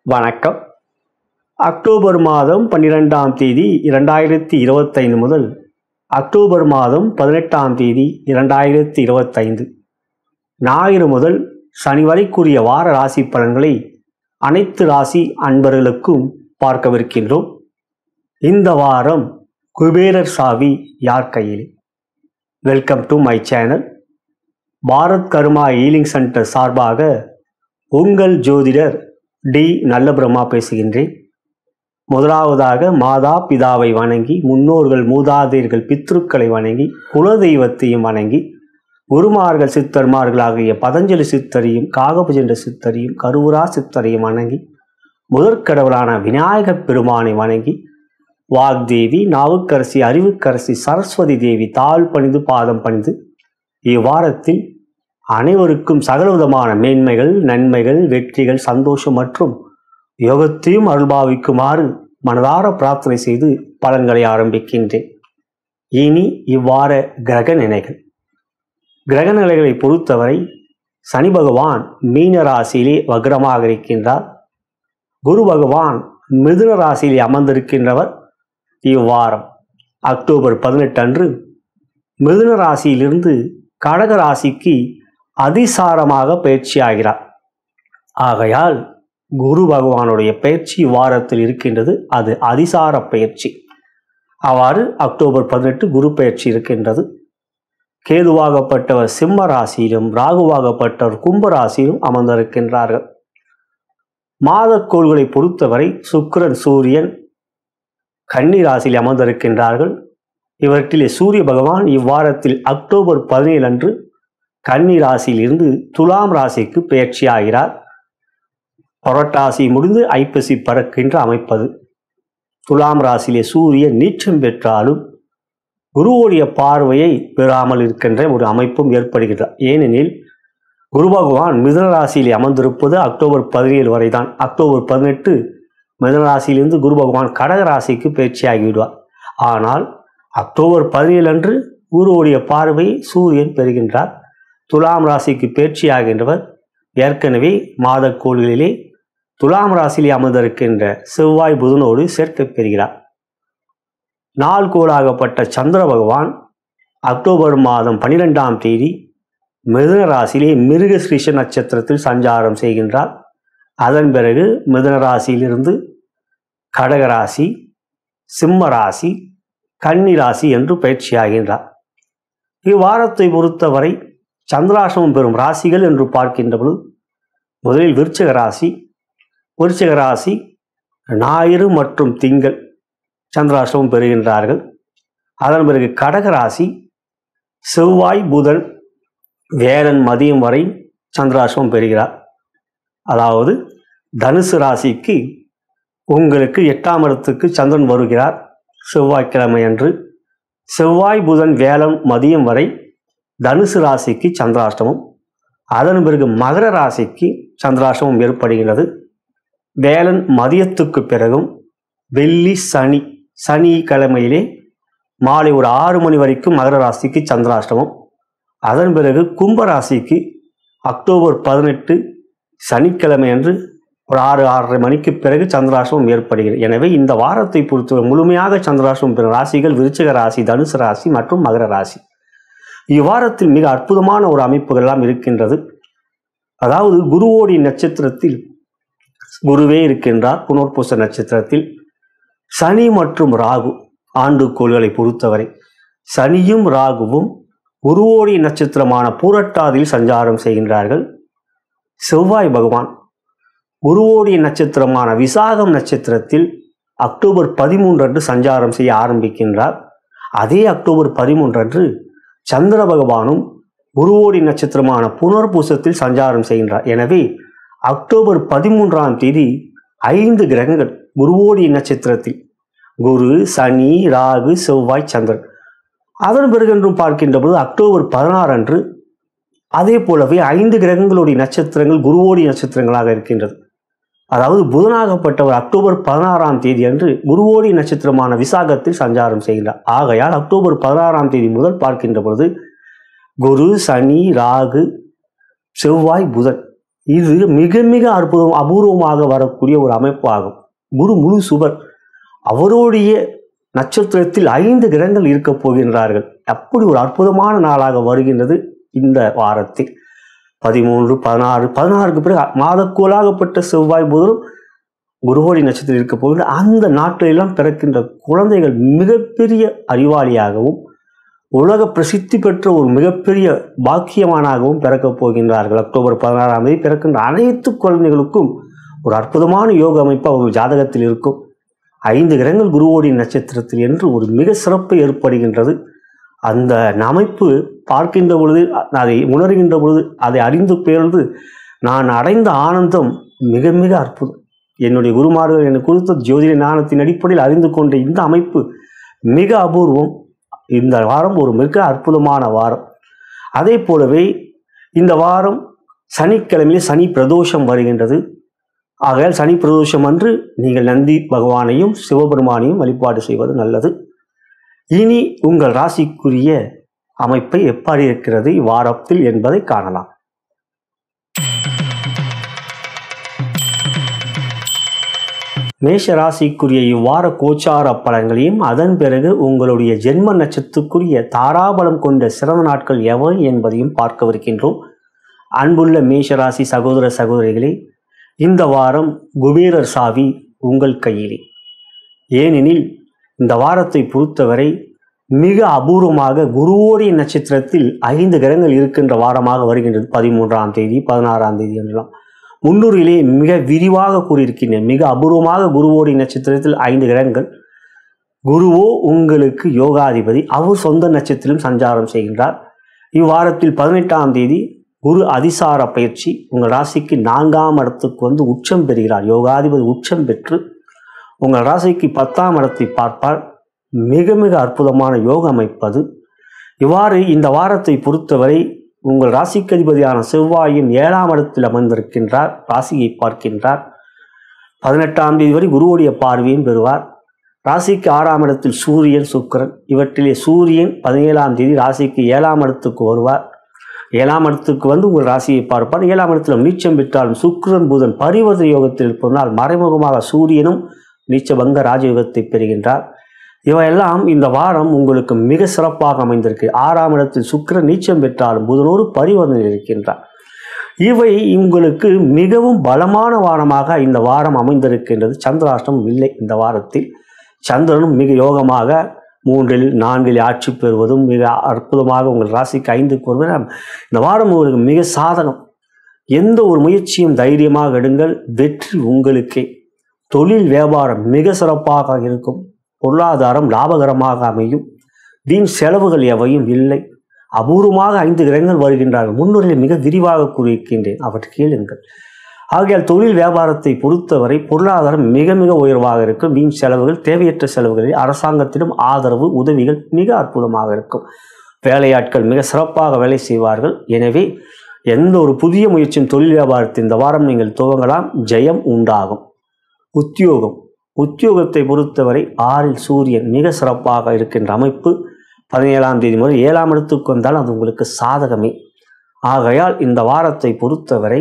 வணக்கம். அக்டோபர் மாதம் 12ஆம் தேதி 2025 முதல் அக்டோபர் மாதம் 18ஆம் தேதி 2025 ஞாயிறு முதல் சனி வரைக்குரிய வார ராசி பலன்களை அனைத்து ராசி அன்பர்களுக்கும் பார்க்கவிருக்கின்றோம். இந்த வாரம் குபேரர் சாவி யார் கையில்? Welcome to my channel. Bharat karma healing centre சார்பாக உங்கள் ஜோதிடர் டி. நல்ல பிரம்மா பேசுகின்றேன். முதலாவதாக மாதா பிதாவை வணங்கி, முன்னோர்கள் மூதாதையர்கள் பித்ருக்களை வணங்கி, குலதெய்வத்தையும் வணங்கி, குருமார்கள் சித்தர்மார்கள் ஆகிய பதஞ்சலி சித்தரையும் காகபுஜண்ட சித்தரையும் கருவூரா சித்தரையும் வணங்கி, முதற்கடவுளான விநாயகப் பெருமானை வணங்கி, வாக்தேவி, நாவுக்கரசி, அறிவுக்கரசி, சரஸ்வதி தேவி தாழ் பணிந்து பாதம் பணிந்து இவ்வாரத்தில் அனைவருக்கும் சகலவிதமான மேன்மைகள், நன்மைகள், வெற்றிகள், சந்தோஷம் மற்றும் யோகத்தையும் அருள்பாவிக்குமாறு மனதார பிரார்த்தனை செய்து பலன்களை ஆரம்பிக்கின்றேன். இனி இவ்வார கிரக நிலைகள். கிரக நிலைகளை பொறுத்தவரை சனி பகவான் மீன ராசியிலே வக்ரமாக இருக்கின்றார். குரு பகவான் மிதுன ராசியிலே அமர்ந்திருக்கின்றவர். இவ்வாரம் அக்டோபர் 18 அன்று மிதுன ராசியிலிருந்து கடக ராசிக்கு அதிசாரமாக பயிற்சியாகிறார். ஆகையால் குரு பகவானுடைய பயிற்சி வாரத்தில் இருக்கின்றது. அது அதிசார பயிற்சி. அவ்வாறு அக்டோபர் 18 குரு பயிற்சி இருக்கின்றது. கேதுவாகப்பட்டவர் சிம்ம ராசியிலும் ராகுவாகப்பட்டவர் கும்ப ராசியிலும் அமர்ந்திருக்கின்றார்கள். மாதக்கோள்களை பொறுத்தவரை சுக்கிரன் சூரியன் கன்னி ராசியில் அமர்ந்திருக்கின்றார்கள். இவற்றிலே சூரிய பகவான் இவ்வாரத்தில் அக்டோபர் 17 அன்று கன்னி ராசியில் இருந்து துலாம் ராசிக்கு பெயர்ச்சியாகிறார். புரட்டாசி முடிந்து ஐப்பசி பறக்கின்ற அமைப்பது. துலாம் ராசியிலே சூரியன் நீச்சம் பெற்றாலும் குருவுடைய பார்வையை பெறாமல் இருக்கின்ற ஒரு அமைப்பும் ஏற்படுகிறது. ஏனெனில் குரு பகவான் மிதுன ராசியிலே அமர்ந்திருப்பது அக்டோபர் 17 வரை தான். அக்டோபர் 18 மிதுன ராசியிலிருந்து குரு பகவான் கடக ராசிக்கு பயிற்சியாகிவிடுவார். ஆனால் அக்டோபர் 17 அன்று குருவுடைய பார்வையை சூரியன் பெறுகின்றார். துலாம் ராசிக்கு பயிற்சியாகின்றவர் ஏற்கனவே மாதக்கோள்களிலே துலாம் ராசியிலே அமர்ந்திருக்கின்ற செவ்வாய் புதனோடு சேர்க்கை பெறுகிறார். நாள் கோளாகப்பட்ட சந்திர பகவான் அக்டோபர் மாதம் 12ஆம் தேதி மிதுன ராசியிலே மிருகஸ்ரீஷ நட்சத்திரத்தில் சஞ்சாரம் செய்கின்றார். அதன் பிறகு மிதுன ராசியிலிருந்து கடகராசி, சிம்ம ராசி, கன்னி ராசி என்று பயிற்சியாகின்றார். இவ்வாரத்தை பொறுத்தவரை சந்திராஷ்டமம் பெறும் ராசிகள் என்று பார்க்கின்ற பொழுது முதலில் விருச்சிக ராசி. விருச்சிக ராசி ஞாயிறு மற்றும் திங்கள் சந்திராஷ்டமம் பெறுகின்றார்கள். அதன் பிறகு கடக ராசி செவ்வாய் புதன் வேலன் மதியம் வரை சந்திராஷ்டமம் பெறுகிறார். அதாவது தனுசு ராசிக்கு உங்களுக்கு 8ஆம் இடத்துக்கு சந்திரன் வருகிறார் செவ்வாய்க்கிழமை அன்று. செவ்வாய் புதன் வேலம் மதியம் வரை தனுசு ராசிக்கு சந்திராஷ்டமம். அதன் பிறகு மகர ராசிக்கு சந்திராஷ்டமம் ஏற்படுகிறது. வேலன் மதியத்துக்கு பிறகும் வெள்ளி சனிக்கிழமையிலே மாலை ஒரு 6 மணி வரைக்கும் மகர ராசிக்கு சந்திராஷ்டமம். அதன் பிறகு கும்ப ராசிக்கு அக்டோபர் 18 சனிக்கிழமை அன்று ஒரு 6-6:30 மணிக்கு பிறகு சந்திராஷ்டமம் ஏற்படுகிறது. எனவே இந்த வாரத்தை பொறுத்தவரை முழுமையாக சந்திராஷ்டமம் பெறும் ராசிகள் விருச்சிக ராசி, தனுசு ராசி மற்றும் மகர ராசி. இவ்வாரத்தில் மிக அற்புதமான ஒரு அமைப்புகள் எல்லாம் இருக்கின்றது. அதாவது குருவோடி நட்சத்திரத்தில் குருவே இருக்கின்றார். புனர்பூச நட்சத்திரத்தில் சனி மற்றும் ராகு ஆண்டுகோள்களை பொறுத்தவரை சனியும் ராகுவும் குருவோடி நட்சத்திரமான பூரட்டாதியில் சஞ்சாரம் செய்கின்றார்கள். செவ்வாய் பகவான் குருவோடைய நட்சத்திரமான விசாகம் நட்சத்திரத்தில் அக்டோபர் 13 அன்று சஞ்சாரம் செய்ய ஆரம்பிக்கின்றார். அதே அக்டோபர் 13 அன்று சந்திர பகவானும் குருவோடி நட்சத்திரமான புனர்பூசத்தில் சஞ்சாரம் செய்கின்றார். எனவே அக்டோபர் 13ஆம் தேதி 5 கிரகங்கள் குருவோடி நட்சத்திரத்தில் குரு, சனி, ராகு, செவ்வாய், சந்திரன். அதன் பிறகு என்றும் பார்க்கின்ற போது அக்டோபர் 16 அன்று அதே போலவே 5 கிரகங்களுடைய நட்சத்திரங்கள் குருவோடி நட்சத்திரங்களாக இருக்கின்றது. அதாவது புதனாகப்பட்டவர் அக்டோபர் 16ஆம் தேதி அன்று குருவோடி நட்சத்திரமான விசாகத்தில் சஞ்சாரம் செய்கிறார். ஆகையால் அக்டோபர் 16ஆம் தேதி முதல் பார்க்கின்ற பொழுது குரு, சனி, ராகு, செவ்வாய், புதன் இது மிக மிக அபூர்வமாக வரக்கூடிய ஒரு அமைப்பாகும். குரு முழு சுபர், அவருடைய நட்சத்திரத்தில் 5 கிரகங்கள் இருக்க போகின்றார்கள். அப்படி ஒரு அற்புதமான நாளாக வருகின்றது இந்த வாரத்தில். 13, 16, 16க்கு பிறகு மாதக்கோளாகப்பட்ட செவ்வாய் புதனும் குருவோடி நட்சத்திரம் இருக்க போகின்ற அந்த நாட்டிலெல்லாம் பிறக்கின்ற குழந்தைகள் மிகப்பெரிய அறிவாளியாகவும் உலக பிரசித்தி பெற்ற ஒரு மிகப்பெரிய பாக்கியமானாகவும் பிறக்கப் போகின்றார்கள். அக்டோபர் 16ஆம் தேதி பிறக்கின்ற அனைத்து குழந்தைகளுக்கும் ஒரு அற்புதமான யோக அமைப்பு அவர்கள் ஜாதகத்தில் இருக்கும். 5 கிரகங்கள் குருவோடி நட்சத்திரத்தில் என்று ஒரு மிக சிறப்பு ஏற்படுகின்றது. அந்த அமைப்பு பார்க்கின்ற பொழுது, அதை உணர்கின்ற பொழுது, அதை அறிந்து பேர்ந்து நான் அடைந்த ஆனந்தம் மிக மிக அற்புதம். என்னுடைய குருமார்கள் எனக்கு கொடுத்த ஜோதிட ஞானத்தின் அடிப்படையில் அறிந்து கொண்ட இந்த அமைப்பு மிக அபூர்வம். இந்த வாரம் ஒரு மிக அற்புதமான வாரம். அதே போலவே இந்த வாரம் சனிக்கிழமையிலே சனி பிரதோஷம் வருகின்றது. ஆகையால் சனி பிரதோஷம் அன்று நீங்கள் நந்தி பகவானையும் சிவபெருமானையும் வழிபாடு செய்வது நல்லது. இனி உங்கள் ராசிக்குரிய அமைப்பை எப்படி இருக்கிறது இவ்வாரத்தில் என்பதை காணலாம். மேஷ ராசிக்குரிய இவ்வார கோச்சார பலன்களையும் அதன் பிறகு உங்களுடைய ஜென்ம நட்சத்திரத்துக்குரிய தாராபலம் கொண்ட சிறந்த நாட்கள் எவை என்பதையும் பார்க்கவிருக்கின்றோம். அன்புள்ள மேஷராசி சகோதர சகோதரிகளே, இந்த வாரம் குபேரர் சாவி உங்கள் கையிலே. ஏனெனில் இந்த வாரத்தை பொறுத்தவரை மிக அபூர்வமாக குருவோடைய நட்சத்திரத்தில் 5 கிரகங்கள் இருக்கின்ற வாரமாக வருகின்றது. 13ஆம் தேதி 16ஆம் தேதி என்றெல்லாம் முன்னூறிலே மிக விரிவாக கூறியிருக்கின்றேன். மிக அபூர்வமாக குருவோடைய நட்சத்திரத்தில் 5 கிரகங்கள். குருவோ உங்களுக்கு யோகாதிபதி, அவர் சொந்த நட்சத்திரம் சஞ்சாரம் செய்கின்றார். இவ்வாரத்தில் 18ஆம் தேதி குரு அதிசார பயிற்சி உங்கள் ராசிக்கு 4ஆம் இடத்துக்கு வந்து உச்சம் பெறுகிறார். யோகாதிபதி உச்சம் பெற்று உங்கள் ராசிக்கு 10ஆம் இடத்தை பார்ப்பார். மிக மிக அற்புதமான யோக அமைப்பது. இவ்வாறு இந்த வாரத்தை பொறுத்தவரை உங்கள் ராசிக்கு அதிபதியான செவ்வாயின் 7ஆம் இடத்தில் அமர்ந்திருக்கின்றார். ராசியை பார்க்கின்றார். 18ஆம் தேதி வரை குருவுடைய பார்வையும் பெறுவார். ராசிக்கு 6ஆம் இடத்தில் சூரியன் சுக்கிரன். இவற்றிலே சூரியன் 17ஆம் தேதி ராசிக்கு 7ஆம் இடத்துக்கு வருவார். 7ஆம் இடத்துக்கு வந்து உங்கள் ராசியை பார்ப்பார். 7ஆம் இடத்தில் நீச்சம் பெற்றாலும் சுக்கிரன் புதன் பரிவர்த்தனை யோகத்தில் இருப்பதனால் மறைமுகமாக சூரியனும் நீச்சபங்க ராஜயோகத்தை பெறுகின்றார். இவையெல்லாம் இந்த வாரம் உங்களுக்கு மிக சிறப்பாக அமைந்திருக்கு. 6ஆம் இடத்தில் சுக்கிரன் நீச்சம் பெற்றாலும் புதனோடு பரிவர்த்தனையில் இருக்கின்றார். இவை உங்களுக்கு மிகவும் பலமான வாரமாக இந்த வாரம் அமைந்திருக்கின்றது. சந்திராஷ்டமம் இல்லை இந்த வாரத்தில். சந்திரனும் மிக யோகமாக 3, 4 ஆட்சி பெறுவதும் மிக அற்புதமாக உங்கள் ராசிக்கு 5க்கு வருவதும் இந்த வாரம் உங்களுக்கு மிக சாதகம். எந்த ஒரு முயற்சியும் தைரியமாக எடுங்கள், வெற்றி உங்களுக்கே. தொழில் வியாபாரம் மிக சிறப்பாக இருக்கும். பொருளாதாரம் லாபகரமாக அமையும். வீண் செலவுகள் எவையும் இல்லை. அபூர்வமாக 5 கிரகங்கள் வருகின்றார்கள். முன்னுரையில் மிக விரிவாக கூறியிருக்கின்றேன், அவற்றை கேளுங்கள். ஆகையால் தொழில் வியாபாரத்தை பொறுத்தவரை பொருளாதாரம் மிக மிக உயர்வாக இருக்கும். வீண் செலவுகள், தேவையற்ற செலவுகளில் அரசாங்கத்திடம் ஆதரவு உதவிகள் மிக அற்புதமாக இருக்கும். வேலையாட்கள் மிக சிறப்பாக வேலை செய்வார்கள். எனவே எந்த ஒரு புதிய முயற்சியும் தொழில் வியாபாரத்தை இந்த வாரம் நீங்கள் துவங்கலாம். ஜெயம் உண்டாகும். உத்தியோகத்தை பொறுத்தவரை 6இல் சூரியன் மிக சிறப்பாக இருக்கின்ற அமைப்பு. 17ஆம் தேதி முதல் 7ஆம் இடத்துக்கு வந்தால் அது உங்களுக்கு சாதகமே. ஆகையால் இந்த வாரத்தை பொறுத்தவரை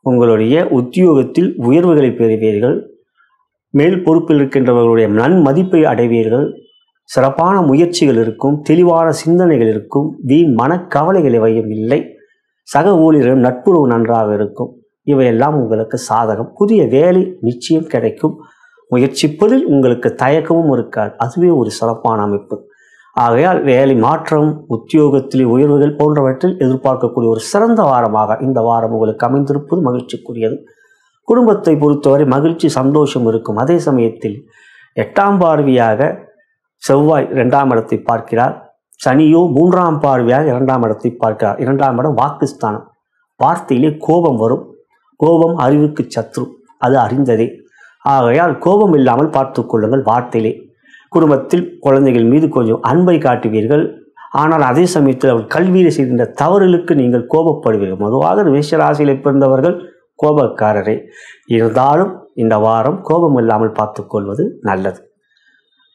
உங்களுடைய உத்தியோகத்தில் உயர்வுகளை பெறுவீர்கள். மேல் பொறுப்பில் இருக்கின்றவர்களுடைய நன்மதிப்பை அடைவீர்கள். சிறப்பான முயற்சிகள் இருக்கும். தெளிவான சிந்தனைகள் இருக்கும். வீண் மனக்கவலைகள் எவையும் இல்லை. சக ஊழியர்களும் நட்புறவு நன்றாக இருக்கும். இவையெல்லாம் உங்களுக்கு சாதகம். புதிய வேலை நிச்சயம் கிடைக்கும். முயற்சிப்பதில் உங்களுக்கு தயக்கமும் இருக்காது. அதுவே ஒரு சிறப்பான அமைப்பு. ஆகையால் வேலை மாற்றம், உத்தியோகத்திலே உயர்வுகள் போன்றவற்றில் எதிர்பார்க்கக்கூடிய ஒரு சிறந்த வாரமாக இந்த வாரம் உங்களுக்கு அமைந்திருப்பது மகிழ்ச்சிக்குரியது. குடும்பத்தை பொறுத்தவரை மகிழ்ச்சி, சந்தோஷம் இருக்கும். அதே சமயத்தில் 8ஆம் பார்வையாக செவ்வாய் 2ஆம் இடத்தை பார்க்கிறார். சனியோ 3ஆம் பார்வையாக 2ஆம் இடத்தை பார்க்கிறார். 2ஆம் இடம் வாக்குஸ்தானம். வார்த்தையிலே கோபம் வரும். கோபம் அறிவுக்கு சத்ரு, அது அறிந்ததே. ஆகையால் கோபம் இல்லாமல் பார்த்து கொள்ளுங்கள். வார்த்தையிலே குடும்பத்தில் குழந்தைகள் மீது கொஞ்சம் அன்பை காட்டுவீர்கள். ஆனால் அதே சமயத்தில் அவர் கல்வியில் செய்கின்ற தவறுகளுக்கு நீங்கள் கோபப்படுவீர்கள். பொதுவாக மேஷராசியில் பிறந்தவர்கள் கோபக்காரரே. இருந்தாலும் இந்த வாரம் கோபம் இல்லாமல் பார்த்து கொள்வது நல்லது.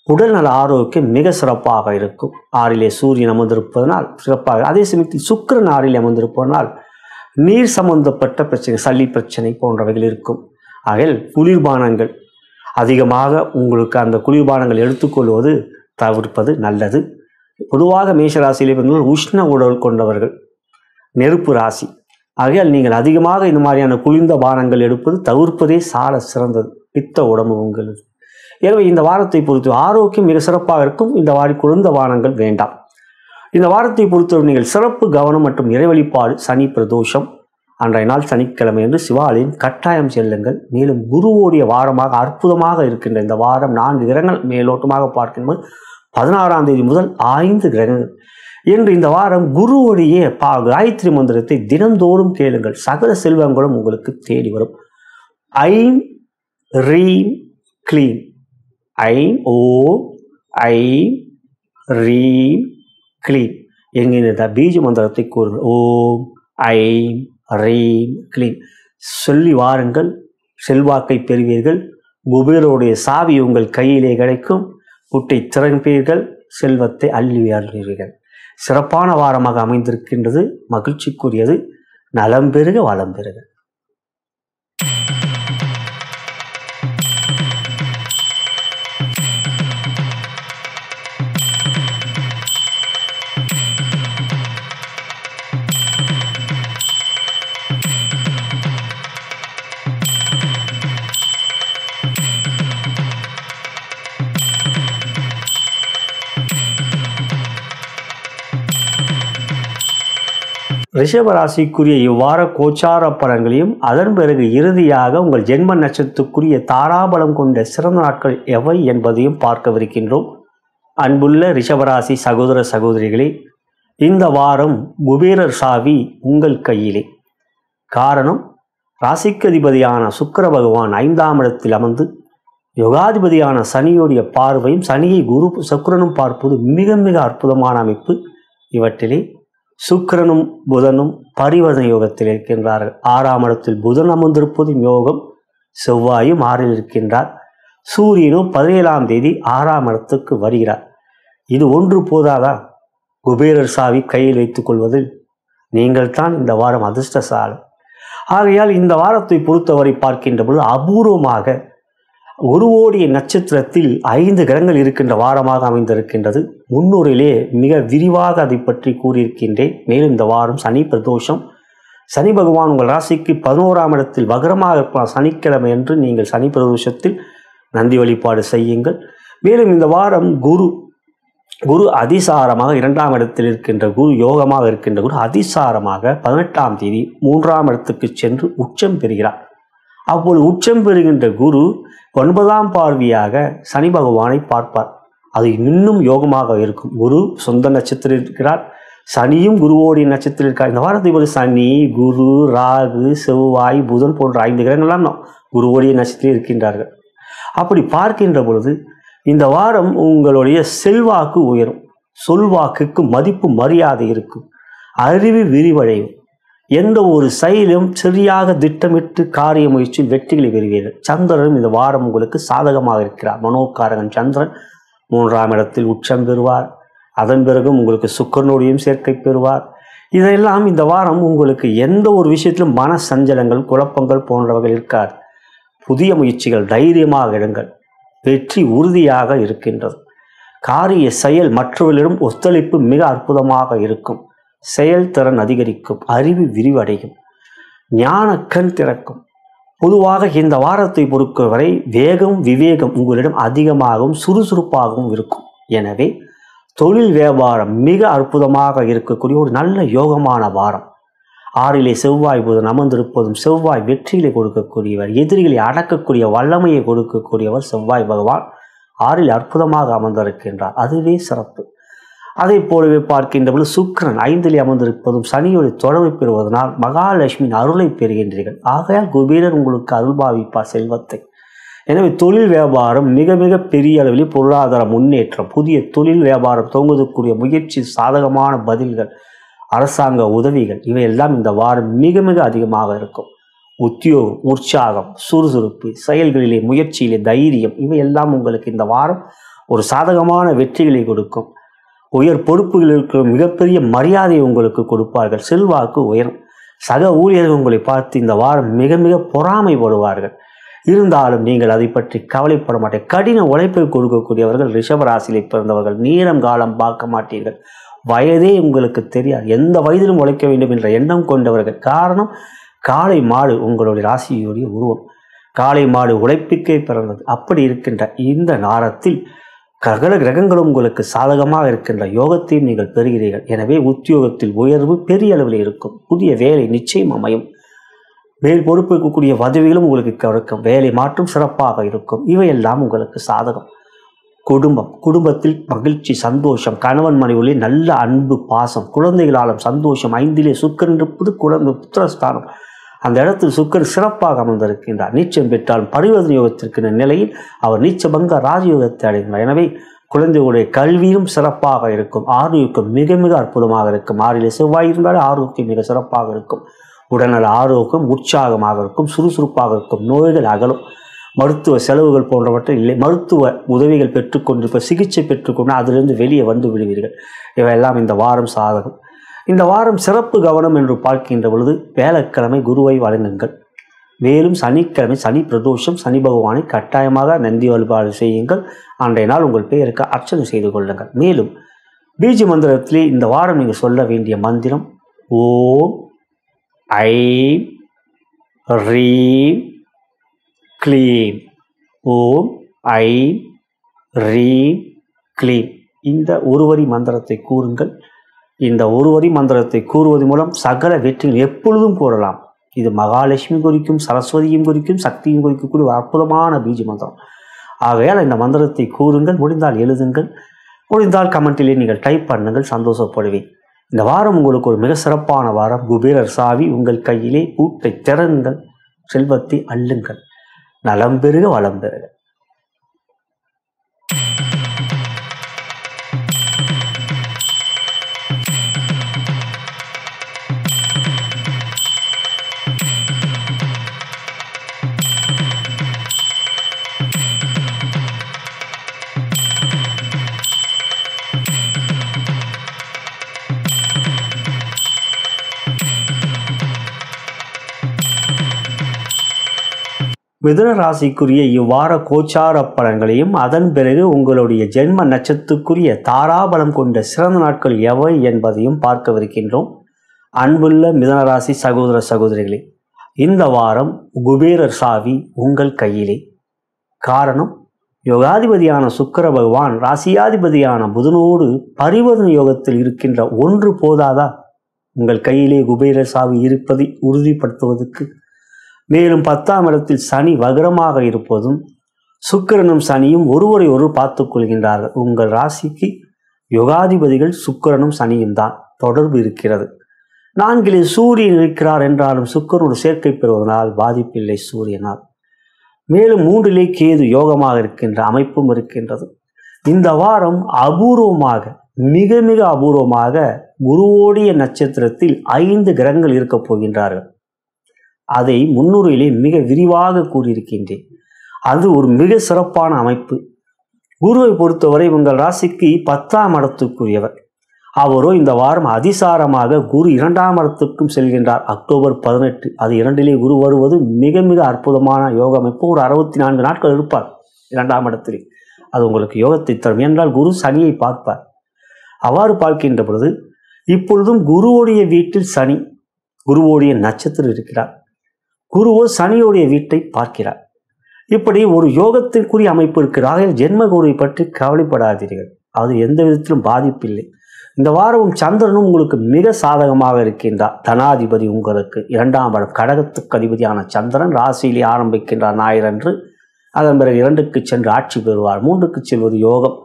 உடல்நல ஆரோக்கியம் மிக சிறப்பாக இருக்கும். 6இலே சூரியன் அமர்ந்திருப்பதனால் சிறப்பாக. அதே சமயத்தில் சுக்கிரன் 6இல் அமர்ந்திருப்பதனால் நீர் சம்பந்தப்பட்ட பிரச்சனை, சளி பிரச்சனை போன்றவைகள் இருக்கும். ஆகையால் குளிர்பானங்கள் அதிகமாக உங்களுக்கு அந்த குளிர்பானங்கள் எடுத்துக்கொள்வது தவிர்ப்பது நல்லது. பொதுவாக மேஷராசியிலே பிறந்தவர்கள் உஷ்ண உடல் கொண்டவர்கள், நெருப்பு ராசி. ஆகையால் நீங்கள் அதிகமாக இந்த மாதிரியான குளிர்ந்த பானங்கள் எடுப்பது தவிர்ப்பதே சால சிறந்தது. பித்த உடம்பு உங்களது. எனவே இந்த வாரத்தை பொறுத்து ஆரோக்கியம் மிக சிறப்பாக இருக்கும். இந்த வாரி குளிர்ந்த பானங்கள் வேண்டாம். இந்த வாரத்தை பொறுத்தவரை நீங்கள் சிறப்பு கவனம் மற்றும் இறை வழிபாடு. சனி பிரதோஷம் அன்றைய நாள் சனிக்கிழமை என்று சிவாலயம் கட்டாயம் செல்லுங்கள். மேலும் குருவோடைய வாரமாக அற்புதமாக இருக்கின்ற இந்த வாரம் 4 கிரகங்கள் மேலோட்டமாக பார்க்கும்போது 16ஆம் தேதி முதல் 5 கிரகங்கள் என்று இந்த வாரம் குருவுடைய காயத்ரி மந்திரத்தை தினந்தோறும் கேளுங்கள். சகல செல்வங்களும் உங்களுக்கு தேடி வரும். ஐம் ரீம் க்ளீம், ஐம் ஓம் ஐம் ரீம் க்ளீம் என்கின்ற பீஜ மந்திரத்தை கூறுங்கள். ஓம் ஐம் ரீம் க்ளீம் சொல்லி வாருங்கள். செல்வாக்கை பெறுவீர்கள். குபேரருடைய சாவி உங்கள் கையிலே கிடைக்கும். குட்டை திறப்பீர்கள். செல்வத்தை அள்ளி அள்ளுவீர்கள். சிறப்பான வாரமாக அமைந்திருக்கின்றது. மகிழ்ச்சிக்குரியது. நலம் பெறுக, வளம் பெறுக. ரிஷபராசிக்குரிய இவ்வார கோச்சார பலன்களையும் அதன் பிறகு இறுதியாக உங்கள் ஜென்ம நட்சத்திரத்துக்குரிய தாராபலம் கொண்ட சிறந்த நாட்கள் எவை என்பதையும் பார்க்கவிருக்கின்றோம். அன்புள்ள ரிஷபராசி சகோதர சகோதரிகளே, இந்த வாரம் குபேரர் சாவி உங்கள் கையிலே. காரணம், ராசிக்கு அதிபதியான சுக்கிர பகவான் 5ஆம் இடத்தில் அமர்ந்து யோகாதிபதியான சனியுடைய பார்வையும் சனியை சுக்கிரனும் பார்ப்பது மிக மிக அற்புதமான அமைப்பு. இவற்றிலே சுக்கிரனும் புதனும் பரிவர்த்தனை யோகத்தில் இருக்கின்றார்கள். 6ஆம் இடத்தில் புதன் அமர்ந்திருப்பதும் யோகம். செவ்வாயும் 6இல் இருக்கின்றார். சூரியனும் 17ஆம் தேதி 6ஆம் இடத்துக்கு வருகிறார். இது ஒன்று போதாதா? குபேரர் சாவி கையில் வைத்துக் கொள்வதில் நீங்கள் தான் இந்த வாரம் அதிர்ஷ்டசாலி. ஆகையால் இந்த வாரத்தை பொறுத்தவரை பார்க்கின்ற பொழுது அபூர்வமாக குருவோடைய நட்சத்திரத்தில் 5 கிரகங்கள் இருக்கின்ற வாரமாக அமைந்திருக்கின்றது. முன்னுரையிலே மிக விரிவாக அதை பற்றி கூறியிருக்கின்றேன். மேலும் இந்த வாரம் சனி பிரதோஷம். சனி பகவான் உங்கள் ராசிக்கு 11ஆம் இடத்தில் வக்ரமாக இருப்பார். சனிக்கிழமை என்று நீங்கள் சனி பிரதோஷத்தில் நந்தி வழிபாடு செய்யுங்கள். மேலும் இந்த வாரம் குரு அதிசாரமாக 2ஆம் இடத்தில் இருக்கின்ற குரு யோகமாக இருக்கின்ற குரு அதிசாரமாக 18ஆம் தேதி 3ஆம் இடத்துக்கு சென்று உச்சம் பெறுகிறார். அப்போது உச்சம் பெறுகின்ற குரு 9ஆம் பார்வையாக சனி பகவானை பார்ப்பார். அது இன்னும் யோகமாக இருக்கும். குரு சொந்த நட்சத்திரம் இருக்கிறார். சனியும் குருவோடைய நட்சத்திரம் இருக்கிறார். இந்த வாரத்தை போது சனி, குரு, ராகு, செவ்வாய், புதன் போன்ற 5 கிரகங்கள்லாம் குருவோடைய நட்சத்திரம் இருக்கின்றார்கள். அப்படி பார்க்கின்ற பொழுது இந்த வாரம் உங்களுடைய செல்வாக்கு உயரும். சொல்வாக்குக்கு மதிப்பு மரியாதை இருக்கும். அறிவு விரிவடையும். எந்த ஒரு செயலும் சரியாக திட்டமிட்டு காரிய முயற்சியில் வெற்றிகளை பெறுவீர்கள். சந்திரனும் இந்த வாரம் உங்களுக்கு சாதகமாக இருக்கிறார். மனோகாரகன் சந்திரன் 3ஆம் இடத்தில் உச்சம் பெறுவார். அதன் பிறகும் உங்களுக்கு சுக்கிரனுடையும் சேர்க்கை பெறுவார். இதெல்லாம் இந்த வாரம் உங்களுக்கு எந்த ஒரு விஷயத்திலும் மன சஞ்சலங்கள், குழப்பங்கள் போன்றவர்கள் இருக்காது. புதிய முயற்சிகள் தைரியமாக எடுங்கள். வெற்றி உறுதியாக இருக்கின்றது. காரிய செயல் மற்றவர்களிடம் ஒத்துழைப்பு மிக அற்புதமாக இருக்கும். செயல்திறன் அதிகரிக்கும். அறிவு விரிவடையும். ஞான கண் திறக்கும். பொதுவாக இந்த வாரத்தை பொறுத்தவரை வேகம், விவேகம் உங்களிடம் அதிகமாகவும் சுறுசுறுப்பாகவும் இருக்கும். எனவே தொழில் வியாபாரம் மிக அற்புதமாக இருக்கக்கூடிய ஒரு நல்ல யோகமான வாரம். 6இலே செவ்வாய் புதன் அமர்ந்திருப்பதும் செவ்வாய் வெற்றிகளை கொடுக்கக்கூடியவர், எதிரிகளை அடக்கக்கூடிய வல்லமையை கொடுக்கக்கூடியவர் செவ்வாய் பகவான் 6இல் அற்புதமாக அமர்ந்திருக்கின்றார். அதுவே சிறப்பு. அதை போலவே பார்க்கின்ற பொழுது சுக்கிரன் 5இலே அமர்ந்திருப்பதும் சனியோடு தொடர்பு பெறுவதனால் மகாலட்சுமியின் அருளை பெறுகின்றீர்கள். ஆகையால் குபேரன் உங்களுக்கு அருள்பாவிப்பார் செல்வத்தை. எனவே தொழில் வியாபாரம் மிக மிக பெரிய அளவில் பொருளாதார முன்னேற்றம், புதிய தொழில் வியாபாரம் துவங்குவதற்குரிய முயற்சி, சாதகமான பதில்கள், அரசாங்க உதவிகள் இவையெல்லாம் இந்த வாரம் மிக மிக அதிகமாக இருக்கும். உத்தியோகம், உற்சாகம், சுறுசுறுப்பு, செயல்களிலே முயற்சியிலே தைரியம் இவையெல்லாம் உங்களுக்கு இந்த வாரம் ஒரு சாதகமான வெற்றிகளை கொடுக்கும். உயர் பொறுப்புகள் இருக்கிற மிகப்பெரிய மரியாதையை உங்களுக்கு கொடுப்பார்கள். செல்வாக்கு உயரும். சக ஊழியர்கள் உங்களை பார்த்து இந்த வாரம் மிக மிக பொறாமைப்படுவார்கள். இருந்தாலும் நீங்கள் அதை பற்றி கவலைப்பட மாட்டீர்கள். கடின உழைப்பை கொடுக்கக்கூடியவர்கள் ரிஷபராசியிலே பிறந்தவர்கள். நேரம் காலம் பார்க்க மாட்டீர்கள். வயதே உங்களுக்கு தெரியாது. எந்த வயதிலும் உழைக்க வேண்டும் என்ற எண்ணம் கொண்டவர்கள். காரணம், காளை மாடு உங்களுடைய ராசியுடைய உருவம். காளை மாடு உழைப்புக்கே பிறந்தது. அப்படி இருக்கின்ற இந்த நேரத்தில் சகல கிரகங்களும் உங்களுக்கு சாதகமாக இருக்கின்ற யோகத்தையும் நீங்கள் பெறுகிறீர்கள். எனவே உத்தியோகத்தில் உயர்வு பெரிய அளவில் இருக்கும். புதிய வேலை நிச்சயம் அமையும். மேல் பொறுப்பேற்கக்கூடிய பதவிகளும் உங்களுக்கு கிடைக்கும். வேலை மாற்றம் சிறப்பாக இருக்கும். இவையெல்லாம் உங்களுக்கு சாதகம். குடும்பத்தில் மகிழ்ச்சி, சந்தோஷம், கணவன் மனைவியிலே நல்ல அன்பு, பாசம், குழந்தைகளாலும் சந்தோஷம். 5 சுக்கிரன் இருப்பது குழந்தை புத்திரஸ்தானம். அந்த இடத்தில் சுக்கிரன் சிறப்பாக அமர்ந்திருக்கின்றார். நீச்சம் பெற்றாலும் பரிவர்த்தனை யோகத்திற்கிற நிலையில் அவர் நீச்சபங்க ராஜயோகத்தை அடைகின்றார். எனவே குழந்தைகளுடைய கல்வியும் சிறப்பாக இருக்கும். ஆரோக்கியம் மிக மிக அற்புதமாக இருக்கும். 6 செவ்வாய் இருந்தாலே ஆரோக்கியம் மிக சிறப்பாக இருக்கும். உடல்நல ஆரோக்கியம் உற்சாகமாக இருக்கும், சுறுசுறுப்பாக இருக்கும். நோய்கள் அகலும். மருத்துவ செலவுகள் போன்றவற்றை இல்லை, மருத்துவ உதவிகள் பெற்றுக்கொண்டு சிகிச்சை பெற்றுக்கொண்டு அதிலிருந்து வெளியே வந்து விடுவீர்கள். இவையெல்லாம் இந்த வாரம் சாதகம். இந்த வாரம் சிறப்பு கவனம் என்று பார்க்கின்ற பொழுது வியாழக்கிழமை குருவை வழங்குங்கள். மேலும் சனிக்கிழமை சனி பிரதோஷம், சனி பகவானை கட்டாயமாக நந்தி வழிபாடு செய்யுங்கள். அன்றைய நாள் உங்கள் பெயருக்கு அர்ச்சனை செய்து கொள்ளுங்கள். மேலும் பீஜ மந்திரத்திலே இந்த வாரம் நீங்கள் சொல்ல வேண்டிய மந்திரம் ஓம் ஐம் ரீம் க்ளீம். ஓம் ஐம் ரீம் க்ளீம். இந்த ஒருவரி மந்திரத்தை கூறுங்கள். இந்த ஒருவரி மந்திரத்தை கூறுவது மூலம் சகல வெற்றிகள் எப்பொழுதும் கூறலாம். இது மகாலட்சுமி குறிக்கும், சரஸ்வதியும் குறிக்கும், சக்தியும் குறிக்கக்கூடிய ஒரு அற்புதமான பீஜ மந்திரம். ஆகையால் இந்த மந்திரத்தை கூறுங்கள். முடிந்தால் எழுதுங்கள், முடிந்தால் கமெண்டிலே நீங்கள் டைப் பண்ணுங்கள். சந்தோஷப்படுவேன். இந்த வாரம் உங்களுக்கு ஒரு மிக சிறப்பான வாரம். குபேரர் சாவி உங்கள் கையிலே. பூட்டை திறங்கள், செல்வத்தை அள்ளுங்கள். நலம் பெருக வளம் பெறுக. மிதுன ராசிக்குரிய இவ்வார கோச்சார பலன்களையும் அதன் பிறகு உங்களுடைய ஜென்ம நட்சத்திரத்துக்குரிய தாராபலம் கொண்ட சிறந்த நாட்கள் எவை என்பதையும் பார்க்கவிருக்கின்றோம். அன்புள்ள மிதுன ராசி சகோதர சகோதரிகளே, இந்த வாரம் குபேரர் சாவி உங்கள் கையிலே. காரணம், யோகாதிபதியான சுக்கிர பகவான் ராசியாதிபதியான புதனோடு பரிவர்த்தனை யோகத்தில் இருக்கின்ற ஒன்று போதாதா உங்கள் கையிலே குபேரர் சாவி இருப்பதை உறுதிப்படுத்துவதற்கு? மேலும் 10ஆம் இடத்தில் சனி வக்ரமாக இருப்பதும் சுக்கிரனும் சனியும் ஒருவரை ஒருவர் பார்த்து கொள்கின்றார்கள். உங்கள் ராசிக்கு யோகாதிபதிகள் சுக்கிரனும் சனியும் தான் தொடர்பு இருக்கிறது. 4 சூரியன் இருக்கிறார் என்றாலும் சுக்கிரனோடு சேர்க்கை பெறுவதனால் பாதிப்பில்லை சூரியனால். மேலும் 3 கேது யோகமாக இருக்கின்ற அமைப்பும் இருக்கின்றது. இந்த வாரம் அபூர்வமாக, மிக மிக அபூர்வமாக குருவோடைய நட்சத்திரத்தில் 5 கிரகங்கள் இருக்கப் போகின்றார்கள். அதை முன்னுரையிலே மிக விரிவாக கூறியிருக்கின்றேன். அது ஒரு மிக சிறப்பான அமைப்பு. குருவை பொறுத்தவரை உங்கள் ராசிக்கு 10ஆம் இடத்துக்குரியவர். அவரோ இந்த வாரம் அதிசாரமாக குரு 2ஆம் இடத்துக்கும் செல்கின்றார். அக்டோபர் 18 அது 2 குரு வருவது மிக மிக அற்புதமான யோக அமைப்பு. ஒரு 64 நாட்கள் இருப்பார் 2ஆம் இடத்திலே. அது உங்களுக்கு யோகத்தை தரும். என்றால் குரு சனியை பார்ப்பார். அவ்வாறு பார்க்கின்ற பொழுது இப்பொழுதும் குருவோடைய வீட்டில் சனி, குருவோடைய நட்சத்திரம் இருக்கிறார். குருவோ சனியோடைய வீட்டை பார்க்கிறார். இப்படி ஒரு யோகத்திற்குரிய அமைப்பு இருக்கிறாக. ஜென்ம குருவை பற்றி கவலைப்படாதீர்கள். அது எந்த விதத்திலும் பாதிப்பில்லை. இந்த வாரமும் சந்திரனும் உங்களுக்கு மிக சாதகமாக இருக்கின்றார். தனாதிபதி உங்களுக்கு 2ஆம் இடம், கடகத்துக்கு அதிபதியான சந்திரன் ராசியிலே ஆரம்பிக்கின்றார் ஞாயிறன்று. அதன் பிறகு 2க்கு சென்று ஆட்சி பெறுவார். 3க்கு செல்வது யோகம்.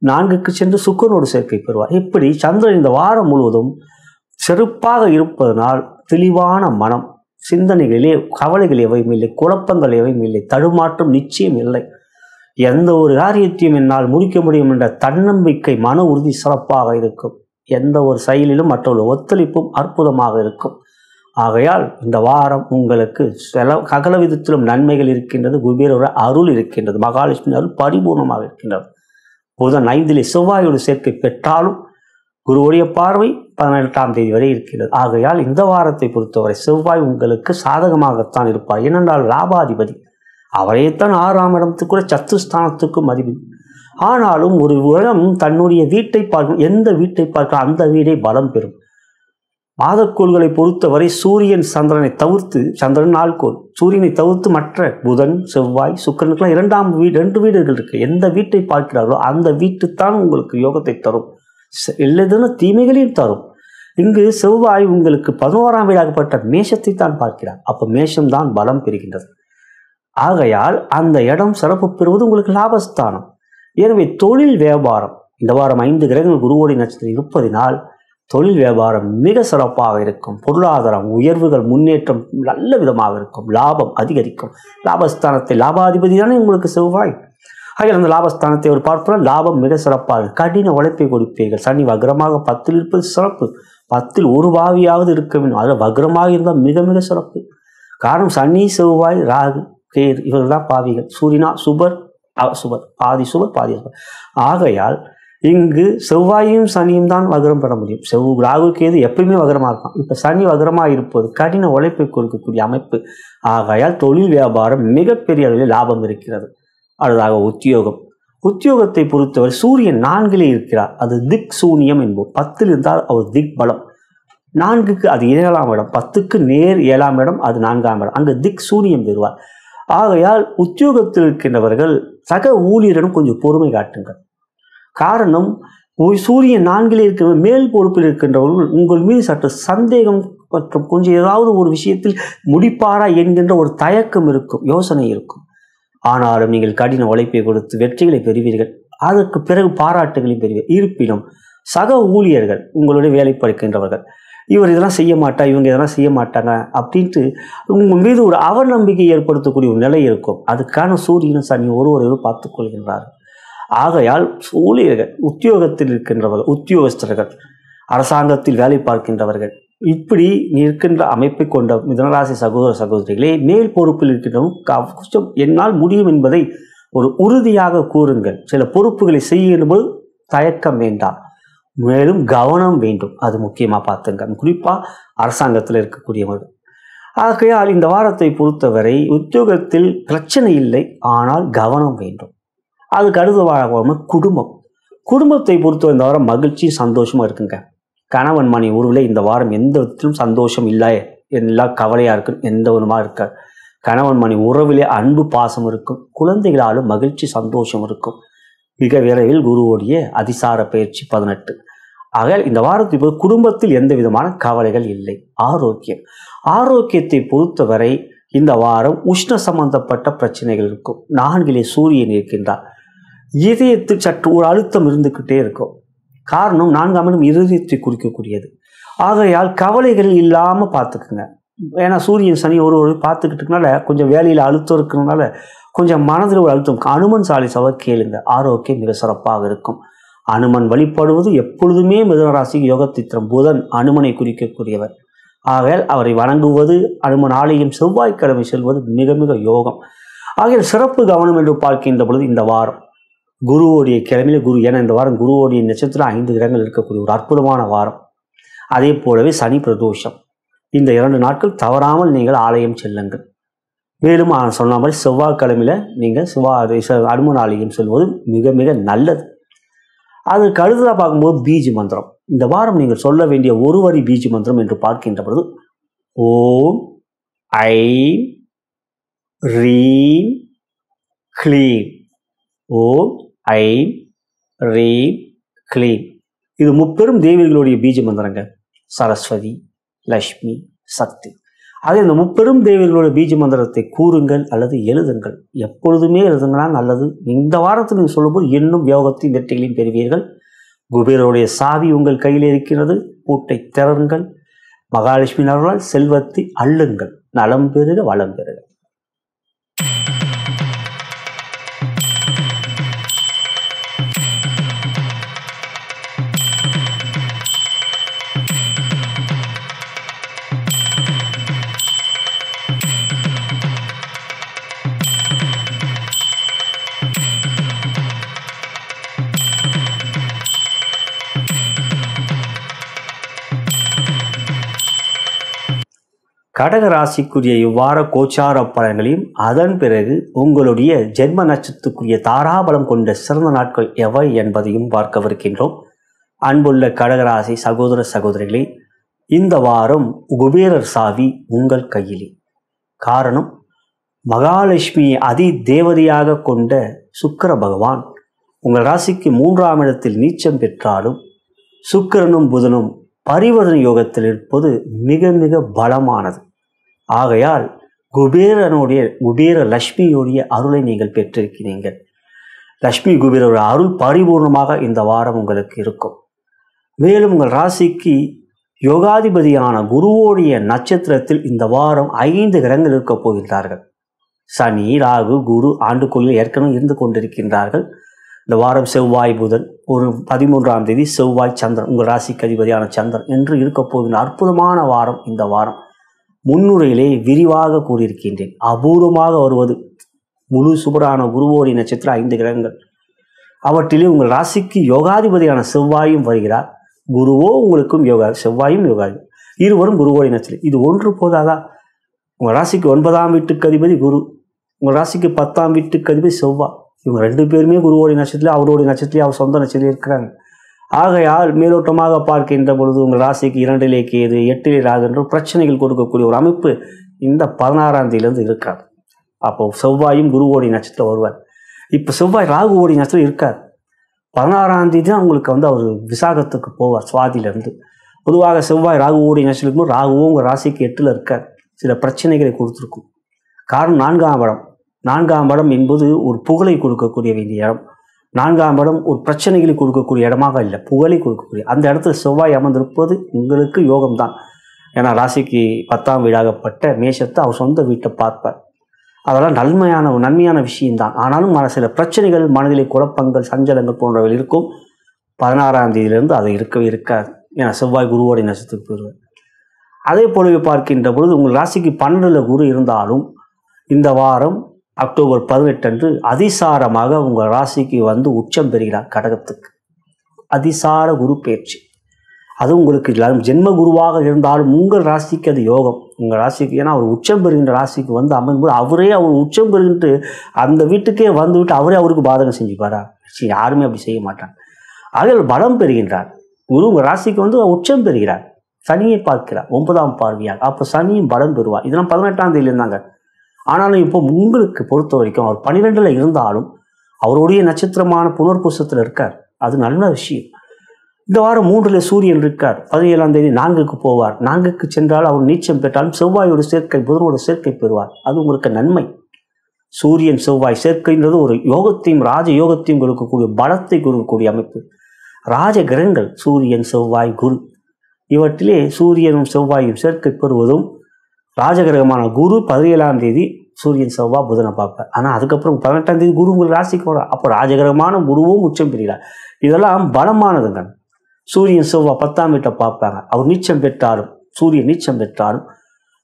4க்கு சென்று சுக்கிரனோடு சேர்க்கை பெறுவார். இப்படி சந்திரன் இந்த வாரம் முழுவதும் சிறப்பாக இருப்பதனால் தெளிவான மனம், சிந்தனைகளிலே கவலைகள் எவையும் இல்லை, குழப்பங்கள் எவையும் இல்லை, தடுமாற்றம் நிச்சயம் இல்லை. எந்த ஒரு காரியத்தையும் என்னால் முடிக்க முடியும் என்ற தன்னம்பிக்கை, மன உறுதி சிறப்பாக இருக்கும். எந்த ஒரு செயலிலும் மற்றவர்கள் ஒத்துழைப்பும் அற்புதமாக இருக்கும். ஆகையால் இந்த வாரம் உங்களுக்கு சகல விதத்திலும் நன்மைகள் இருக்கின்றது. குபேரோட அருள் இருக்கின்றது. மகாலட்சுமி அருள் பரிபூர்ணமாக இருக்கின்றது. புதன் 5 செவ்வாயோடு சேர்க்கை பெற்றாலும் குருவுடைய பார்வை 18ஆம் தேதி வரை இருக்கிறது. ஆகையால் இந்த வாரத்தை பொறுத்தவரை செவ்வாய் உங்களுக்கு சாதகமாகத்தான் இருப்பார். ஏனென்றால் லாபாதிபதி, அவரைத்தான் 6ஆம் இடத்துக்கு கூட சத்துஸ்தானத்துக்கும் அதிபதி. ஆனாலும் ஒரு உலகம் தன்னுடைய வீட்டை பார்க்கும், எந்த வீட்டை பார்க்க அந்த வீடை பலம் பெறும். மாதக்கோள்களை பொறுத்தவரை சூரியன் சந்திரனை தவிர்த்து, சந்திரன் நாள்கோள், சூரியனை தவிர்த்து மற்ற புதன் செவ்வாய் சுக்கிரனுக்கெல்லாம் 2 வீடுகள் இருக்கு. எந்த வீட்டை பார்க்கிறார்களோ அந்த வீட்டுத்தான் உங்களுக்கு யோகத்தை தரும், இல்லதுன்னு தீமைகளையும் தரும். இங்கு செவ்வாய் உங்களுக்கு 11ஆம் வீடாகப்பட்ட மேஷத்தை தான் பார்க்கிறார். அப்போ மேஷம்தான் பலம் பெறுகின்றது. ஆகையால் அந்த இடம் சிறப்பு பெறுவது உங்களுக்கு லாபஸ்தானம். எனவே தொழில் வியாபாரம் இந்த வாரம் 5 கிரகங்கள் குருவோடி நட்சத்திரம் இருப்பதினால் தொழில் வியாபாரம் மிக சிறப்பாக இருக்கும். பொருளாதாரம் உயர்வுகள் முன்னேற்றம் நல்ல விதமாக இருக்கும். லாபம் அதிகரிக்கும். லாபஸ்தானத்தை லாபாதிபதி தானே உங்களுக்கு செவ்வாய். ஆகிய அந்த லாபஸ்தானத்தை ஒரு பார்ப்பதால் லாபம் மிக சிறப்பாக, கடின உழைப்பை கொடுப்பீர்கள். சனி வக்ரமாக 10ல் இருப்பது சிறப்பு. 10ல் ஒரு பாவியாவது இருக்க வேண்டும். அதில் வக்ரமாக இருந்தால் மிக மிக சிறப்பு. காரணம் சனி செவ்வாய் ராகு கேது இவர்கள் தான் பாவிகள். சூரியனா சுபர், சுபர் பாதி சுபர் பாதி சுபர். ஆகையால் இங்கு செவ்வாயும் சனியும் தான் வக்ரம் பெற முடியும். ராகு கேது எப்பயுமே வக்ரமாக இருக்கும். இப்போ சனி வக்ரமாக இருப்பது கடின உழைப்பை கொடுக்கக்கூடிய அமைப்பு. ஆகையால் தொழில் வியாபாரம் மிகப்பெரிய அளவில் லாபம் இருக்கிறது. அடுத்ததாக உத்தியோகம். உத்தியோகத்தை பொறுத்தவரை சூரியன் 4ல் இருக்கிறார். அது திக் சூனியம் என்போம். 10ல் இருந்தால் அவர் திக் பலம். 4க்கு அது 7ஆம் இடம், 10க்கு நேர் 7ஆம் இடம், அது 4ஆம் இடம். அங்கு திக் சூனியம் பெறுவார். ஆகையால் உத்தியோகத்தில் இருக்கின்றவர்கள் சக ஊழியரிடம் கொஞ்சம் பொறுமை காட்டுங்கள். காரணம் சூரியன் 4ல் இருக்கிற மேல் பொறுப்பில் இருக்கின்றவர்கள் உங்கள் மீது சற்று சந்தேகம் மற்றும் கொஞ்சம் ஏதாவது ஒரு விஷயத்தில் முடிப்பாரா என்கின்ற ஒரு தயக்கம் இருக்கும், யோசனை இருக்கும். ஆனாலும் நீங்கள் கடின உழைப்பை கொடுத்து வெற்றிகளை பெறுவீர்கள். அதற்கு பிறகு பாராட்டுகளை பெறுவீர்கள். இருப்பினும் சக ஊழியர்கள் உங்களுடைய வேலை பார்க்கின்றவர்கள் இவர் இதெல்லாம் செய்ய மாட்டா, இவங்க இதெல்லாம் செய்ய மாட்டாங்க அப்படின்ட்டு உங்கள் மீது ஒரு அவநம்பிக்கை ஏற்படுத்தக்கூடிய ஒரு நிலை இருக்கும். அதுக்கான சூரியனும் சனி ஒருவரையும் பார்த்துக் கொள்கின்றார்கள். ஆகையால் ஊழியர்கள், உத்தியோகத்தில் இருக்கின்றவர்கள், உத்தியோகஸ்தர்கள், அரசாங்கத்தில் வேலை பார்க்கின்றவர்கள், இப்படி இருக்கின்ற அமைப்பை கொண்ட மிதுனராசி சகோதர சகோதரிகளே, மேல் பொறுப்பில் இருக்கின்றவங்க கொஞ்சம் என்னால் முடியும் என்பதை ஒரு உறுதியாக கூறுங்கள். சில பொறுப்புகளை செய்யும்போது தயக்கம் வேண்டாம், மேலும் கவனம் வேண்டும். அது முக்கியமாக பார்த்துங்க, குறிப்பாக அரசாங்கத்தில் இருக்கக்கூடியவர்கள். ஆகையால் இந்த வாரத்தை பொறுத்தவரை உத்தியோகத்தில் பிரச்சனை இல்லை, ஆனால் கவனம் வேண்டும். அதுக்கு அடுத்த வாரம் குடும்பம். குடும்பத்தை பொறுத்தவரை இந்த வாரம் மகிழ்ச்சி சந்தோஷமாக இருக்குங்க. கணவன் மணி உறவில் இந்த வாரம் எந்த விதத்திலும் சந்தோஷம் இல்லை, எல்லாம் கவலையாக இருக்கும், எந்த விதமாக இருக்காது. கணவன் மணி உறவிலே அன்பு பாசம் இருக்கும். குழந்தைகளாலும் மகிழ்ச்சி சந்தோஷம் இருக்கும். மிக விரைவில் குருவோடைய அதிசார பயிற்சி 18. ஆகையால் இந்த வாரத்தில் குடும்பத்தில் எந்த விதமான கவலைகள் இல்லை. ஆரோக்கியம். ஆரோக்கியத்தை பொறுத்தவரை இந்த வாரம் உஷ்ண சம்பந்தப்பட்ட பிரச்சனைகள் இருக்கும். 4லே சூரியன் இருக்கின்றார். இதயத்தில் சற்று ஒரு அழுத்தம் இருந்துக்கிட்டே இருக்கும். காரணம் 4ஆம் இடம் இதயத்தை குறிக்கக்கூடியது. ஆகையால் கவலைகள் இல்லாமல் பார்த்துக்குங்க. ஏன்னா சூரியன் சனி ஒரு பார்த்துக்கிட்டதுனால கொஞ்சம் வேலையில் அழுத்தம் இருக்கிறதுனால கொஞ்சம் மனதில் ஒரு அழுத்தம். அனுமன் சாலிசாவை கேளுங்க, ஆரோக்கியம் மிக சிறப்பாக இருக்கும். அனுமன் வழிபடுவது எப்பொழுதுமே மிதுனராசிக்கு யோகத்தை தரும். புதன் அனுமனை குறிக்கக்கூடியவர். ஆகையால் அவரை வணங்குவது, அனுமன் ஆலயம் செவ்வாய்க்கிழமை செல்வது மிக மிக யோகம். ஆகையால் சிறப்பு கவனம் என்று பார்க்கின்ற பொழுது இந்த வாரம் குருவோடைய கிழமையில ஏன்னா இந்த வாரம் குருவோடைய நட்சத்திரம் 5 கிரகங்கள் இருக்கக்கூடிய ஒரு அற்புதமான வாரம். அதே போலவே சனி பிரதோஷம். இந்த 2 நாட்கள் தவறாமல் நீங்கள் ஆலயம் செல்லுங்கள். மேலும் சொன்ன மாதிரி செவ்வாய்க்கிழமையில நீங்கள் அனுமன் ஆலயம் செல்வது மிக மிக நல்லது. அதுக்கு அடுத்ததாக பார்க்கும்போது பீஜ மந்திரம். இந்த வாரம் நீங்கள் சொல்ல வேண்டிய ஒரு வரி பீஜ மந்திரம் என்று பார்க்கின்ற பொழுது ஓம் ஐம் ரீம் க்ளீம். ஓம் ஐம் ரீம் க்ளீம். இது முப்பெரும் தேவிகளுடைய பீஜ மந்திரங்க. சரஸ்வதி, லக்ஷ்மி, சக்தி. அது இந்த முப்பெரும் தேவிகளோட பீஜ மந்திரத்தை கூறுங்கள் அல்லது எழுதுங்கள். எப்பொழுதுமே எழுதுங்களா நல்லது. இந்த வாரத்தில் நீங்கள் சொல்லும்போது இன்னும் யோகத்தையும் வெற்றிகளையும் பெறுவீர்கள். குபேரருடைய சாவி உங்கள் கையில் இருக்கிறது. பூட்டை திறங்கள். மகாலட்சுமி அருளால் செல்வத்தை அள்ளுங்கள். நலம் பெறுக, வளம் பெறுக. கடக ராசிக்குரிய இவ்வார கோச்சார பலன்களையும் அதன் பிறகு உங்களுடைய ஜென்ம நட்சத்திரத்துக்குரிய தாராபலம் கொண்ட சிறந்த நாட்கள் எவை என்பதையும் பார்க்கவிருக்கின்றோம். அன்புள்ள கடகராசி சகோதர சகோதரிகளே, இந்த வாரம் குபேரர் சாவி உங்கள் கையிலே. காரணம், மகாலட்சுமியை அதி தேவதையாக கொண்ட சுக்கிர பகவான் உங்கள் ராசிக்கு 3ஆம் இடத்தில் நீச்சம் பெற்றாலும் சுக்கிரனும் புதனும் பரிவர்த்தனை யோகத்தில் இருப்பது மிக மிக பலமானது. ஆகையால் குபேர லட்சுமியுடைய அருளை நீங்கள் பெற்றிருக்கிறீர்கள். லட்சுமி குபேரோட அருள் பரிபூர்ணமாக இந்த வாரம் உங்களுக்கு இருக்கும். மேலும் உங்கள் ராசிக்கு யோகாதிபதியான குருவோடைய நட்சத்திரத்தில் இந்த வாரம் 5 கிரகங்கள் இருக்கப் போகின்றார்கள். சனி, ராகு, குரு ஆண்டுக்குள்ளில் ஏற்கனவே இருந்து கொண்டிருக்கின்றார்கள். இந்த வாரம் செவ்வாய், புதன், ஒரு 13ஆம் தேதி செவ்வாய், சந்திரன், உங்கள் ராசிக்கு அதிபதியான சந்திரன் என்று இருக்கப் போகின்ற அற்புதமான வாரம் இந்த வாரம். முன்னுரையிலே விரிவாக கூறியிருக்கின்றேன். அபூர்வமாக வருவது முழு சுபரான குருவோடைய நட்சத்திரம் 5 கிரகங்கள். அவற்றிலே உங்கள் ராசிக்கு யோகாதிபதியான செவ்வாயும் வருகிறார். குருவோ உங்களுக்கும் செவ்வாயும் யோகாதி, இருவரும் குருவோடைய நட்சத்திரம். இது ஒன்று போதாதா? உங்கள் ராசிக்கு 9ஆம் வீட்டுக்கு அதிபதி குரு, உங்கள் ராசிக்கு 10ஆம் வீட்டுக்கு அதிபதி செவ்வாய். இவங்க 2 பேருமே குருவோடைய நட்சத்திரம், அவருடைய நட்சத்திரம், அவர் சொந்த நட்சத்திரம் இருக்கிறாங்க. ஆகையால் மேலோட்டமாக பார்க்கின்ற பொழுது உங்கள் ராசிக்கு 2லே கேது, 8லே ராகு என்ற பிரச்சனைகள் கொடுக்கக்கூடிய ஒரு அமைப்பு இந்த 16ஆம் தேதியிலிருந்து இருக்காது. அப்போ செவ்வாயும் குருவோடைய நட்சத்திரம் வருவார். இப்போ செவ்வாய் ராகுவோடைய நட்சத்திரம் இருக்கார். 16ஆம் தேதி தான் உங்களுக்கு அவர் விசாகத்துக்கு போவார். சுவாதியிலிருந்து பொதுவாக செவ்வாய் ராகுவோடைய நட்சத்திரம், ராகுவும் உங்கள் ராசிக்கு 8ல் இருக்கார். சில பிரச்சனைகளை கொடுத்துருக்கும். காரணம் 4ஆம் இடம் என்பது ஒரு புகழை கொடுக்கக்கூடிய வேண்டிய இடம். 4ஆம் இடம் ஒரு பிரச்சனைகளை கொடுக்கக்கூடிய இடமாக இல்லை, புகழை கொடுக்கக்கூடிய அந்த இடத்துல செவ்வாய் அமர்ந்திருப்பது உங்களுக்கு யோகம்தான். ஏன்னா ராசிக்கு 10ஆம் வீடாகப்பட்ட மேஷத்தை அவர் சொந்த வீட்டை பார்ப்பார். அதெல்லாம் நன்மையான விஷயம்தான். ஆனாலும் சில பிரச்சனைகள், மனதிலே குழப்பங்கள், சஞ்சலங்கள் போன்றவை இருக்கும். 16ஆம் தேதியிலிருந்து அது இருக்கவே இருக்காது. ஏன்னா செவ்வாய் குருவோடைய நட்சத்திரத்துக்கு போயிடுவார். அதே போலவே பார்க்கின்ற பொழுது உங்கள் ராசிக்கு 12ல் குரு இருந்தாலும் இந்த வாரம் அக்டோபர் 18 அன்று அதிசாரமாக உங்கள் ராசிக்கு உச்சம் பெறுகிறார். கடகத்துக்கு அதிசார குரு பயிற்சி. அது உங்களுக்கு ஜென்ம குருவாக இருந்தாலும் உங்கள் ராசிக்கு அது யோகம். உங்கள் ராசிக்கு, ஏன்னா அவர் உச்சம் பெறுகின்ற ராசிக்கு அமையும்போது அவர் உச்சம் பெறுகின்ற அந்த வீட்டுக்கே வந்துவிட்டு அவரே அவருக்கு பாதகம் செஞ்சுப்பாரா? யாருமே அப்படி செய்ய மாட்டாங்க. ஆகையால் பலம் பெறுகின்றார் குரு. உங்கள் ராசிக்கு உச்சம் பெறுகிறார். சனியை பார்க்கிறார் 9ஆம் பார்வையாக. அப்போ சனியும் பலம் பெறுவார். இதெல்லாம் 18ஆம் தேதியில் இருந்தாங்க. ஆனாலும் இப்போ உங்களுக்கு பொறுத்த வரைக்கும் அவர் 12ல் இருந்தாலும் அவருடைய நட்சத்திரமான புனர்பூசத்தில் இருக்கார். அது நல்ல விஷயம். இந்த வாரம் 3ல் சூரியன் இருக்கார். 17ஆம் தேதி 4க்கு போவார். 4க்கு சென்றால் அவர் நீச்சம் பெற்றாலும் செவ்வாயோட சேர்க்கை, புதனோட சேர்க்கை பெறுவார். அது உங்களுக்கு நன்மை. சூரியன் செவ்வாய் சேர்க்கைன்றது ஒரு யோகத்தையும் ராஜ யோகத்தையும் கொடுக்கக்கூடிய, பலத்தை கொடுக்கக்கூடிய அமைப்பு. ராஜ கிரகங்கள் சூரியன், செவ்வாய், குரு, இவற்றிலே சூரியனும் செவ்வாயும் சேர்க்கை பெறுவதும், ராஜகிரகமான குரு 17ஆம் தேதி சூரியன், செவ்வாய், புதனை பார்ப்பார். ஆனால் அதுக்கப்புறம் 18ஆம் தேதி குரு உங்கள் ராசிக்கு வர. அப்போ ராஜகிரகமான குருவும் உச்சம் பெறுகிறார். இதெல்லாம் பலமானதுங்க. சூரியன் செவ்வாய் 10ஆம் வீட்டை பார்ப்பாங்க. அவர் நீச்சம் பெற்றாலும், சூரியன் நீச்சம் பெற்றாலும்,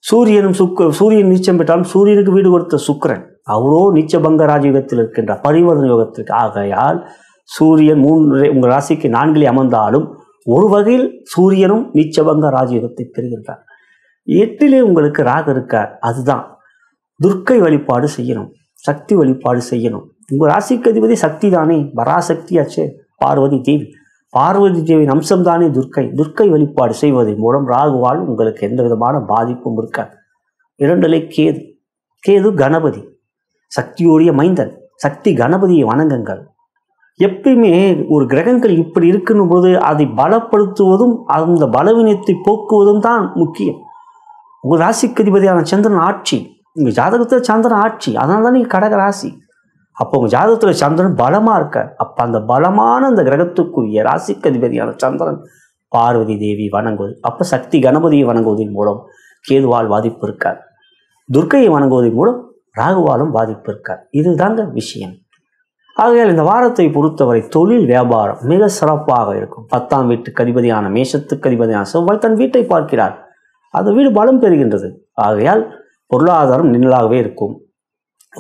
சூரியன் நீச்சம் பெற்றாலும் சூரியனுக்கு வீடு கொடுத்த சுக்கிரன் அவரோ நீச்சபங்க ராஜயோகத்தில் இருக்கின்றார், பரிவர்த்தனை யோகத்திற்கு. ஆகையால் சூரியன் உங்கள் ராசிக்கு 4லே அமர்ந்தாலும் ஒரு வகையில் சூரியனும் நீச்சபங்க ராஜயோகத்தை பெறுகின்றார். 8லே உங்களுக்கு ராகு இருக்கார். அதுதான் துர்க்கை வழிபாடு செய்யணும், சக்தி வழிபாடு செய்யணும். உங்கள் ராசிக்கு அதிபதி சக்தி தானே, பராசக்தியாச்சே, பார்வதி தேவி. பார்வதி தேவியின் அம்சம்தானே துர்க்கை வழிபாடு செய்வதன் மூலம் ராகுவால் உங்களுக்கு எந்த விதமான பாதிப்பும் இருக்காது. 2லே கேது கணபதி, சக்தியோடைய மைந்தன். சக்தி கணபதியை வணங்குங்கள். எப்பயுமே ஒரு கிரகங்கள் இப்படி இருக்குன்னும் போது அதை பலப்படுத்துவதும் அந்த பலவீனத்தை போக்குவதும் தான் முக்கியம். உங்கள் ராசிக்கு அதிபதியான சந்திரன் ஆட்சி, உங்கள் ஜாதகத்தில் சந்திரன் ஆட்சி. அதனால தான் நீங்கள் கடக ராசி. அப்போ உங்கள் ஜாதகத்தில் சந்திரன் பலமாக இருக்கார். அப்போ அந்த பலமான அந்த கிரகத்துக்குரிய ராசிக்கு அதிபதியான சந்திரன் பார்வதி தேவி வணங்குவது, அப்போ சக்தி கணபதியை வணங்குவதன் மூலம் கேதுவால் பாதிப்பு இருக்கார். துர்க்கையை வணங்குவதன் மூலம் ராகுவாலும் பாதிப்பு இருக்கார். இதுதாங்க விஷயம். ஆகையால் இந்த வாரத்தை பொறுத்தவரை தொழில் வியாபாரம் மிக சிறப்பாக இருக்கும். 10ஆம் வீட்டுக்கு அதிபதியான மேஷத்துக்கு அதிபதியான செவ்வாய் தன் வீட்டை பார்க்கிறார். அந்த வீடு பலம் பெறுகின்றது. ஆகையால் பொருளாதாரம் நிழலாகவே இருக்கும்.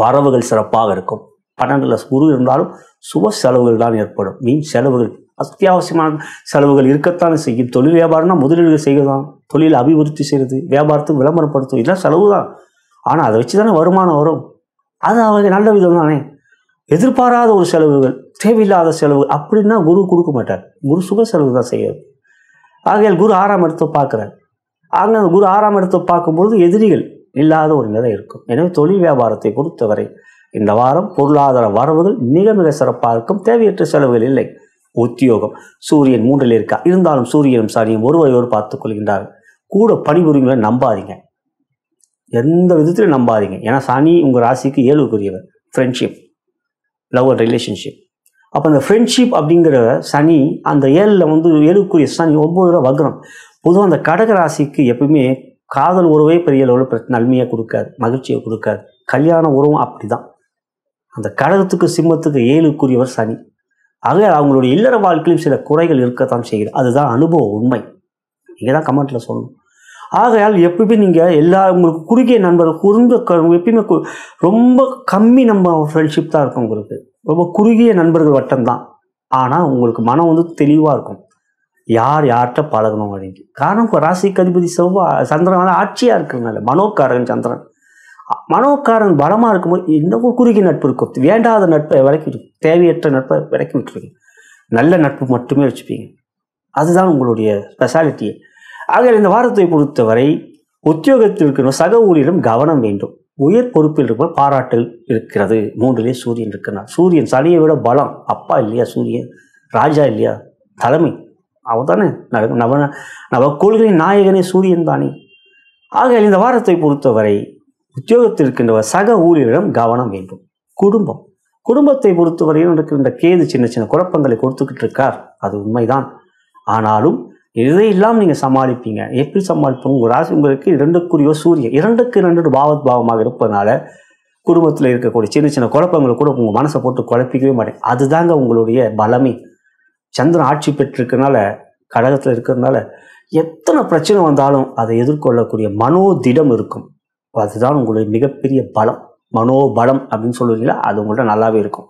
வரவுகள் சிறப்பாக இருக்கும். 12ல் குரு இருந்தாலும் சுப செலவுகள் தான் ஏற்படும். வீண் செலவுகள், அத்தியாவசியமான செலவுகள் இருக்கத்தானே செய்யும். தொழில் வியாபாரம்னா முதலீடுகள் செய்யதான். தொழிலை அபிவிருத்தி செய்கிறது, வியாபாரத்துக்கு விளம்பரப்படுத்தும், இதெல்லாம் செலவு தான். ஆனால் அதை வச்சு தானே வருமானம் வரும். அது அவங்க நல்ல விதம் தானே. எதிர்பாராத ஒரு செலவுகள், தேவையில்லாத செலவு அப்படின்னா குரு கொடுக்க மாட்டார். குரு சுப செலவு தான் செய்யாது. ஆகையால் குரு 6ஆம் இடத்தை பார்க்குறார். ஆக அந்த குரு 6ஆம் இடத்தை பார்க்கும்பொழுது எதிரிகள் இல்லாத ஒரு நிலை இருக்கும். எனவே தொழில் வியாபாரத்தை பொறுத்தவரை இந்த வாரம் பொருளாதார வரவுகள் மிக மிக சிறப்பாக இருக்கும். தேவையற்ற செலவுகள் இல்லை. உத்தியோகம், சூரியன் 3ல் இருக்கா, இருந்தாலும் சூரியனும் சனியும் ஒருவரையோடு பார்த்துக் கொள்கின்றார்கள். கூட பணிபுரிகளை நம்பாதீங்க, எந்த விதத்திலும் நம்பாதீங்க. ஏன்னா சனி உங்கள் ராசிக்கு 7க்குரியவர். Friendship, love and relationship. அப்போ அந்த ஃப்ரெண்ட்ஷிப் அப்படிங்கிற சனி அந்த 7க்குரிய சனி 9 வக்ரம். பொதுவாக அந்த கடக ராசிக்கு எப்பவுமே காதல் உறவே பெரிய அளவில் நன்மையாக கொடுக்காது, மகிழ்ச்சியை கொடுக்காது. கல்யாண உறவும் அப்படி தான். அந்த கடகத்துக்கு சிம்மத்துக்கு 7க்குரியவர் சனி. ஆக அவங்களுடைய இல்லற வாழ்க்கையிலும் சில குறைகள் இருக்கத்தான் செய்கிறது. அதுதான் அனுபவ உண்மை. நீங்கள் தான் கமெண்ட்டில் சொல்லணும். ஆகையால் எப்பவுமே நீங்கள் உங்களுக்கு குறுகிய நண்பர்கள் எப்பயுமே ரொம்ப கம்மி நம்ம ஃப்ரெண்ட்ஷிப் தான் இருக்கும். உங்களுக்கு ரொம்ப குறுகிய நண்பர்கள் வட்டம் தான். ஆனால் உங்களுக்கு மனம் தெளிவாக இருக்கும், யார் யார்கிட்ட பழகணும் அப்படின்ட்டு. காரணம் இப்போ ராசிக்கு அதிபதி செவ்வாய் சந்திரனால ஆட்சியாக இருக்கிறதுனால. மனோக்காரன் சந்திரன், மனோக்காரன் பலமாக இருக்கும்போது இந்த குறுகிய நட்பு இருக்கும். வேண்டாத நட்பை விலக்கி விட்டு, தேவையற்ற நட்பை விலக்கி விட்டுருவீங்க. நல்ல நட்பு மட்டுமே வச்சுப்பீங்க. அதுதான் உங்களுடைய ஸ்பெஷாலிட்டியே. ஆக இந்த வாரத்தை பொறுத்தவரை உத்தியோகத்தில் இருக்கிற சக ஊழியரிடம் கவனம் வேண்டும். உயர் பொறுப்பில் இருக்கிற பாராட்டுகள் இருக்கிறது. 3லே சூரியன் இருக்கிறார். சூரியன் சனியை விட பலம். அப்பா இல்லையா சூரியன், ராஜா இல்லையா, தலைமை அவர் தானே. நவக்கோள்களின் நாயகனே சூரியன் தானே. ஆக இந்த வாரத்தை பொறுத்தவரை உத்தியோகத்தில் இருக்கின்ற சக ஊழியரிடம் கவனம் வேண்டும். குடும்பத்தை பொறுத்தவரையும் இருக்கின்ற கேது சின்ன சின்ன குழப்பங்களை கொடுத்துக்கிட்டு இருக்கார், அது உண்மைதான். ஆனாலும் இதையெல்லாம் நீங்கள் சமாளிப்பீங்க. எப்படி சமாளிப்போம்? உங்கள் ராசி உங்களுக்கு 2க்குரிய சூரியன் 2க்கு 2 பாவமாக இருப்பதனால குடும்பத்தில் இருக்கக்கூடிய சின்ன சின்ன குழப்பங்களை கூட உங்கள் மனசை போட்டு குழப்பிக்கவே மாட்டேங்க. அதுதாங்க உங்களுடைய பலமே. சந்திரன் ஆட்சி பெற்றிருக்கிறதுனால, கடகத்தில் இருக்கிறதுனால எத்தனை பிரச்சனை வந்தாலும் அதை எதிர்கொள்ளக்கூடிய மனோதிடம் இருக்கும். அதுதான் உங்களுடைய மிகப்பெரிய பலம். மனோபலம் அப்படின்னு சொல்லுவீங்களா, அது உங்கள்கிட்ட நல்லாவே இருக்கும்.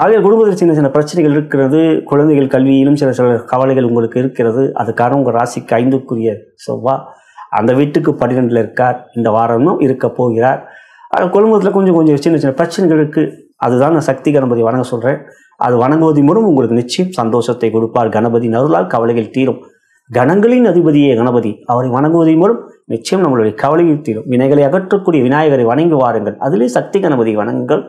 ஆகிய குடும்பத்தில் சின்ன சின்ன பிரச்சனைகள் இருக்கிறது. குழந்தைகள் கல்வியிலும் சில சில கவலைகள் உங்களுக்கு இருக்கிறது. அதுக்கான உங்கள் ராசிக்கு 5க்குரிய செவ்வாய் அந்த வீட்டுக்கு 12ல் இருக்கார். இந்த வாரமும் இருக்க போகிறார். குடும்பத்தில் கொஞ்சம் சின்ன சின்ன பிரச்சனைகள் இருக்குது. அதுதான் நான் சக்தி கணபதி வணங்க சொல்கிறேன். அது வணங்குவதன் மூலம் உங்களுக்கு நிச்சயம் சந்தோஷத்தை கொடுப்பார். கணபதி அருளால் கவலைகள் தீரும். கணங்களின் அதிபதியே கணபதி, அவரை வணங்குவதன் மூலம் நிச்சயம் நம்மளுடைய கவலைகள் தீரும். வினைகளை அகற்றக்கூடிய விநாயகரை வணங்கி வாருங்கள். அதிலே சக்தி கணபதி வணங்குங்கள்,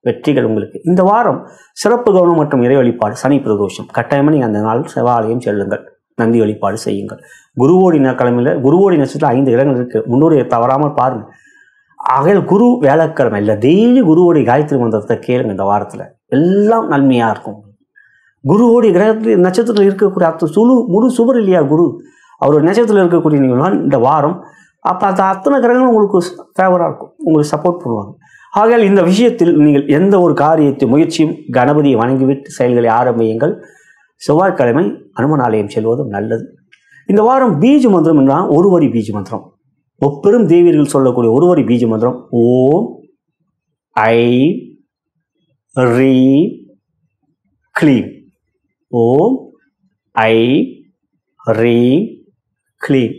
வெற்றிகள் உங்களுக்கு. இந்த வாரம் சிறப்பு கவனம் மற்றும் இறை வழிபாடு. சனி பிரதோஷம் கட்டாயமாக நீங்கள் அந்த நாள் சிவாலயம் செல்லுங்கள், நந்தி வழிபாடு செய்யுங்கள். குருவோடி கிழமையில் குருவோடி நட்சத்திரம் 5 இடங்கள் இருக்குது. முன்னோரை தவறாமல் பாருங்கள். ஆகையால் குரு வேலைக்கிழமை இல்லை, டெய்லி குருவோடைய காயத்ரி மந்திரத்தை கேளுங்க. இந்த வாரத்தில் எல்லாம் நன்மையாக இருக்கும். குருவோடைய கிரகத்தில் நட்சத்திரத்தில் இருக்கக்கூடிய முழு சுவர் இல்லையா குரு, அவருடைய நட்சத்திரத்தில் இருக்கக்கூடிய நீங்கள் இந்த வாரம் அப்போ அந்த அத்தனை கிரகங்களும் உங்களுக்கு ஃபேவராக இருக்கும், உங்களுக்கு சப்போர்ட் பண்ணுவாங்க. ஆகையால் இந்த விஷயத்தில் நீங்கள் எந்த ஒரு காரியத்தை முயற்சியும் கணபதியை வணங்கிவிட்டு செயல்களை ஆரம்பியுங்கள். செவ்வாய்க்கிழமை அனுமன் ஆலயம் செல்வதும் நல்லது. இந்த வாரம் பீஜ மந்திரம் என்றால் ஒரு வரி பீஜ மந்திரம். முப்பெரும் தேவியர்கள் சொல்லக்கூடிய ஒரு வரி பீஜ மந்திரம் ஓம் ஐ ரீ க்ளீம். ஓம் ஐ ரீ க்ளீம்.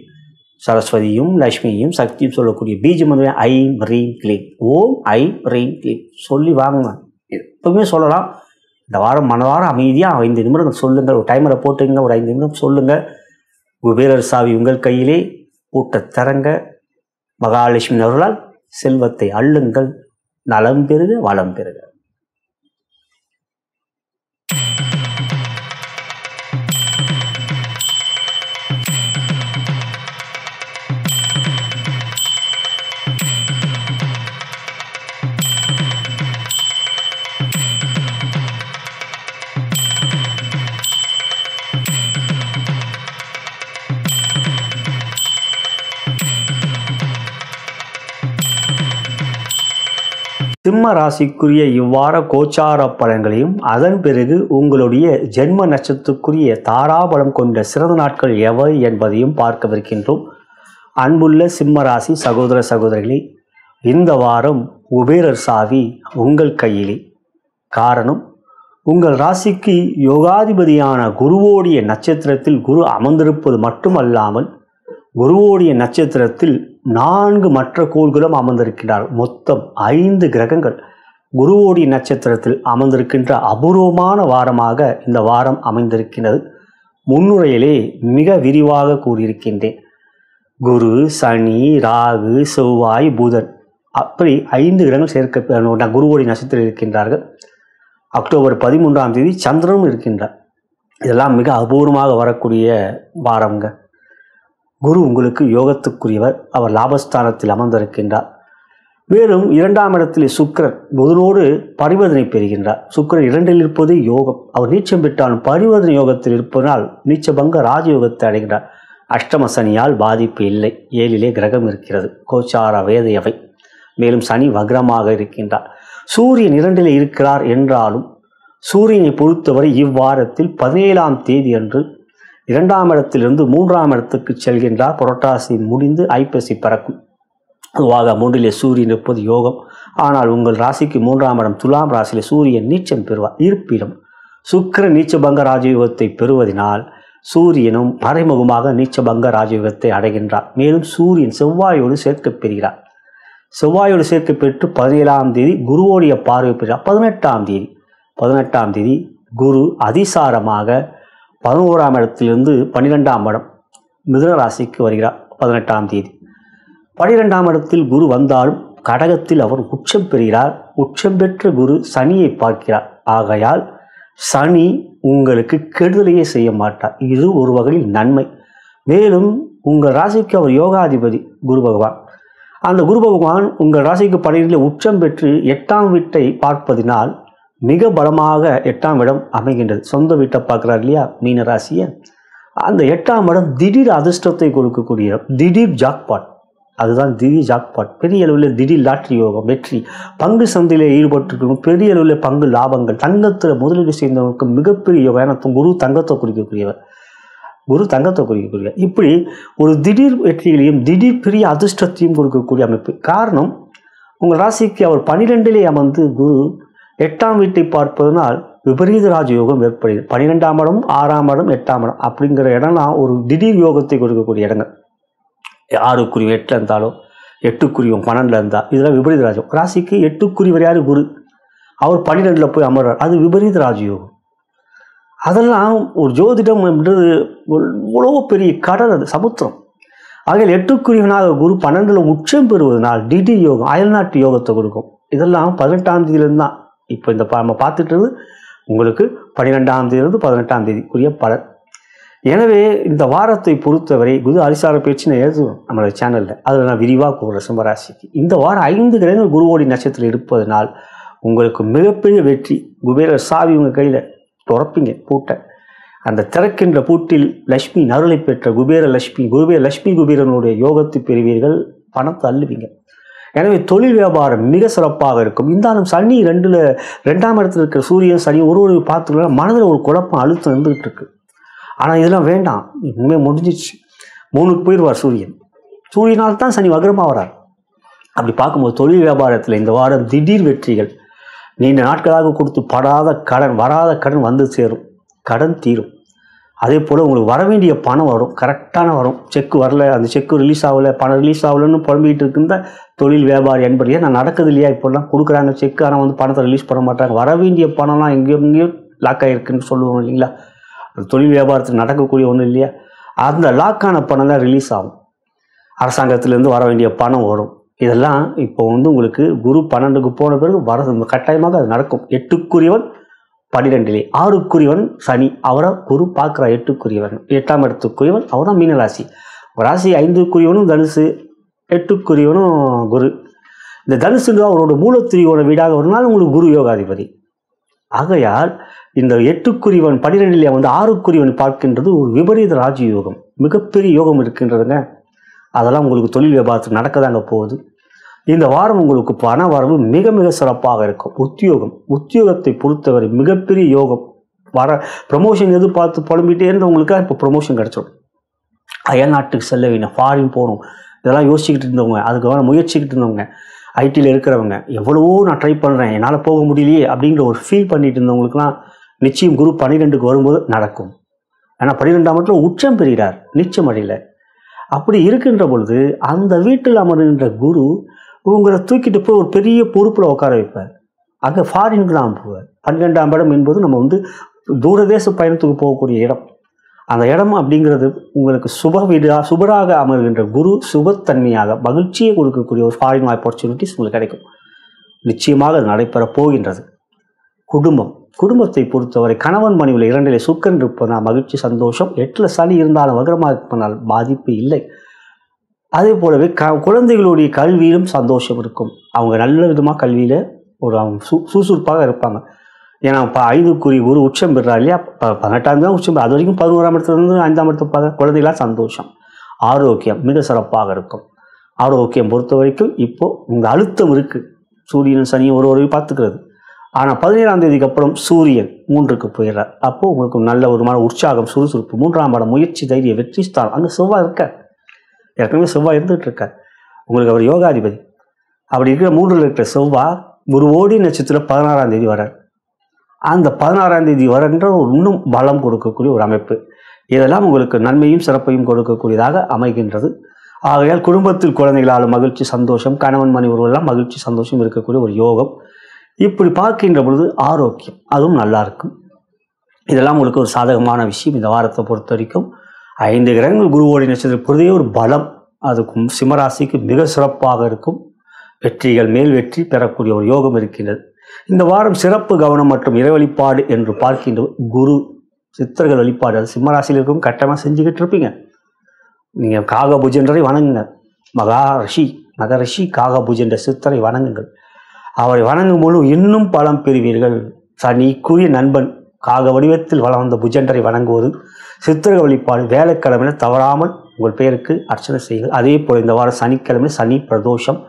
சரஸ்வதியும் லக்ஷ்மியும் சக்தியும் சொல்லக்கூடிய பீஜ மந்திரம் ஐம் ரீம் க்ளீம். ஓம் ஐ ரீம் க்ளீம் சொல்லி வாங்க. எப்பவுமே சொல்லலாம். இந்த வாரம் மனவாரம் அமைதியாக 5 நிமிடங்கள் சொல்லுங்கள். ஒரு டைமரை போட்டுங்க, ஒரு 5 நிமிடம் சொல்லுங்கள். குபேரர் சாவி உங்கள் கையிலே, கூட்ட தரங்க. மகாலட்சுமி அருளால் செல்வத்தை அள்ளுங்கள். நலம் பெறுக, வளம் பெறுக. சிம்ம ராசிக்குரிய இவ்வார கோச்சார பலன்களையும் அதன் பிறகு உங்களுடைய ஜென்ம நட்சத்திரத்துக்குரிய தாராபலம் கொண்ட சிறந்த நாட்கள் எவை என்பதையும் பார்க்கவிருக்கின்றோம். அன்புள்ள சிம்ம ராசி சகோதர சகோதரிகளே, இந்த வாரம் குபேரர் சாவி உங்கள் கையிலே. காரணம், உங்கள் ராசிக்கு யோகாதிபதியான குருவோடைய நட்சத்திரத்தில் குரு அமர்ந்திருப்பது மட்டுமல்லாமல் குருவோடைய நட்சத்திரத்தில் 4 மற்ற கோள்களும் அமர்ந்திருக்கிறார். மொத்தம் 5 கிரகங்கள் குருவோடைய நட்சத்திரத்தில் அமர்ந்திருக்கின்ற அபூர்வமான வாரமாக இந்த வாரம் அமைந்திருக்கிறது. முன்னுரையிலே மிக விரிவாக கூறியிருக்கின்றேன். குரு, சனி, ராகு, செவ்வாய், புதன் அப்படி 5 கிரகங்கள் சேர்க்க குருவோடைய நட்சத்திரம் இருக்கின்றார்கள். அக்டோபர் 13ஆம் தேதி சந்திரனும் இருக்கின்றார். இதெல்லாம் மிக அபூர்வமாக வரக்கூடிய வாரங்க. குரு உங்களுக்கு யோகத்துக்குரியவர். அவர் லாபஸ்தானத்தில் அமர்ந்திருக்கின்றார். மேலும் 2ஆம் இடத்திலே சுக்கிரன் புதனோடு பரிவர்த்தனை பெறுகின்றார். சுக்கிரன் 2இல் இருப்பது யோகம். அவர் நீச்சம் பெற்றாலும் பரிவர்த்தனை யோகத்தில் இருப்பதனால் நீச்சபங்க ராஜயோகத்தை அடைகின்றார். அஷ்டம சனியால் பாதிப்பு இல்லை. 7இலே கிரகம் இருக்கிறது. கோச்சார வேதையவை. மேலும் சனி வக்ரமாக இருக்கின்றார். சூரியன் 2இலே இருக்கிறார் என்றாலும் சூரியனை பொறுத்தவரை இவ்வாரத்தில் 17ஆம் தேதி அன்று 2ஆம் இடத்திலிருந்து 3ஆம் இடத்துக்கு செல்கின்றார். புரட்டாசி முடிந்து ஐப்பசி பறக்கும். அதுவாக 3இலே சூரியன் இருப்பது யோகம். ஆனால் உங்கள் ராசிக்கு 3ஆம் இடம் துலாம் ராசியிலே சூரியன் நீச்சம் பெறுவார். இருப்பிடம் சுக்கிரன் நீச்சபங்க ராஜயோகத்தை பெறுவதனால் சூரியனும் மறைமுகமாக நீச்சபங்க ராஜயோகத்தை அடைகின்றார். மேலும் சூரியன் செவ்வாயோடு சேர்க்கப் பெறுகிறார். செவ்வாயோடு சேர்க்கை பெற்று 17ஆம் தேதி குருவோடைய பார்வை பெறுகிறார். 18ஆம் தேதி குரு அதிசாரமாக 11ஆம் இடத்திலிருந்து 12ஆம் இடம் மிதுன ராசிக்கு வருகிறார். 18ஆம் தேதி 12ஆம் இடத்தில் குரு வந்தாலும் கடகத்தில் அவர் உச்சம் பெறுகிறார். உச்சம் பெற்ற குரு சனியை பார்க்கிறார். ஆகையால் சனி உங்களுக்கு கெடுதலையே செய்ய மாட்டார். இது ஒரு வகையில் நன்மை. மேலும் உங்கள் ராசிக்கு அவர் யோகாதிபதி குரு பகவான். அந்த குரு பகவான் உங்கள் ராசிக்கு 12இல் உச்சம் பெற்று 8ஆம் வீட்டை பார்ப்பதினால் மிக பலமாக 8ஆம் இடம் அமைகின்றது. சொந்த வீட்டை பார்க்குறார் இல்லையா மீன ராசியை. அந்த 8ஆம் இடம் திடீர் அதிர்ஷ்டத்தை கொடுக்கக்கூடிய இடம். திடீர் ஜாக்பாட். அதுதான் திடீர் ஜாக்பாட். பெரிய அளவில் திடீர் லாட்ரி யோகம், வெற்றி, பங்கு சந்தையில் ஈடுபட்டிருக்கணும், பெரிய அளவில் பங்கு லாபங்கள், தங்கத்தில் முதலீடு செய்தவங்களுக்கு மிகப்பெரிய யோகம். ஏன்னா குரு தங்கத்தை குறிக்கக்கூடியவர். இப்படி ஒரு திடீர் வெற்றிகளையும் திடீர் பெரிய அதிர்ஷ்டத்தையும் கொடுக்கக்கூடிய அமைப்பு. காரணம் உங்கள் ராசிக்கு அவர் 12இலே அமர்ந்து குரு 8ஆம் வீட்டை பார்ப்பதனால் விபரீத ராஜயோகம் ஏற்படுகிறது. 12ஆம் இடம், 6ஆம் இடம், 8ஆம் இடம் அப்படிங்கிற இடம்லாம் ஒரு திடீர் யோகத்தை கொடுக்கக்கூடிய இடங்கள். 6க்குரிய 8 இருந்தாலோ 8க்குரியும் 12 இருந்தால் இதெல்லாம் விபரீத ராஜயோகம். ராசிக்கு 8க்குரியவர் யார்? குரு. அவர் 12இல் போய் அமர்றார். அது விபரீத ராஜயோகம். அதெல்லாம் ஒரு ஜோதிடம் என்றது இவ்வளோ பெரிய கடல், அது சமுத்திரம். ஆகையில் 8க்குரியவனாக குரு 12இல் உச்சம் பெறுவதனால் திடீர் யோகம், அயல்நாட்டு யோகத்தை கொடுக்கும். இதெல்லாம் 18ஆம் தேதியிலிருந்து தான். இப்போ இந்த நம்ம பார்த்துட்டு உங்களுக்கு 12ஆம் தேதியிலிருந்து 18ஆம் தேதிக்குரிய பலன். எனவே இந்த வாரத்தை பொறுத்தவரை குரு அதிசார பேச்சு நான் எழுதுவேன் நம்மளோட சேனலில். அதில் நான் விரிவாக கூறுறேன் சிம்மராசிக்கு. இந்த வாரம் 5 கிரகங்கள் குருவோடி நட்சத்திரம் இருப்பதனால் உங்களுக்கு மிகப்பெரிய வெற்றி. குபேரர் சாவி உங்கள் கையில் துறப்பீங்க பூட்டை. அந்த திறக்கின்ற பூட்டில் லட்சுமி அருளை பெற்ற குபேர லட்சுமி குபேரனுடைய யோகத்தை பெறுவீர்கள். பணத்தை அள்ளுவீங்க. எனவே தொழில் வியாபாரம் மிக சிறப்பாக இருக்கும். இருந்தாலும் சனி 2ஆம் இடத்துல இருக்கிற சூரியன் சனி ஒரு பார்த்துக்கலாம் மனதில் ஒரு குழப்பம் அழுத்தம் இருந்துகிட்டு இருக்கு. ஆனால் இதெல்லாம் வேண்டாம், உண்மையாக முடிஞ்சிச்சு. 3க்கு போயிடுவார் சூரியன். சூரியனால் தான் சனி வக்ரமாக வரார். அப்படி பார்க்கும்போது தொழில் வியாபாரத்தில் இந்த வாரம் திடீர் வெற்றிகள். நீண்ட நாட்களாக கொடுத்து வராத கடன் வந்து சேரும். கடன் தீரும். அதே போல் உங்களுக்கு வர வேண்டிய பணம் வரும், கரெக்டான வரும். செக்கு வரல, அந்த செக்கு ரிலீஸ் ஆகலை, பணம் ரிலீஸ் ஆகலைன்னு புலம்பிகிட்டு இருக்குந்த தொழில் வியாபாரி என்பது நான் நடக்குது இல்லையா? இப்போல்லாம் கொடுக்குறாங்க செக்கு, ஆனால் பணத்தை ரிலீஸ் பண்ண மாட்டாங்க. வர வேண்டிய பணம்லாம் எங்கேயோ லாக் ஆகிருக்குன்னு சொல்லுவோம் இல்லைங்களா? அது தொழில் வியாபாரத்தில் நடக்கக்கூடிய ஒன்றும் இல்லையா? அந்த லாக்கான பணம்லாம் ரிலீஸ் ஆகும். அரசாங்கத்திலேருந்து வர வேண்டிய பணம் வரும். இதெல்லாம் இப்போ உங்களுக்கு குரு 12க்கு போன பிறகு வர கட்டாயமாக அது நடக்கும். 8க்குரியவன் 12இலே, 6க்குரியவன் சனி, அவரை குரு பார்க்குறார். 8க்குரியவன் 8ஆம் இடத்துக்குரியவன் அவர் தான் மீனராசி. ராசி 5க்குரியவனும் தனுசு, 8க்குரியவனும் குரு. இந்த தனுசுங்க அவரோட மூலத்திரியோட வீடாக ஒரு நாள் உங்களுக்கு குரு யோகாதிபதி. ஆகையால் இந்த 8க்குரியவன் 12இலே 6க்குரியவன் பார்க்கின்றது ஒரு விபரீத ராஜயோகம். மிகப்பெரிய யோகம் இருக்கின்றதுங்க. அதெல்லாம் உங்களுக்கு தொழில் வியாபாரத்தில் நடக்கதாங்க போகுது. இந்த வாரம் உங்களுக்கு பண வரவு மிக மிக சிறப்பாக இருக்கும். உத்தியோகத்தை பொறுத்தவரை மிகப்பெரிய யோகம். ப்ரமோஷன் எதிர்பார்த்து புலம்பிகிட்டே இருந்தவங்களுக்காக இப்போ ப்ரமோஷன் கிடச்சிடும். அயல் நாட்டுக்கு செல்ல வேணும், ஃபாரின் போகணும், இதெல்லாம் யோசிச்சுக்கிட்டு இருந்தவங்க, அதுக்கான முயற்சிக்கிட்டு இருந்தவங்க, ஐடியில் இருக்கிறவங்க, எவ்வளவோ நான் ட்ரை பண்ணுறேன் என்னால் போக முடியலையே அப்படிங்கிற ஒரு ஃபீல் பண்ணிட்டு இருந்தவங்களுக்குலாம் நிச்சயம் குரு 12க்கு வரும்போது நடக்கும். ஏன்னா 12ஆம் இடத்துல உச்சம் பெறுகிறார், நீச்சம் அடையல. அப்படி இருக்கின்ற பொழுது அந்த வீட்டில் அமர்கின்ற குரு உங்களை தூக்கிட்டு போய் ஒரு பெரிய பொறுப்பில் உட்கார வைப்பார். அங்கே ஃபாரினுக்கு தான் போவார். 12ஆம் இடம் என்பது நம்ம தூரதேச பயணத்துக்கு போகக்கூடிய இடம். அந்த இடம் அப்படிங்கிறது உங்களுக்கு சுபராக அமர்கின்ற குரு சுபத்தன்மையாக மகிழ்ச்சியை கொடுக்கக்கூடிய ஒரு ஃபாரின் ஆப்பர்ச்சுனிட்டிஸ் உங்களுக்கு கிடைக்கும். நிச்சயமாக அது நடைபெற போகின்றது. குடும்பத்தை பொறுத்தவரை கணவன் மனைவியில் 2 சுக்கிரன் இருப்பதால் மகிழ்ச்சி சந்தோஷம். 8 சனி இருந்தாலும் வக்ரமாக இருப்பதால் பாதிப்பு இல்லை. அதே போலவே குழந்தைகளுடைய கல்வியிலும் சந்தோஷம் இருக்கும். அவங்க நல்ல விதமாக கல்வியில் அவங்க சுறுசுறுப்பாக இருப்பாங்க. ஏன்னா இப்போ 5க்குரிய குரு உச்சம் பெறார் இல்லையா? 18ஆம் தான் உச்சம். அது வரைக்கும் 11ஆம் இடத்துலேருந்து 5ஆம் இடத்துல குழந்தைகளாக சந்தோஷம். ஆரோக்கியம் மிக சிறப்பாக இருக்கும். ஆரோக்கியம் பொறுத்த வரைக்கும் இப்போது இந்த அழுத்தம் இருக்குது. சூரியன் சனியும் ஒரு பார்த்துக்கிறது. ஆனால் 17ஆம் தேதிக்கு அப்புறம் சூரியன் 3க்கு போயிடுறார். அப்போது உங்களுக்கு நல்ல ஒரு உற்சாகம் சுறுசுறுப்பு. 3ஆம் இடம் முயற்சி தைரிய வெற்றி ஸ்தானம். அங்கே செவ்வாய் இருக்கார். ஏற்கனவே செவ்வாய் இருந்துகிட்டு இருக்கார். உங்களுக்கு அவர் யோகாதிபதி. அப்படி இருக்கிற 3ல் இருக்கிற செவ்வாய் ஒரு ஓடி நட்சத்திரம் 16ஆம் தேதி வரார். அந்த 16ஆம் தேதி வரன்ற இன்னும் பலம் கொடுக்கக்கூடிய ஒரு அமைப்பு. இதெல்லாம் உங்களுக்கு நன்மையும் சிறப்பையும் கொடுக்கக்கூடியதாக அமைகின்றது. ஆகையால் குடும்பத்தில் குழந்தைகளால் மகிழ்ச்சி சந்தோஷம், கணவன் மனைவி உறவுகளால் மகிழ்ச்சி சந்தோஷம் இருக்கக்கூடிய ஒரு யோகம். இப்படி பார்க்கின்ற பொழுது ஆரோக்கியம் அதுவும் நல்லா இருக்கும். இதெல்லாம் உங்களுக்கு ஒரு சாதகமான விஷயம். இந்த வாரத்தை பொறுத்த வரைக்கும் 5 கிரகங்கள் குருவோடி நட்சத்திரம் பொறுத்தே ஒரு பலம் அதுக்கும் சிம்மராசிக்கு மிக சிறப்பாக இருக்கும். வெற்றிகள் மேல் வெற்றி பெறக்கூடிய ஒரு யோகம் இருக்கின்றது. இந்த வாரம் சிறப்பு கவனம் மற்றும் இறை வழிபாடு என்று பார்க்கின்ற குரு சித்தர்கள் வழிபாடு அது சிம்மராசியில் இருக்கும் கட்டமாக செஞ்சுக்கிட்டு இருப்பீங்க. நீங்கள் காகபுஜண்டரை வணங்குங்க. மகரிஷி காகபுஜண்ட சித்தரை வணங்குங்கள். அவரை வணங்கும் போது இன்னும் பலம் பெறுவீர்கள். சனிக்குரிய நண்பன் காக வடிவத்தில் வளர்ந்த புஜண்டரை வணங்குவது சித்திரக வழிபாடு. வேலைக்கிழமையில் தவறாமல் உங்கள் பெயருக்கு அர்ச்சனை செய்யுங்கள். அதே போல் இந்த வாரம் சனிக்கிழமை சனி பிரதோஷம்,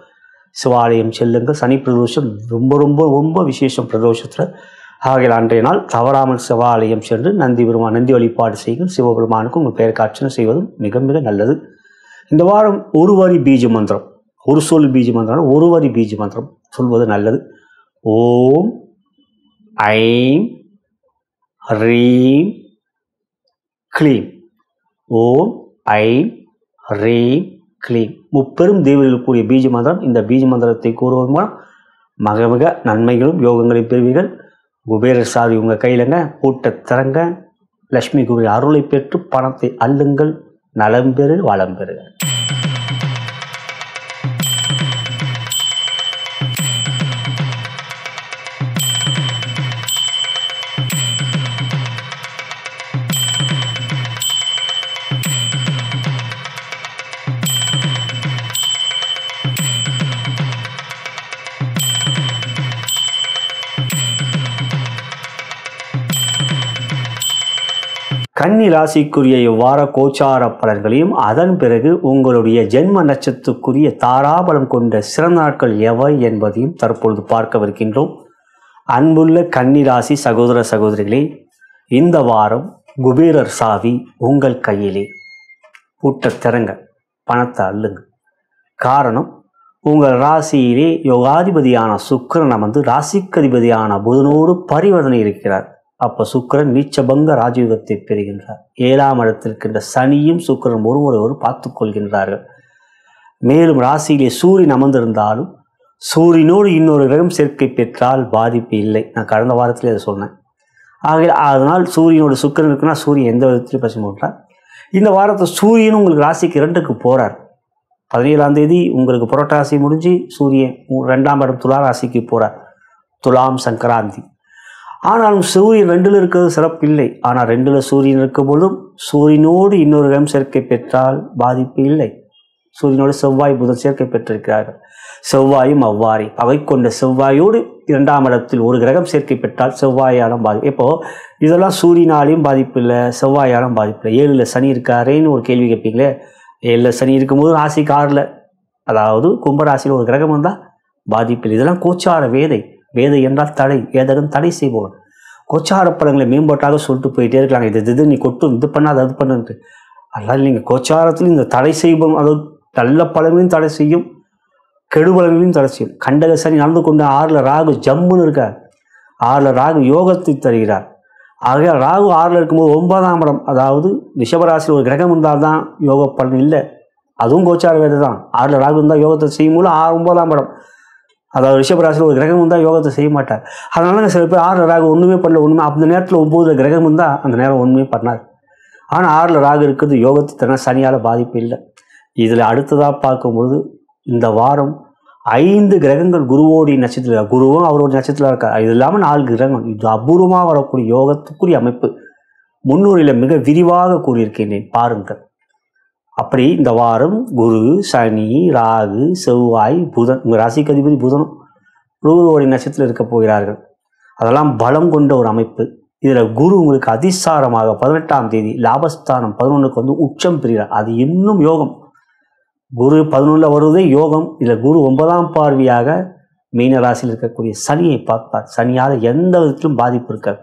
சிவாலயம் செல்லுங்கள். சனி பிரதோஷம் ரொம்ப ரொம்ப ரொம்ப விசேஷம் பிரதோஷத்தில். ஆகிய அன்றைய நாள் தவறாமல் சிவாலயம் சென்று நந்தி வழிபாடு செய்யுங்கள். சிவபெருமானுக்கு உங்கள் பெயருக்கு அர்ச்சனை செய்வதும் மிக மிக நல்லது. இந்த வாரம் ஒரு வரி பீஜ மந்திரம், ஒரு சொல் பீஜ மந்திரம், ஒரு வரி பீஜ மந்திரம் சொல்வது நல்லது. ஓம் ஐம் ரீம் க்ளீம். ஓம் ஐம் ரீம் க்ளீம். முப்பெரும் தெய்வங்கள் கூடிய பீஜ மந்திரம். இந்த பீஜ மந்திரத்தை கூறுவதன் மூலம் மிக மிக நன்மைகளும் யோகங்களையும் பெறுவீர்கள். குபேரர் சாவி உங்கள் கையிலங்க. பூட்ட திறங்க. லட்சுமி குபேர அருளை பெற்று பணத்தை அள்ளுங்கள். நலம் பெறு வளம் பெறுக. கன்னி ராசிக்குரிய இவ்வார கோச்சார பலன்களையும் அதன் பிறகு உங்களுடைய ஜென்ம நட்சத்திரத்துக்குரிய தாராபலம் கொண்ட சிறந்த நாட்கள் எவை என்பதையும் தற்பொழுது பார்க்கவிருக்கின்றோம். அன்புள்ள கன்னி ராசி சகோதர சகோதரிகளே, இந்த வாரம் குபேரர் சாவி உங்கள் கையிலே. பூட்ட திறங்க, பணத்தை அள்ளுங்க. காரணம், உங்கள் ராசியிலே யோகாதிபதியான சுக்கிரன் ராசிக்கதிபதியான புதனோடு பரிவர்த்தனை இருக்கிறார். அப்போ சுக்கிரன் நீச்சபங்க ராஜயோகத்தை பெறுகின்றார். 7ஆம் இடத்திற்கின்ற சனியும் சுக்கிரன் ஒருவரை பார்த்து கொள்கின்றார்கள். மேலும் ராசியிலே சூரியன் அமர்ந்திருந்தாலும் சூரியனோடு இன்னொரு கிரகம் சேர்க்கை பெற்றால் பாதிப்பு இல்லை. நான் கடந்த வாரத்திலே அதை சொன்னேன். அதனால் சூரியனோட சுக்கிரன் இருக்குன்னா சூரியன் எந்த விதத்திலையும் பிரச்சனை பண்ணுறார். இந்த வாரத்தை சூரியனும் உங்களுக்கு ராசிக்கு 2க்கு போகிறார். 17ஆம் தேதி உங்களுக்கு புரட்டாசி முடிஞ்சு சூரியன் 2ஆம் இடம் துலா ராசிக்கு போகிறார். துலாம் சங்கராந்தி. ஆனாலும் சூரியன் 2ல் இருக்கிறது சிறப்பில்லை. ஆனால் 2ல் சூரியன் இருக்கும் பொழுதும் சூரியனோடு இன்னொரு கிரகம் சேர்க்கை பெற்றால் பாதிப்பு இல்லை. சூரியனோடு செவ்வாய் புதன் சேர்க்கை பெற்றிருக்கிறார்கள். செவ்வாயும் அவ்வாறே அவை கொண்ட செவ்வாயோடு 2ஆம் இடத்தில் ஒரு கிரகம் சேர்க்கை பெற்றால் செவ்வாயாலும் பாதிப்பு. இப்போது இதெல்லாம் சூரியனாலையும் பாதிப்பு இல்லை, செவ்வாயாலும் பாதிப்பு இல்லை. 7ல் சனி இருக்காரேன்னு ஒரு கேள்வி கேட்பீங்களே. 7ல் சனி இருக்கும்போது ராசிக்கு 6ல், அதாவது கும்பராசியில் ஒரு கிரகம் வந்தால் பாதிப்பு இல்லை. இதெல்லாம் கோச்சார வேதை. வேதை என்றால் தடை, ஏதகம் தடை செய்வோம். கோச்சார பலன்களை மேம்பாட்டாக சொல்லிட்டு போயிட்டே இருக்காங்க. இது நீ கொட்டும், இது பண்ணாது, அது பண்ணுன்ட்டு. அதனால் நீங்கள் கோச்சாரத்தில் இந்த தடை செய்வோம், அதாவது நல்ல பலன்களையும் தடை செய்யும், கெடுபலன்களையும் தடை செய்யும். கண்டக சனி நடந்து கொண்டு 6ல் ராகு ஜம்முன்னு இருக்கார். 6ல் ராகு யோகத்தை தருகிறார். ஆகையால் ராகு 6ல் இருக்கும்போது 9ஆம் இடம், அதாவது ரிஷபராசியில் ஒரு கிரகம் இருந்தால் தான் யோக பலன் இல்லை. அதுவும் கோச்சார வேதை தான். 6ல் ராகு இருந்தால் யோகத்தை செய்யும்போது 9ஆம் இடம், அதாவது ரிஷபராசியில் ஒரு கிரகம் இருந்தால் யோகத்தை செய்ய மாட்டார். அதனால சில பேர் 6ல் ராகு ஒன்றுமே பண்ணல, ஒன்றுமே அந்த நேரத்தில் 9ல் கிரகம் இருந்தால் அந்த நேரம் ஒன்றுமே பண்ணார். ஆனால் 6ல் ராகு இருக்கிறது யோகத்தை தர சனியால் பாதிப்பு இல்லை. இதில் அடுத்ததாக பார்க்கும்போது இந்த வாரம் 5 கிரகங்கள் குருவோடைய நட்சத்திரம், குருவும் அவருடைய நட்சத்திரம் இருக்கார். இது இல்லாமல் 4 கிரகங்கள், இது அபூர்வமாக வரக்கூடிய யோகத்துக்குரிய அமைப்பு முன்னூறில் மிக விரிவாக கூறியிருக்கின்றேன் பாருங்கள். அப்படி இந்த வாரம் குரு, சனி, ராகு, செவ்வாய், புதன், உங்கள் ராசிக்கு அதிபதி புதனும் குருவோடைய நட்சத்திரத்தில் இருக்க போகிறார்கள். அதெல்லாம் பலம் கொண்ட ஒரு அமைப்பு. இதில் குரு உங்களுக்கு அதிசாரமாக 18ஆம் தேதி லாபஸ்தானம் 11க்கு வந்து உச்சம் பெறுகிறார். அது இன்னும் யோகம். குரு 11ல் வருவதே யோகம். இதில் குரு 9ஆம் பார்வையாக மீன ராசியில் இருக்கக்கூடிய சனியை பார்ப்பார். சனியால் எந்த விதத்திலும் பாதிப்பு இருக்காது,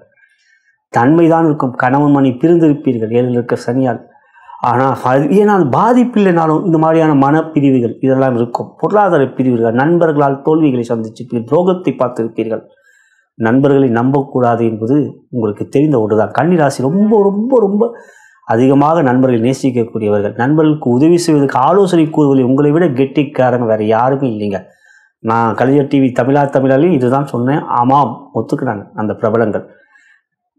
தன்மைதான் இருக்கும். கணவன் மணி பிரிந்திருப்பீர்கள் 7ல் இருக்க சனியால். ஆனால் ஏன்னா அது பாதிப்பு இல்லைனாலும் இந்த மாதிரியான மனப்பிரிவுகள் இதெல்லாம் இருக்கும். பொருளாதார பிரிவுகள், நண்பர்களால் தோல்விகளை சந்திச்சிருப்பீர்கள், துரோகத்தை பார்த்திருப்பீர்கள். நண்பர்களை நம்பக்கூடாது என்பது உங்களுக்கு தெரிந்த ஒன்று தான். கன்னிராசி ரொம்ப ரொம்ப ரொம்ப அதிகமாக நண்பர்கள் நேசிக்கக்கூடியவர்கள். நண்பர்களுக்கு உதவி செய்வதற்கு ஆலோசனை கூறுவதில் உங்களை விட கெட்டிக்காரங்க வேறு யாருமே இல்லைங்க. நான் கலைஞர் டிவி தமிழாலையும் இதுதான் சொன்னேன். ஆமாம், ஒத்துக்கிறாங்க அந்த பிரபலங்கள்.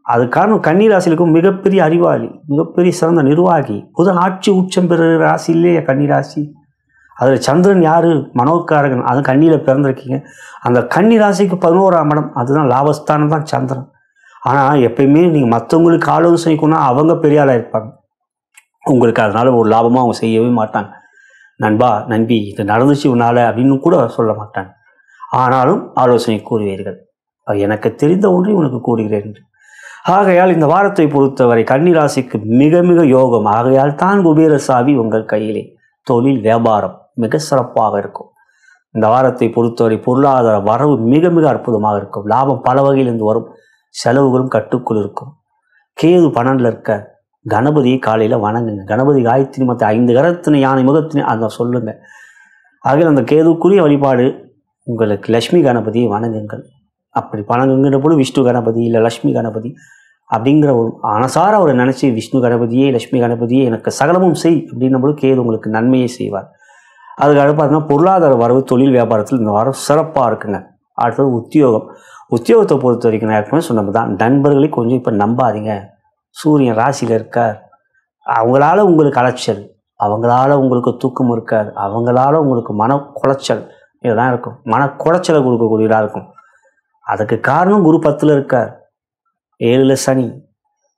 அது காரணம் கன்னிராசிலுக்கும் மிகப்பெரிய அறிவாளி, மிகப்பெரிய சிறந்த நிர்வாகி. புதன் ஆட்சி உச்சம் பெறுகிற ராசி இல்லையே கன்னிராசி. அதில் சந்திரன் யார்? மனோக்காரகன். அது கன்னியில் பிறந்திருக்கீங்க. அந்த கன்னிராசிக்கு 11ஆம் இடம், அதுதான் லாபஸ்தானம் தான் சந்திரன். ஆனால் எப்பயுமே நீங்கள் மற்றவங்களுக்கு ஆலோசனைக்குன்னா அவங்க பெரிய ஆளாக இருப்பாங்க. உங்களுக்கு அதனால் ஒரு லாபமாக அவங்க செய்யவே மாட்டாங்க. நண்பா, நண்பி, இது நடந்துச்சு உன்னால் அப்படின்னு கூட சொல்ல மாட்டாங்க. ஆனாலும் ஆலோசனை கூறுவீர்கள். எனக்கு தெரிந்த ஒன்றை உனக்கு கூறுகிறேன் என்று. ஆகையால் இந்த வாரத்தை பொறுத்தவரை கன்னிராசிக்கு மிக மிக யோகம். ஆகையால் தான் குபேர சாவி உங்கள் கையிலே. தொழில் வியாபாரம் மிக சிறப்பாக இருக்கும். இந்த வாரத்தை பொறுத்தவரை பொருளாதார வரவு மிக மிக அற்புதமாக இருக்கும். லாபம் பல வகையிலிருந்து வரும், செலவுகளும் கட்டுக்குள் இருக்கும். கேது 12ல் இருக்க கணபதியை காலையில் வணங்குங்க. கணபதி காயத்ரி மற்ற 5 கரத்தினை யானை முகத்தினை அந்த சொல்லுங்க. ஆகையால் அந்த கேதுக்குரிய வழிபாடு உங்களுக்கு லட்சுமி கணபதியை வணங்குங்கள். அப்படி வணங்குங்கிற போது விஷ்ணு கணபதி இல்லை லட்சுமி கணபதி அப்படிங்கிற ஒரு அனசார அவரை நினச்சி விஷ்ணு கணபதியே லட்சுமி கணபதியே எனக்கு சகலமும் செய் அப்படின்னபோது கேது உங்களுக்கு நன்மையை செய்வார். அதுக்காக பார்த்தீங்கன்னா பொருளாதார வரவு தொழில் வியாபாரத்தில் இந்த வாரம் சிறப்பாக இருக்குங்க. அடுத்தது உத்தியோகத்தை பொறுத்த வரைக்கும் நான் ஏற்கனவே சொன்னது தான். நண்பர்களை கொஞ்சம் இப்போ நம்பாதீங்க. சூரியன் ராசியில் இருக்கார். அவங்களால உங்களுக்கு அலைச்சல், அவங்களால உங்களுக்கு தூக்கம் இருக்காது, அவங்களால உங்களுக்கு மன குலைச்சல் இதெல்லாம் இருக்கும். மன குலைச்சலை கொடுக்கக்கூடியதாக இருக்கும். அதுக்கு காரணம் குரு 10ல் இருக்கார், 7ல் சனி.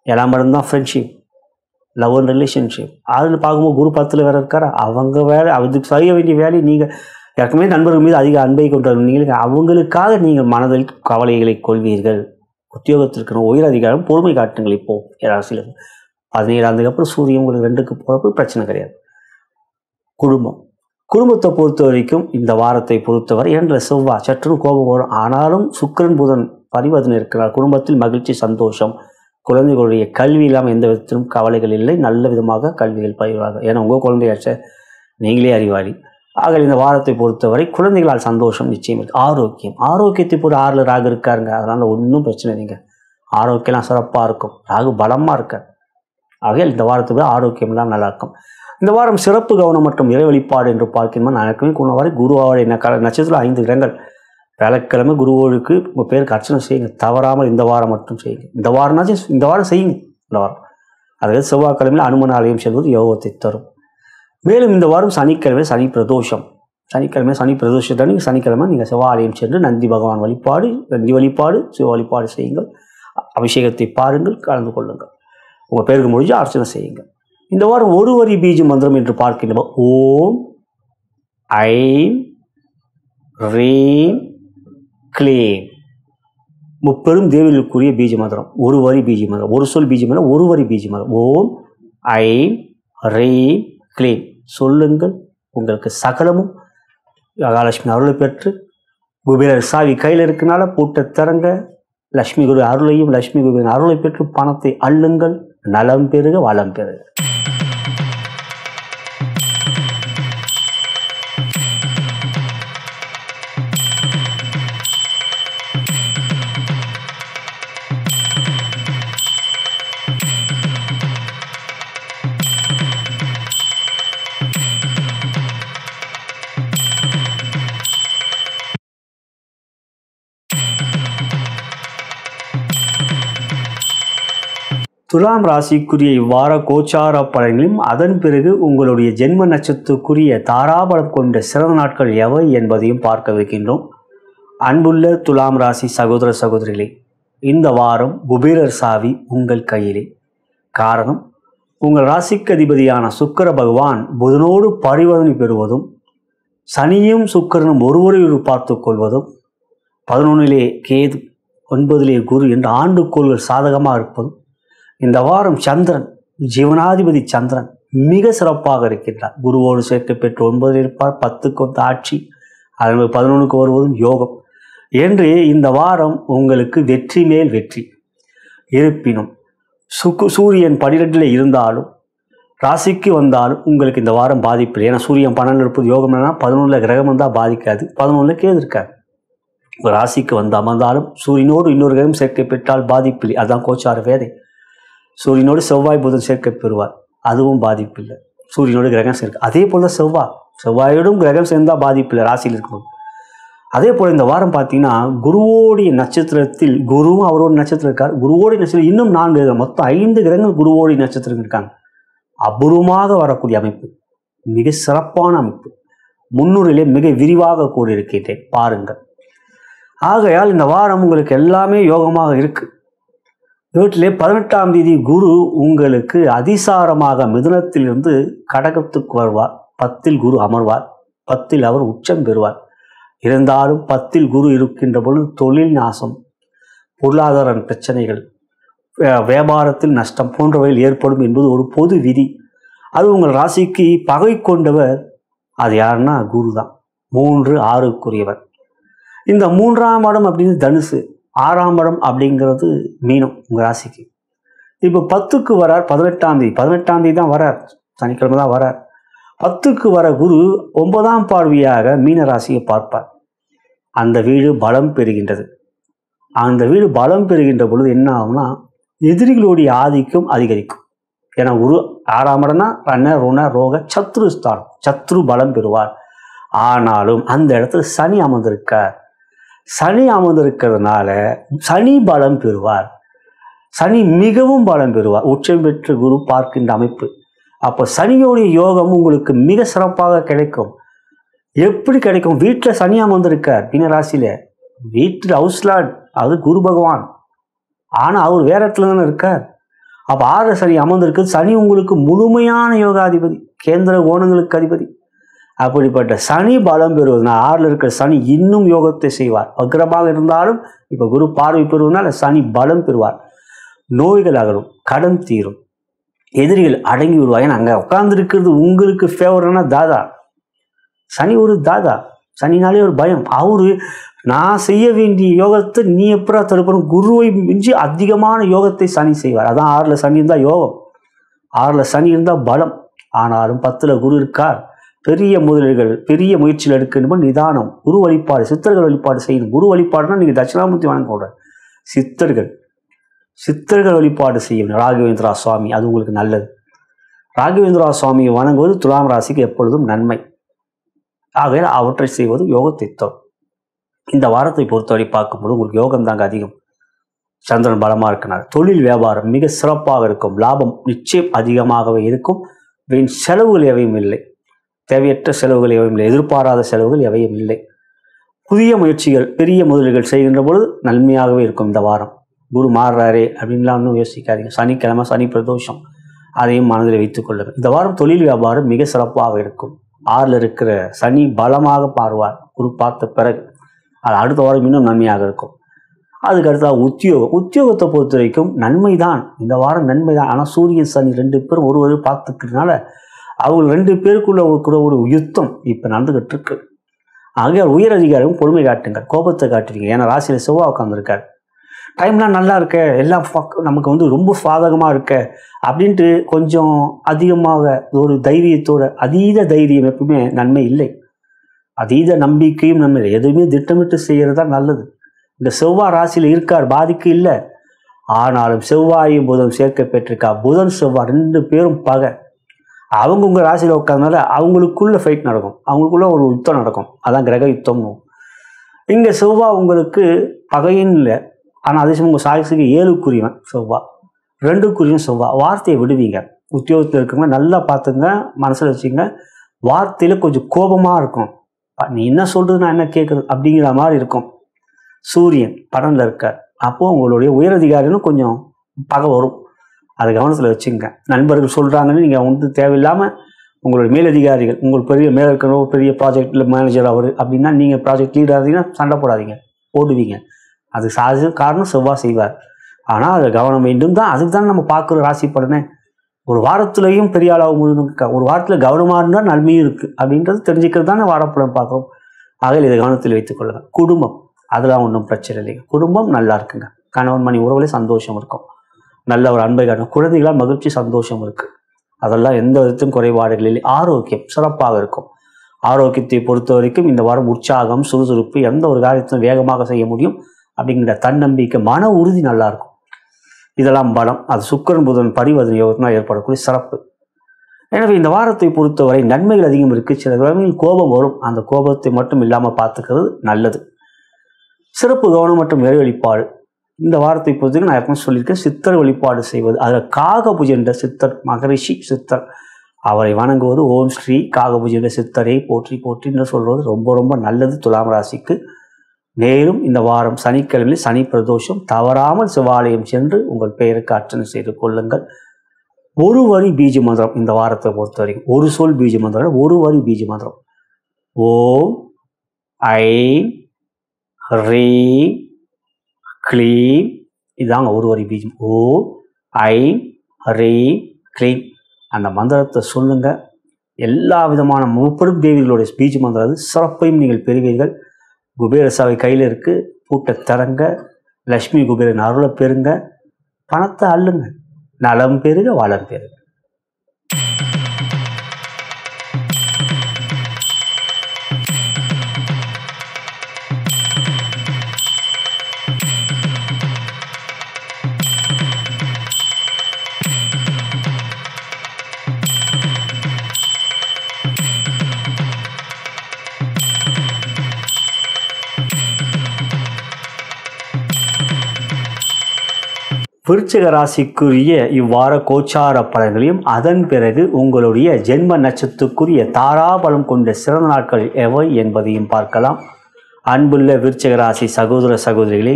7ஆம் இடம் தான் ஃப்ரெண்ட்ஷிப், லவ் அண்ட் ரிலேஷன்ஷிப். அதில் பார்க்கும்போது குரு 10ல் வேறு இருக்கார். அவங்க வேலை, அதுக்கு செய்ய வேண்டிய வேலையை நீங்கள் ஏற்கனவே நண்பர்கள் மீது அதிக அன்பை கொண்டு நீங்கள் அவங்களுக்காக நீங்கள் மனதில் கவலைகளை கொள்வீர்கள். உத்தியோகத்திற்கு உயர் அதிகாரம் பொறுமை காட்டுங்கள். இப்போது ராசியில் 17ஆம் தேதிக்கு அப்புறம் சூரியன் உங்களுக்கு 2க்கு போகிறப்ப பிரச்சனை கிடையாது. குடும்பத்தை பொறுத்த வரைக்கும் இந்த வாரத்தை பொறுத்தவரை 2ல் செவ்வாய் சற்று கோபம் வரும். ஆனாலும் சுக்கிரன் புதன் பரிவர்த்தனை இருக்கிறார். குடும்பத்தில் மகிழ்ச்சி, சந்தோஷம். குழந்தைகளுடைய கல்வி இல்லாமல் எந்த விதத்திலும் கவலைகள் இல்லை. நல்ல விதமாக கல்விகள் பயிர்வார்கள். ஏன்னா உங்கள் குழந்தையாச்ச நீங்களே அறிவாளி. ஆக இந்த வாரத்தை பொறுத்தவரை குழந்தைகளால் சந்தோஷம் நிச்சயம் இருக்குது. ஆரோக்கியத்தை போட்டு 6ல் ராகு இருக்காருங்க. அதனால் ஒன்றும் பிரச்சனை இல்லைங்க. ஆரோக்கியம்லாம் சிறப்பாக இருக்கும். ராகு பலமாக இருக்கார். ஆகையால் இந்த வாரத்துக்கு ஆரோக்கியம்லாம் நல்லா இருக்கும். இந்த வாரம் சிறப்பு கவனம் மற்றும் இறை வழிபாடு என்று பார்க்கணுமா நான் எனக்குமே கொண்டவாறு குருவாவுடைய நட்சத்திரம் 5 கிரகங்கள். வியாழக்கிழமை குருவோருக்கு உங்கள் பேருக்கு அர்ச்சனை செய்யுங்க. தவறாமல் இந்த வாரம் மட்டும் செய்யுங்க. இந்த வாரம் செய்யுங்க. இந்த வாரம் அதாவது செவ்வாய்க்கிழமையில் அனுமன் ஆலயம் செல்வது யோகத்தை தரும். மேலும் இந்த வாரம் சனிக்கிழமை சனி பிரதோஷம். சனிக்கிழமை நீங்கள் செவ்வாலயம் சென்று நந்தி பகவான் வழிபாடு, சிவ வழிபாடு செய்யுங்கள். அபிஷேகத்தை பாருங்கள், கலந்து கொள்ளுங்கள். உங்கள் பேருக்கு முடிஞ்சு அர்ச்சனை செய்யுங்கள். இந்த வாரம் ஒரு வரி பீஜ மந்திரம் என்று பார்க்கின்றோம். ஓம் ஐம் ரீம் க்ளீம். முப்பெரும் தேவிகளுக்குரிய பீஜ மந்திரம். ஒரு வரி பீஜ மந்திரம், ஒரு சொல் பீஜ மந்திரம், ஒரு வரி பீஜ மந்திரம். ஓம் ஐம் ரீம் க்ளீம் சொல்லுங்கள். உங்களுக்கு சகலமும் மகாலட்சுமி அருளை பெற்று குபேரர் சாவி கையில் இருக்கனால பூட்டை திறங்க. லட்சுமி குரு அருளையும் லட்சுமி குபேரன் அருளை பெற்று பணத்தை அள்ளுங்கள். நலம் பெறுக, வளம் பெறுக. துலாம் ராசிக்குரிய இவ்வார கோச்சார பலன்களையும் அதன் பிறகு உங்களுடைய ஜென்ம நட்சத்திரக்குரிய தாராபலம் கொண்ட சிறந்த நாட்கள் எவை என்பதையும் பார்க்கவிருக்கின்றோம். அன்புள்ள துலாம் ராசி சகோதர சகோதரிகளே, இந்த வாரம் குபேரர் சாவி உங்கள் கையிலே. காரணம், உங்கள் ராசிக்கு அதிபதியான சுக்கிர பகவான் புதனோடு பரிவர்த்தனை பெறுவதும், சனியும் சுக்கிரனும் ஒருவரை பார்த்து கொள்வதும், 11 கேது 9 குரு என்ற ஆண்டுக்கோள்கள் சாதகமாக இருப்பதும், இந்த வாரம் சந்திரன் ஜீவனாதிபதி சந்திரன் மிக சிறப்பாக இருக்கின்றார். குருவோடு சேர்க்கை பெற்று 9 இருப்பார், 10க்கு வந்து ஆட்சி, அதன் 11க்கு வருவதும் யோகம் என்று இந்த வாரம் உங்களுக்கு வெற்றி மேல் வெற்றி. இருப்பினும் சூரியன் 12 இருந்தாலும் ராசிக்கு வந்தாலும் உங்களுக்கு இந்த வாரம் பாதிப்பு. ஏன்னா சூரியன் 12 இருப்பது யோகம் என்னன்னா 11 கிரகம் வந்தால் பாதிக்காது, 11 கேது இருக்காது. ராசிக்கு வந்து அமர்ந்தாலும் சூரியனோடு இன்னொரு கிரகம் சேர்க்கை பெற்றால் பாதிப்பில்லை. அதுதான் கோச்சார வேதை. சூரியனோடு செவ்வாய் புதன் சேர்க்கை பெறுவார், அதுவும் பாதிப்பில்லை. சூரியனோடு கிரகம் சேர்க்க அதே போல் செவ்வாயோடும் கிரகம் சேர்ந்தால் பாதிப்பில்லை ராசியில் இருக்கணும். அதே போல் இந்த வாரம் பார்த்தீங்கன்னா குருவோடைய நட்சத்திரத்தில் குருவும் அவரோட நட்சத்திரம் இருக்கார். குருவோடைய நட்சத்திரம் இன்னும் 4 கிரகம், மொத்தம் 5 கிரகங்கள் குருவோடைய நட்சத்திரம் இருக்காங்க. அபூர்வமாக வரக்கூடிய அமைப்பு, மிக சிறப்பான அமைப்பு. முன்னுரையிலே மிக விரிவாக கூறியிருக்கிறேன், பாருங்கள். ஆகையால் இந்த வாரம் உங்களுக்கு எல்லாமே யோகமாக இருக்கு. வீட்டிலே 18ஆம் தேதி குரு உங்களுக்கு அதிசாரமாக மிதுனத்திலிருந்து கடகத்துக்கு வருவார். 10ல் குரு அமர்வார், 10ல் அவர் உச்சம் பெறுவார். இருந்தாலும் 10ல் குரு இருக்கின்ற பொழுது தொழில் நாசம், பொருளாதார பிரச்சனைகள், வியாபாரத்தில் நஷ்டம் போன்றவைகள் ஏற்படும் என்பது ஒரு பொது விதி. அது உங்கள் ராசிக்கு பகை கொண்டவர் அது யாருன்னா குரு தான். 3, 6க்குரியவர். இந்த 3ஆம் இடம் அப்படின்னு தனுசு, 6ஆம் இடம் அப்படிங்கிறது மீனம் உங்கள் ராசிக்கு. இப்போ 10க்கு வரார் 18ஆம் தேதி. 18ஆம் தேதி தான் வரார், சனிக்கிழமை தான் வரார். 10க்கு வர குரு 9ஆம் பார்வையாக மீன ராசியை பார்ப்பார். அந்த வீடு பலம் பெறுகின்றது. அந்த வீடு பலம் பெறுகின்ற பொழுது என்ன ஆகும்னா எதிரிகளுடைய ஆதிக்கம் அதிகரிக்கும். ஏன்னா குரு 6ஆம் இடம்னா ரண ருண ரோக சத்ரு ஸ்தானம், சத்ரு பலம் பெறுவார். ஆனாலும் அந்த இடத்துல சனி அமர்ந்திருக்கார். சனி அமர்ந்திருக்கிறதுனால சனி பலம் பெறுவார். சனி மிகவும் பலம் பெறுவார். உச்சம் பெற்று குரு பார்க்கின்ற அமைப்பு. அப்போ சனியோடைய யோகம் உங்களுக்கு மிக சிறப்பாக கிடைக்கும். எப்படி கிடைக்கும்? வீட்டில் சனி அமர்ந்திருக்கார் மீன ராசியில, வீட்டில் ஹவுஸ்லார்ட், அது குரு பகவான். ஆனால் அவர் வேற இடத்துல தானே இருக்கார். அப்போ 6 சனி அமர்ந்திருக்கு. சனி உங்களுக்கு முழுமையான யோகாதிபதி, கேந்திர கோணங்களுக்கு அதிபதி. அப்படிப்பட்ட சனி பலம் பெறுவதுனால் 6ல் இருக்கிற சனி இன்னும் யோகத்தை செய்வார். வக்ரமாக இருந்தாலும் இப்போ குரு பார்வை பெறுவதனால் சனி பலம் பெறுவார். நோய்கள் அகலும், கடன் தீரும், எதிரிகள் அடங்கி விடுவார். ஏன்னா அங்கே உட்கார்ந்துருக்கிறது உங்களுக்கு ஃபேவரான தாதா. சனி ஒரு தாதா, சனினாலே ஒரு பயம். அவரு நான் செய்ய வேண்டிய யோகத்தை நீ எப்படா தடுப்பணும், குருவை மிஞ்சி அதிகமான யோகத்தை சனி செய்வார். அதான் 6ல் சனி இருந்தால் யோகம், 6ல் சனி இருந்தால் பலம். ஆனாலும் 10ல் குரு இருக்கார். பெரிய முதலீடுகள், பெரிய முயற்சிகள் எடுக்கணும். நிதானம், குரு வழிபாடு, சித்தர்கள் வழிபாடு செய்யணும். குரு வழிபாடுனா நீங்கள் தட்சிணாமூர்த்தி வணங்க கூடாது, சித்தர்கள் வழிபாடு செய்யணும். ராகவேந்திரா சுவாமி, அது உங்களுக்கு நல்லது. ராகவேந்திரா சுவாமியை வணங்குவது துலாம் ராசிக்கு எப்பொழுதும் நன்மை. ஆகையால் அவற்றை செய்வது யோகத்தை தரும். இந்த வாரத்தை பொறுத்தவரை பார்க்கும்போது உங்களுக்கு யோகம் தாங்க அதிகம். சந்திரன் பலமாக இருக்கிறார். தொழில் வியாபாரம் மிக சிறப்பாக இருக்கும். லாபம் நிச்சயம் அதிகமாகவே இருக்கும். செலவுகள் எவையும் இல்லை, தேவையற்ற செலவுகள் எவையும் இல்லை, எதிர்பாராத செலவுகள் எவையும் இல்லை. புதிய முயற்சிகள், பெரிய முதலீடுகள் செய்கின்ற பொழுது நன்மையாகவே இருக்கும். இந்த வாரம் குரு மாறுறாரே அப்படின்லாம் ஒன்றும் யோசிக்காதீங்க. சனிக்கிழமை சனி பிரதோஷம், அதையும் மனதில் வைத்துக் கொள்ளுங்கள். இந்த வாரம் தொழில் வியாபாரம் மிக சிறப்பாக இருக்கும். 6ல் இருக்கிற சனி பலமாக பார்வார். குரு பார்த்த பிறகு அது அடுத்த வாரம் இன்னும் நன்மையாக இருக்கும். அதுக்கு அடுத்தது உத்தியோகத்தை பொறுத்த வரைக்கும் நன்மை தான். இந்த வாரம் நன்மை தான். ஆனால் சூரியன் சனி 2 பேரும் ஒருவரை பார்த்துக்கிறதுனால அவங்க 2 பேருக்குள்ள கூட ஒரு யுத்தம் இப்போ நடந்துகிட்டு இருக்கு. ஆகையால் உயர் அதிகாரியும் பொறுமை காட்டுங்க, கோபத்தை காட்டுவீங்க. ஏன்னா ராசியில் செவ்வாய் உட்காந்துருக்காரு. டைம்லாம் நல்லா இருக்க, எல்லாம் நமக்கு வந்து ரொம்ப சாதகமாக இருக்க அப்படின்ட்டு கொஞ்சம் அதிகமாக ஒரு தைரியத்தோட, அதீத தைரியம் எப்பவுமே நன்மை இல்லை. அதீத நம்பிக்கையும் நன்மை இல்லை. எதுவுமே திட்டமிட்டு செய்கிறது தான் நல்லது. இந்த செவ்வாய் ராசியில் இருக்கார், பாதிக்கு இல்லை. ஆனாலும் செவ்வாயும் புதன் சேர்க்கை பெற்றிருக்கா. புதன் செவ்வாய் 2 பேரும் பகை. அவங்க உங்கள் ராசியில் உட்கார்ந்தனால அவங்களுக்குள்ள ஃபைட் நடக்கும், அவங்களுக்குள்ள ஒரு யுத்தம் நடக்கும். அதான் கிரக யுத்தம். இங்கே செவ்வாய் உங்களுக்கு பகையின் இல்லை, ஆனால் அதே சமயம் உங்கள் சாயசுக்கு 7க்குரியவன் செவ்வாய். 2க்குரியும் செவ்வாய். வார்த்தையை விடுவீங்க. உத்தியோகத்தில் இருக்கவங்க நல்லா பார்த்துங்க, மனசில் வச்சுங்க. வார்த்தையில் கொஞ்சம் கோபமாக இருக்கும். நீ என்ன சொல்கிறது, நான் என்ன கேட்குறது அப்படிங்கிற மாதிரி இருக்கும். சூரியன் படனில் இருக்கார். அப்போது உங்களுடைய உயரதிகாரிகளும் கொஞ்சம் பகை வரும். அதை கவனத்தில் வச்சுங்க. நண்பர்கள் சொல்கிறாங்கன்னு நீங்கள் தேவையில்லாமல் உங்களுடைய மேலதிகாரிகள், உங்களுக்கு பெரிய மேலே இருக்கிற பெரிய ப்ராஜெக்டில் மேனேஜர் அவர் அப்படின்னா நீங்கள் ப்ராஜெக்ட் லீடர் ஆகிறீங்கன்னா சண்டை போடாதீங்க, போடுவீங்க. அதுக்கு காரணம் செவ்வாய் செய்வார். ஆனால் அதில் கவனம் வேண்டும் தான். அதுக்கு தான் நம்ம பார்க்குற ராசி பலனே. ஒரு வாரத்துலேயும் பெரிய அளவு முழுக்க ஒரு வாரத்தில் கவனமாக இருந்தால் நன்மையும் இருக்குது அப்படின்றது தெரிஞ்சுக்கிறது தானே வாரப்பலன் பார்க்குறோம். ஆகையில் இதை கவனத்தில் வைத்துக் கொள்ளுங்கள். குடும்பம், அதெல்லாம் ஒன்றும் பிரச்சனை இல்லைங்க. குடும்பம் நல்லா இருக்குங்க. கணவன் மணி உறவுகளே சந்தோஷம் இருக்கும். நல்ல ஒரு அன்பை காட்டும். குழந்தைகளால் மகிழ்ச்சி சந்தோஷம் இருக்குது. அதெல்லாம் எந்த விதத்தும் குறைபாடுகள் இல்லை. ஆரோக்கியம் சிறப்பாக இருக்கும். ஆரோக்கியத்தை பொறுத்த வரைக்கும் இந்த வாரம் உற்சாகம், சுறுசுறுப்பு, எந்த ஒரு காரியத்தையும் வேகமாக செய்ய முடியும் அப்படிங்கிற தன்னம்பிக்கை, மன உறுதி நல்லா இருக்கும். இதெல்லாம் பலம். அது சுக்கிரன் புதன் பரிவர்த்தனை யோகத்தினால் ஏற்படக்கூடிய சிறப்பு. எனவே இந்த வாரத்தை பொறுத்தவரை நன்மைகள் அதிகம் இருக்குது. சில வேளைகளில் கோபம் வரும். அந்த கோபத்தை மட்டும் இல்லாமல் பார்த்துக்கிறது நல்லது. சிறப்பு கவனம் மற்றும் இறை வழிபாடு. இந்த வாரத்தை பொறுத்தவரைக்கும் நான் ஏற்கனவே சொல்லியிருக்கேன், சித்தர் வழிபாடு செய்வது. அதில் காகபுஜ என்ற சித்தர், மகரிஷி சித்தர், அவரை வணங்குவது. ஓம் ஸ்ரீ காகபுஜ என்ற சித்தரை போற்றி போற்றி என்று சொல்வது ரொம்ப ரொம்ப நல்லது துலாம் ராசிக்கு. மேலும் இந்த வாரம் சனிக்கிழமையில் சனி பிரதோஷம், தவறாமல் சிவாலயம் சென்று உங்கள் பெயருக்கு அர்ச்சனை செய்து கொள்ளுங்கள். ஒரு வரி பீஜ மந்திரம் இந்த வாரத்தை பொறுத்த வரைக்கும், ஒரு சொல் பீஜ மந்திரம், ஒரு வரி பீஜ மந்திரம். ஓம் ஐம் ஹ்ரீம் க்ளீம், இதுதாங்க ஒரு வரி பீஜம். ஓம் ஐம் ஹ்ரீம் க்ளீம். அந்த மந்திரத்தை சொல்லுங்க. எல்லா விதமான முப்பெரும் தேவிகளுடைய பீஜ மந்திரம் அது. சிறப்பையும் நீங்கள் பெறுவீர்கள். குபேர சாவை கையில் இருக்குது, பூட்டை தரங்க. லக்ஷ்மி குபேரன் அருளை பெறுங்க. பணத்தை அள்ளுங்க. நலம் பெறுக, வளம் பெறுக. விருச்சிக ராசிக்குரிய இவ்வார கோச்சார பலன்களையும் அதன் பிறகு உங்களுடைய ஜென்ம நட்சத்திரத்துக்குரிய தாராபலம் கொண்ட சிறந்த நாட்கள் எவை என்பதையும் பார்க்கலாம். அன்புள்ள விருச்சிக ராசி சகோதர சகோதரிகளே,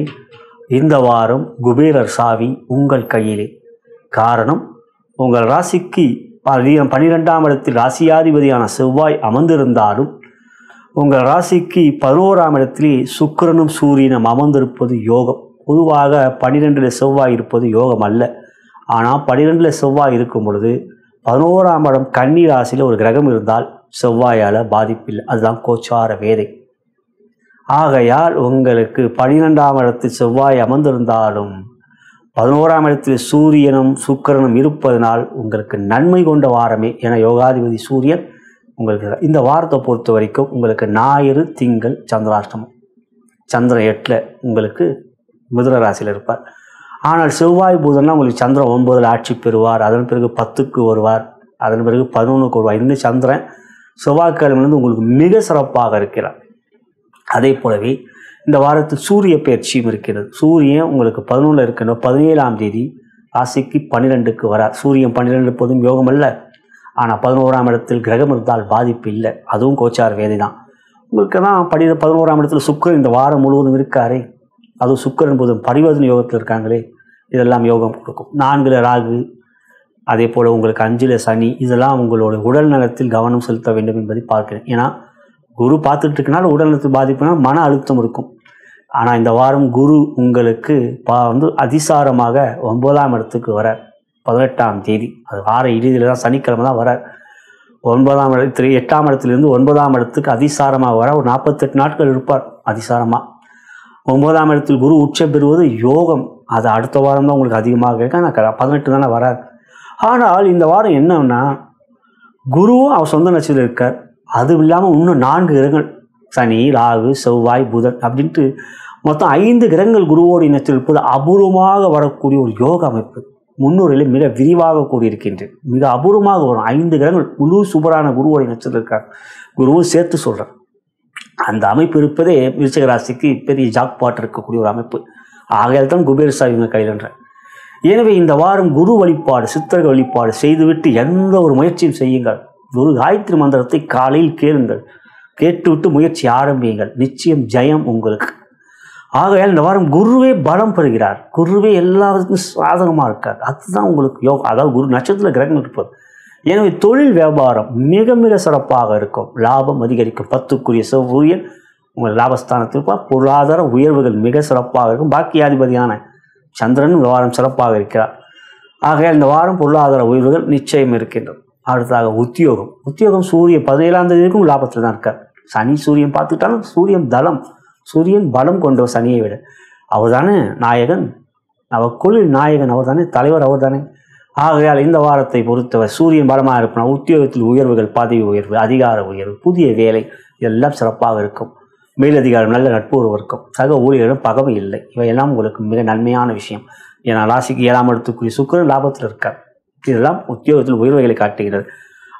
இந்த வாரம் குபேரர் சாவி உங்கள் கையிலே. காரணம், உங்கள் ராசிக்கு 12ஆம் இடத்தில் ராசியாதிபதியான செவ்வாய் அமர்ந்திருந்தாலும் உங்கள் ராசிக்கு 11ஆம் இடத்திலே சுக்கிரனும் சூரியனும் அமர்ந்திருப்பது யோகம். பொதுவாக 12ல் செவ்வாய் இருப்பது யோகம் அல்ல. ஆனால் 12ல் செவ்வாய் இருக்கும் பொழுது 11ஆம் இடம் கன்னி ராசியில் ஒரு கிரகம் இருந்தால் செவ்வாயால் பாதிப்பில்லை. அதுதான் கோச்சார வேதை. ஆகையால் உங்களுக்கு 12ஆம் இடத்தில் செவ்வாய் அமர்ந்திருந்தாலும் 11ஆம் இடத்தில் சூரியனும் சுக்கிரனும் இருப்பதனால் உங்களுக்கு நன்மை கொண்ட வாரமே. என யோகாதிபதி சூரியன் உங்களுக்கு இந்த வாரத்தை பொறுத்த வரைக்கும் உங்களுக்கு ஞாயிறு திங்கள் சந்திராஷ்டமம். சந்திரன் 8ல் உங்களுக்கு மிதுன ராசியில் இருப்பார். ஆனால் செவ்வாய் புதன்லாம் உங்களுக்கு சந்திரன் 9ல் ஆட்சி பெறுவார். அதன் பிறகு 10க்கு வருவார். அதன் பிறகு 11க்கு வருவார். இந்த சந்திரன் செவ்வாய்க்கிழமையிலிருந்து உங்களுக்கு மிக சிறப்பாக இருக்கிறார். அதே போலவே இந்த வாரத்தில் சூரிய பயிற்சியும் இருக்கிறது. சூரியன் உங்களுக்கு 11ல் இருக்கின்ற 17ஆம் தேதி ராசிக்கு 12க்கு வரார். சூரியன் 12 எப்போதும் யோகம் அல்ல. ஆனால் 11ஆம் இடத்தில் கிரகம் இருந்தால் பாதிப்பு இல்லை. அதுவும் கோச்சார வேதை தான். உங்களுக்கு தான் 11ஆம் இடத்துல சுக்கிரன் இந்த வாரம் முழுவதும் இருக்காரே. அதுவும் சுக்கிரன் புதன் பரிவர்த்தனை யோகத்தில் இருக்காங்களே, இதெல்லாம் யோகம் கொடுக்கும். 4ல் ராகு, அதே போல் உங்களுக்கு 5ல் சனி, இதெல்லாம் உங்களோட உடல் நலத்தில் கவனம் செலுத்த வேண்டும் என்பதை பார்க்கிறேன். ஏன்னா குரு பார்த்துட்டு இருக்கனால உடல் நலத்தில் பாதிப்புனா மன அழுத்தம் இருக்கும். ஆனால் இந்த வாரம் குரு உங்களுக்கு அதிசாரமாக 9ஆம் இடத்துக்கு வரார். 18ஆம் தேதி, அது வார இறுதியில் தான், சனிக்கிழமை தான் வரார். 9ஆம் இடத்துல 8ஆம் இடத்துலேருந்து 9ஆம் இடத்துக்கு அதிசாரமாக வர ஒரு 48 நாட்கள் இருப்பார் அதிசாரமாக. 9ஆம் இடத்தில் குரு உச்சம் பெறுவது யோகம். அது அடுத்த வாரம் தான் உங்களுக்கு அதிகமாக கேட்க. ஆனால் 18 தானே வரார். ஆனால் இந்த வாரம் என்னன்னா, குருவும் அவர் சொந்த நட்சத்திரம் இருக்கார். அது இல்லாமல் இன்னும் 4 கிரகங்கள், சனி, ராகு, செவ்வாய், புதன் அப்படின்ட்டு மொத்தம் 5 கிரகங்கள் குருவோடைய நட்சத்திரம் இருப்பது அபூர்வமாக வரக்கூடிய ஒரு யோக அமைப்பு. முன்னுரையில் மிக விரிவாக கூறியிருக்கின்றேன். மிக அபூர்வமாக வரும் 5 கிரகங்கள் முழு சூப்பரான குருவோடைய நட்சத்திரம் இருக்கார். குருவும் சேர்த்து சொல்கிறேன். அந்த அமைப்பு இருப்பதே விருச்சிக ராசிக்கு பெரிய ஜாக்பாட் இருக்கக்கூடிய ஒரு அமைப்பு. ஆகையால் தான் குபேர சாவி இவங்க கையில்ன்ற. எனவே இந்த வாரம் குரு வழிபாடு, சித்தர்கள் வழிபாடு செய்துவிட்டு எந்த ஒரு முயற்சியும் செய்யுங்கள். குரு காயத்ரி மந்திரத்தை காலையில் கேளுங்கள். கேட்டுவிட்டு முயற்சி ஆரம்பியுங்கள். நிச்சயம் ஜெயம் உங்களுக்கு. ஆகையால் இந்த வாரம் குருவே பலம் பெறுகிறார். குருவே எல்லாத்துக்கும் சாதகமாக இருக்கார். அதுதான் உங்களுக்கு யோகம். அதாவது குரு நட்சத்திர கிரகங்கள் இருப்பது. எனவே தொழில் வியாபாரம் மிக மிக சிறப்பாக இருக்கும். லாபம் அதிகரிக்கும். 10க்குரிய சூரியன் உங்கள் லாபஸ்தானத்தில் பொருளாதார உயர்வுகள் மிக சிறப்பாக இருக்கும். பாக்கியாதிபதியான சந்திரன் இந்த வாரம் சிறப்பாக இருக்கிறார். ஆகையால் இந்த வாரம் பொருளாதார உயர்வுகள் நிச்சயம் இருக்கின்றது. அடுத்தாக உத்தியோகம் சூரியன் 17ஆம் தேதிக்கும் லாபத்தில் தான் இருக்கார். சனி சூரியன் பார்த்துக்கிட்டாலும் சூரியன் பலம் கொண்டவர் சனியை விட. அவர் தானே நாயகன், அவக்குள் நாயகன் அவர் தானே, தலைவர் அவர் தானே. ஆகையால் இந்த வாரத்தை பொறுத்தவர் சூரியன் பலமாக இருப்பினா உத்தியோகத்தில் உயர்வுகள், பதவி உயர்வு, அதிகார உயர்வு, புதிய வேலை எல்லாம் சிறப்பாக இருக்கும். மேலதிகாரம் நல்ல நட்பு இருக்கும். சக ஊழியரிடம் பகமை இல்லை. இவையெல்லாம் உங்களுக்கு மிக நன்மையான விஷயம். ஏன்னா ராசிக்கு 7ஆம் இடத்துக்குரிய சுக்கிரன் லாபத்தில் இருக்கார். இதெல்லாம் உத்தியோகத்தில் உயர்வுகளை காட்டுகிறது.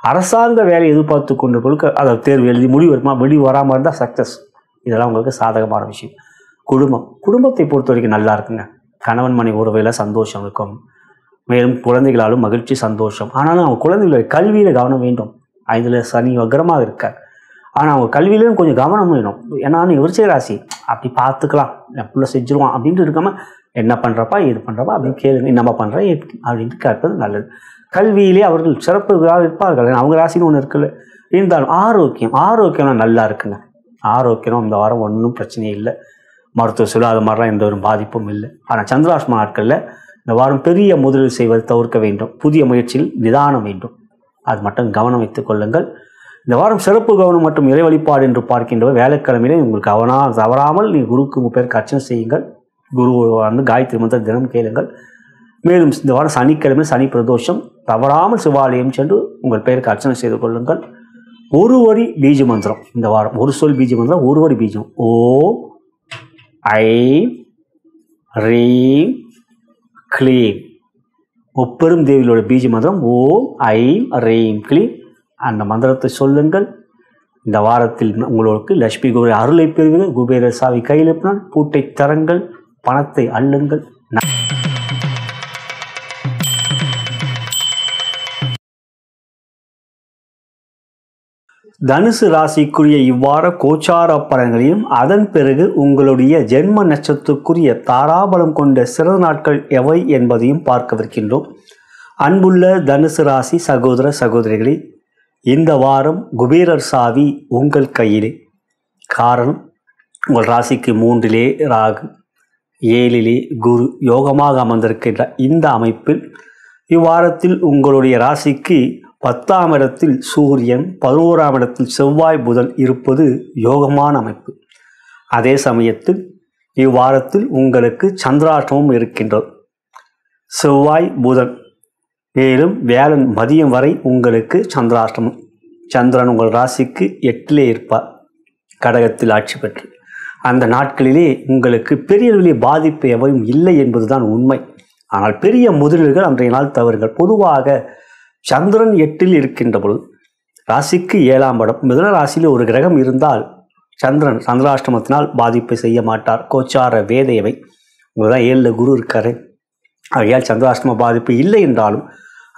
அரசாங்க வேலை எதிர்பார்த்து கொண்டு பொழுது அதை தேர்வு எழுதி முடிவு வராமல் இருந்தால் சக்ஸஸ். இதெல்லாம் உங்களுக்கு சாதகமான விஷயம். குடும்பத்தை பொறுத்த வரைக்கும் நல்லா இருக்குங்க. கணவன் மனைவி உறவையில் சந்தோஷம் இருக்கும். மேலும் குழந்தைகளாலும் மகிழ்ச்சி, சந்தோஷம். ஆனாலும் அவங்க குழந்தைகளுடைய கல்வியில் கவனம் வேண்டும். 5ல் சனி வக்ரமாக இருக்கார். ஆனால் அவங்க கல்வியிலும் கொஞ்சம் கவனம் வேணும். ஏன்னா விருச்சிக ராசி அப்படி பார்த்துக்கலாம், எப்படிலாம் செஞ்சுருவான் அப்படின்ட்டு இருக்காமல் என்ன பண்ணுறப்பா இது பண்ணுறப்பா அப்படின்னு கேளுங்க. என்னம்மா பண்ணுறேன் அப்படின்ட்டு கேட்பது நல்லது. கல்வியிலே அவர்கள் சிறப்பு இருப்பார்கள். அவங்க ராசின்னு ஒன்று இருக்குல்ல. இருந்தாலும் ஆரோக்கியம் நல்லா இருக்குங்க. ஆரோக்கியம் இந்த வாரம் ஒன்றும் பிரச்சனையே இல்லை. மருத்துவ சூழல் அது மாதிரிலாம் எந்த ஒரு பாதிப்பும் இல்லை. ஆனால் சந்திராஷ்டம நாட்களில் இந்த வாரம் பெரிய முதலீடு செய்வதை தவிர்க்க வேண்டும். புதிய முயற்சியில் நிதானம் வேண்டும். அது மட்டும் கவனம் வைத்துக் கொள்ளுங்கள். இந்த வாரம் சிறப்பு கவனம் மற்றும் இறை வழிபாடு என்று பார்க்கின்றவர் வேலைக்கிழமையிலே உங்களுக்கு தவறாமல் நீங்கள் குருக்கு 3 பேருக்கு அர்ச்சனை செய்யுங்கள். குரு காயத்ரி மந்திர தினம் கேளுங்கள். மேலும் இந்த வாரம் சனிக்கிழமை சனி பிரதோஷம், தவறாமல் சிவாலயம் சென்று உங்கள் பெயருக்கு அர்ச்சனை செய்து கொள்ளுங்கள். ஒரு வரி பீஜ மந்திரம் இந்த வாரம், ஒரு சொல் பீஜ மந்திரம், ஒரு வரி பீஜம். ஓம் ஐம் ரீம் க்ளீம். முப்பெரும் தேவியோட பீஜ மந்திரம் ஓம் ஐம் ரீம் க்ளீம். அந்த மந்திரத்தை சொல்லுங்கள். இந்த வாரத்தில் உங்களுக்கு லட்சுமி குபேர அருளை பெறுவீர்கள். குபேர சாவி கையில் இருப்பினால் பூட்டை தரங்கள், பணத்தை அள்ளுங்கள். தனுசு ராசிக்குரிய இவ்வார கோச்சார பலன்களையும் அதன் பிறகு உங்களுடைய ஜென்ம நட்சத்திரத்துக்குரிய தாராபலம் கொண்ட சிறந்த நாட்கள் எவை என்பதையும் பார்க்கவிருக்கின்றோம். அன்புள்ள தனுசு ராசி சகோதர சகோதரிகளே, இந்த வாரம் குபேரர் சாவி உங்கள் கையிலே. காரணம், உங்கள் ராசிக்கு 3லே ராகு, 7லே குரு யோகமாக அமர்ந்திருக்கின்ற இந்த அமைப்பில் இவ்வாரத்தில் உங்களுடைய ராசிக்கு 10ஆம் இடத்தில் சூரியன், 11ஆம் இடத்தில் செவ்வாய் புதன் இருப்பது யோகமான அமைப்பு. அதே சமயத்தில் இவ்வாரத்தில் உங்களுக்கு சந்திராஷ்டமம் இருக்கின்றது. செவ்வாய் புதன் மேலும் வியாழன் மதியம் வரை உங்களுக்கு சந்திராஷ்டமம். சந்திரன் உங்கள் ராசிக்கு 8லே இருப்பார், கடகத்தில் ஆட்சி பெற்று. அந்த நாட்களிலே உங்களுக்கு பெரிய அளவிலே பாதிப்பு எவையும் இல்லை என்பதுதான் உண்மை. ஆனால் பெரிய முதலீடுகள் அன்றைய நாள் தவறுங்கள். பொதுவாக சந்திரன் 8ல் இருக்கின்ற பொழுது ராசிக்கு 7ஆம் இடம், மிதுன ராசியில் ஒரு கிரகம் இருந்தால் சந்திரன் சந்திராஷ்டமத்தினால் பாதிப்பை செய்ய மாட்டார். கோச்சார வேதையவை உங்களுக்கு தான் 7ல் குரு இருக்காரு. ஆகையால் சந்திராஷ்டம பாதிப்பு இல்லை என்றாலும்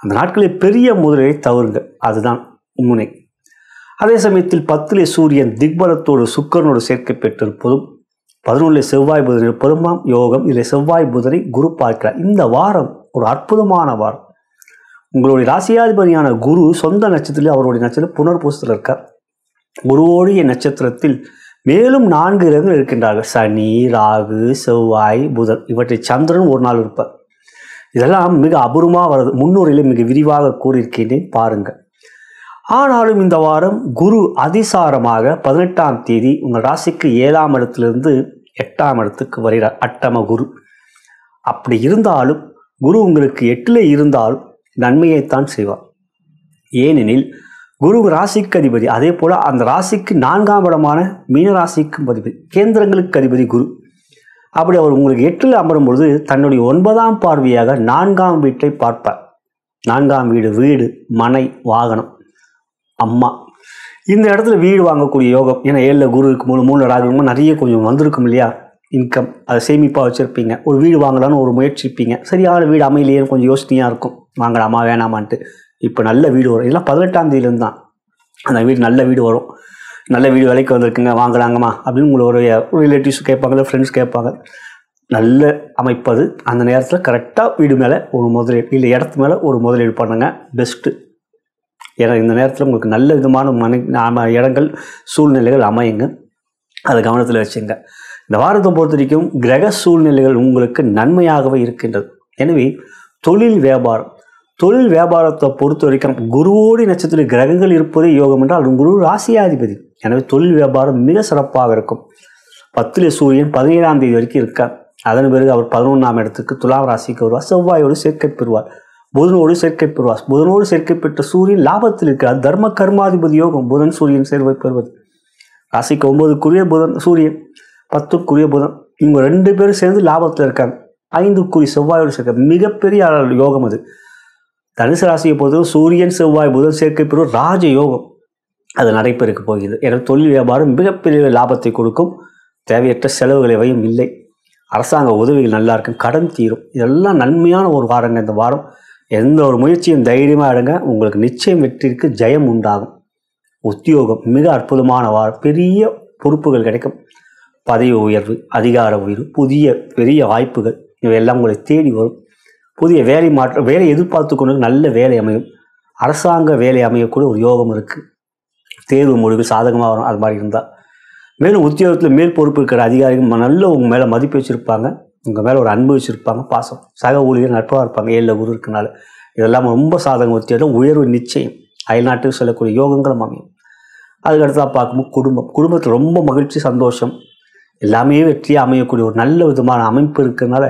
அந்த நாட்களில் பெரிய முதலீடை தவறுங்க. அதுதான் உண்மை. அதே சமயத்தில் 10லே சூரியன் திக்பலத்தோடு சுக்கரனோடு சேர்க்கை பெற்றிருப்பதும் 11லே செவ்வாய் புதன் இருப்பதும் யோகம். இதில் செவ்வாய் புதனை குரு பார்க்கிறார். இந்த வாரம் ஒரு அற்புதமான வாரம். உங்களுடைய ராசியாதிபதியான குரு சொந்த நட்சத்திரத்தில் அவருடைய நட்சத்திரம் புனர்பூசத்தில் இருக்கார். குருவோடைய நட்சத்திரத்தில் மேலும் 4 கிரகங்கள் இருக்கின்றார்கள். சனி, ராகு, செவ்வாய், புதன். இவற்றை சந்திரன் ஒரு நாள் இருப்பார். இதெல்லாம் மிக அபூர்வமாக வருது. முன்னுரையிலே மிக விரிவாக கூறியிருக்கின்றேன், பாருங்கள். ஆனாலும் இந்த வாரம் குரு அதிசாரமாக 18ஆம் தேதி உங்கள் ராசிக்கு 7ஆம் இடத்திலிருந்து 8ஆம் இடத்துக்கு வருகிறார். அட்டம குரு. அப்படி இருந்தாலும் குரு உங்களுக்கு 8லே இருந்தாலும் நன்மையைத்தான் செய்வார். ஏனெனில் குரு ராசிக்கு அதிபதி. அதே போல் அந்த ராசிக்கு 4ஆம் இடமான மீன ராசிக்கும் அதிபதி, கேந்திரங்களுக்கு அதிபதி குரு. அப்படி அவர் உங்களுக்கு 8ல் அமரும் பொழுது தன்னுடைய 9ஆம் பார்வையாக 4ஆம் வீட்டை பார்ப்பார். 4ஆம் வீடு, வீடு, மனை, வாகனம், அம்மா. இந்த இடத்துல வீடு வாங்கக்கூடிய யோகம். ஏன்னா 7ல் குரு இருக்கும்போது 3ல் ராகு இருக்கும்போது நிறைய கொஞ்சம் வந்திருக்கும் இல்லையா. இன்கம், அதை சேமிப்பாக வச்சுருப்பீங்க. ஒரு வீடு வாங்கலான்னு ஒரு முயற்சிப்பீங்க, சரியான வீடு அமையிலேயே கொஞ்சம் யோசனையாக இருக்கும், வாங்கலாமா வேணாமான்ட்டு. இப்போ நல்ல வீடு வரும். இதெல்லாம் 18ஆம் தேதியிலேருந்து தான் அந்த வீடு நல்ல வீடு வரும். நல்ல வீடு விலைக்கு வந்திருக்குங்க, வாங்கலாங்கம்மா அப்படின்னு உங்களுடைய ரிலேட்டிவ்ஸ் கேட்பாங்க, ஃப்ரெண்ட்ஸ் கேட்பாங்க. நல்ல அமைப்பது அந்த நேரத்தில் கரெக்டாக வீடு மேலே ஒரு முதலீடு இல்லை இடத்து மேலே ஒரு முதலீடு பண்ணுங்க, பெஸ்ட்டு. ஏன்னா இந்த நேரத்தில் உங்களுக்கு நல்ல விதமான இடங்கள் சூழ்நிலைகள் அமையுங்க, அதை கவனத்தில் வச்சுங்க. இந்த வாரத்தை பொறுத்த வரைக்கும் கிரக சூழ்நிலைகள் உங்களுக்கு நன்மையாகவே இருக்கின்றது. எனவே தொழில் வியாபாரத்தை பொறுத்த வரைக்கும் குருவோடி நட்சத்திர கிரகங்கள் இருப்பதே யோகம் என்றால் அது குரு ராசியாதிபதி. எனவே தொழில் வியாபாரம் மிக சிறப்பாக இருக்கும். 10ல் சூரியன் 17ஆம் தேதி வரைக்கும் இருக்கார். அதன் பிறகு அவர் 11ஆம் இடத்துக்கு துலாம் ராசிக்கு வருவார். செவ்வாயோடு சேர்க்கை பெறுவார், புதனோடு சேர்க்கை பெறுவார். புதனோடு சேர்க்கை பெற்ற சூரியன் லாபத்தில் இருக்கிறார். தர்ம கர்மாதிபதி யோகம். புதன் சூரியன் சேர்வை பெறுவது. ராசிக்கு 9க்குரிய புதன் சூரியன், 10க்குரிய புதன், இவங்க 2 பேரும் சேர்ந்து லாபத்தில் இருக்காங்க. 5க்குரிய செவ்வாயோடு சேர்க்க மிகப்பெரிய யோகம் அது. தனுசு ராசியை பொறுத்தவரை சூரியன் செவ்வாய் புதன் சேர்க்கை பெறுவது ராஜ யோகம், அது நடைபெறக்கு போகிறது. எனவே தொழில் வியாபாரம் மிகப்பெரிய லாபத்தை கொடுக்கும். தேவையற்ற செலவுகளையும் இல்லை. அரசாங்க உதவிகள் நல்லா இருக்கும், கடன் தீரும். இதெல்லாம் நன்மையான ஒரு வாரங்க இந்த வாரம். எந்த ஒரு முயற்சியும் தைரியமாக எடுங்க, உங்களுக்கு நிச்சயம் வெற்றிக்கு ஜெயம் உண்டாகும். உத்தியோகம் மிக அற்புதமான வாரம். பெரிய பொறுப்புகள் கிடைக்கும், பதவி உயர்வு, அதிகார உயர்வு, பெரிய வாய்ப்புகள் இவையெல்லாம் உங்களை தேடி வரும். புதிய வேலை எதிர்பார்த்து கொண்டு நல்ல வேலை அமையும். அரசாங்க வேலை அமையக்கூடிய ஒரு யோகம் இருக்குது. தேர்வு முடிவு சாதகமாக வரும், அது மாதிரி இருந்தால். மேலும் உத்தியோகத்தில் மேல் பொறுப்பு இருக்கிற அதிகாரிகள் நல்ல உங்கள் மேலே மதிப்பு வச்சுருப்பாங்க, உங்கள் மேலே ஒரு அன்பு வச்சுருப்பாங்க, பாசம். சக ஊழியர் நட்பாக இருப்பாங்க. 7ல் குரு இருக்கனால இதெல்லாம் ரொம்ப சாதகம். உத்தியோகம் உயர்வு நிச்சயம். அயல்நாட்டுக்கு செல்லக்கூடிய யோகங்களும் அமையும். அதுக்கடுத்தா பார்க்கும்போது குடும்பத்தில் ரொம்ப மகிழ்ச்சி, சந்தோஷம், எல்லாமே வெற்றியாக அமையக்கூடிய ஒரு நல்ல விதமான அமைப்பு இருக்கிறதுனால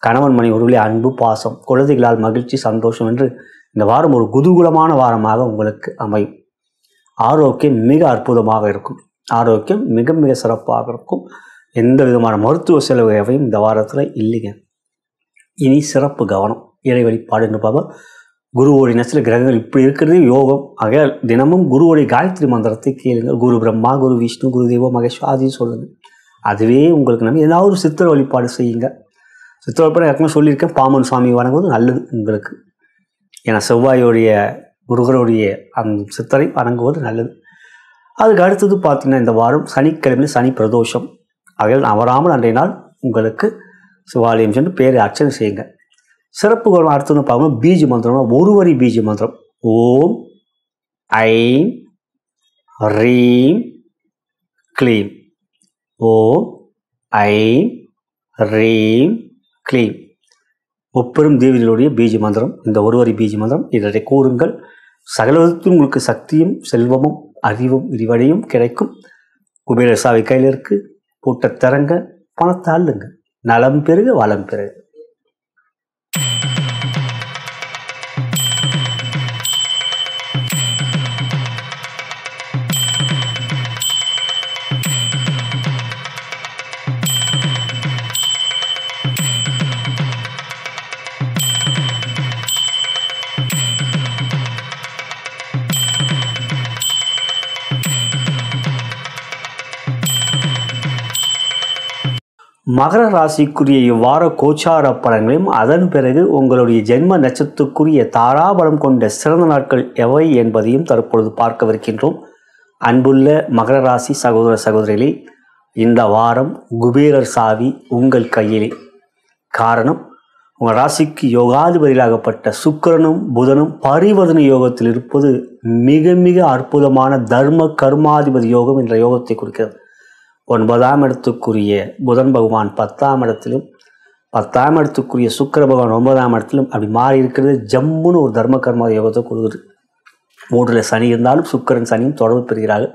கணவன் மனைவி ஒருவழி அன்பு, பாசம், குழந்தைகளால் மகிழ்ச்சி, சந்தோஷம் என்று இந்த வாரம் ஒரு குதூகலமான வாரமாக உங்களுக்கு அமையும். ஆரோக்கியம் மிக அற்புதமாக இருக்கும். ஆரோக்கியம் மிக மிக சிறப்பாக இருக்கும். எந்த விதமான மருத்துவ செலவையும் இந்த வாரத்தில் இல்லைங்க. இனி சிறப்பு கவனம், இறை வழிபாடு என்று பார்ப்போம். குருவோடைய நட்சத்திர கிரகங்கள் இப்படி இருக்கிறது யோகம். ஆகையால் தினமும் குருவோடைய காயத்ரி மந்திரத்தை கேளுங்கள். குரு பிரம்மா, குரு விஷ்ணு, குரு தேவோ மகேஸ்வராதின்னு சொல்லுங்கள். அதுவே உங்களுக்கு நம்ம ஏதாவது ஒரு சித்திர வழிபாடு செய்யுங்க. சித்திர வழிபாடு ஏற்கனவே சொல்லியிருக்கேன், பாம்பன் சுவாமி வணங்குவது நல்லது உங்களுக்கு. ஏன்னா செவ்வாயோடைய முருகருடைய அந்த சித்தரை வணங்குவது நல்லது. அதுக்கு அடுத்தது பார்த்திங்கன்னா இந்த வாரம் சனிக்கிழமையில் சனி பிரதோஷம். ஆகையால் நவராமல் அன்றைய நாள் உங்களுக்கு சிவாலயம் சென்று பேரை அர்ச்சனை செய்யுங்க. சிறப்பு கவனம். அடுத்தது பார்க்கணும் பீஜ மந்திரம், ஒரு வரி பீஜ மந்திரம். ஓம் ஐம் ரீம் க்ளீம். ஓம் ஐம் ரீம் க்ளீம். முப்பெரும் தேவிகளுடைய பீஜ மந்திரம். இந்த ஒரு வரி பீஜ மந்திரம் இதனை கூறுங்கள். சகலத்திலும் உங்களுக்கு சக்தியும் செல்வமும் அறிவும் விரிவடையும் கிடைக்கும். குபேர சாவி கையில் இருக்கு, பூட்ட திறங்க, பணத்தை அள்ளுங்க, நலம் பெருக வளம் பெருக. மகர ராசிக்குரிய இவ்வார கோச்சார பலன்களையும் அதன் பிறகு உங்களுடைய ஜென்ம நட்சத்திரத்துக்குரிய தாராபலம் கொண்ட சிறந்த நாட்கள் எவை என்பதையும் தற்பொழுது பார்க்கவிருக்கின்றோம். அன்புள்ள மகர ராசி சகோதர சகோதரிகளே, இந்த வாரம் குபேரர் சாவி உங்கள் கையிலே. காரணம், உங்கள் ராசிக்கு யோகாதிபதியாகப்பட்ட சுக்கிரனும் புதனும் பரிவர்த்தனை யோகத்தில் இருப்பது மிக மிக அற்புதமான தர்ம கர்மாதிபதி யோகம் என்ற யோகத்தை குறிக்கிறது. 9ஆம் இடத்துக்குரிய புதன் பகவான் 10ஆம் இடத்திலும், 10ஆம் இடத்துக்குரிய சுக்கிர பகவான் 9ஆம் இடத்திலும் அப்படி மாறி இருக்கிறது. ஜம்முன்னு ஒரு தர்ம கர்மா யோகத்தை கொடுக்குது. 3ல் சனி இருந்தாலும் சுக்கிரன் சனியும் தொடர்பு பெறுகிறார்கள்.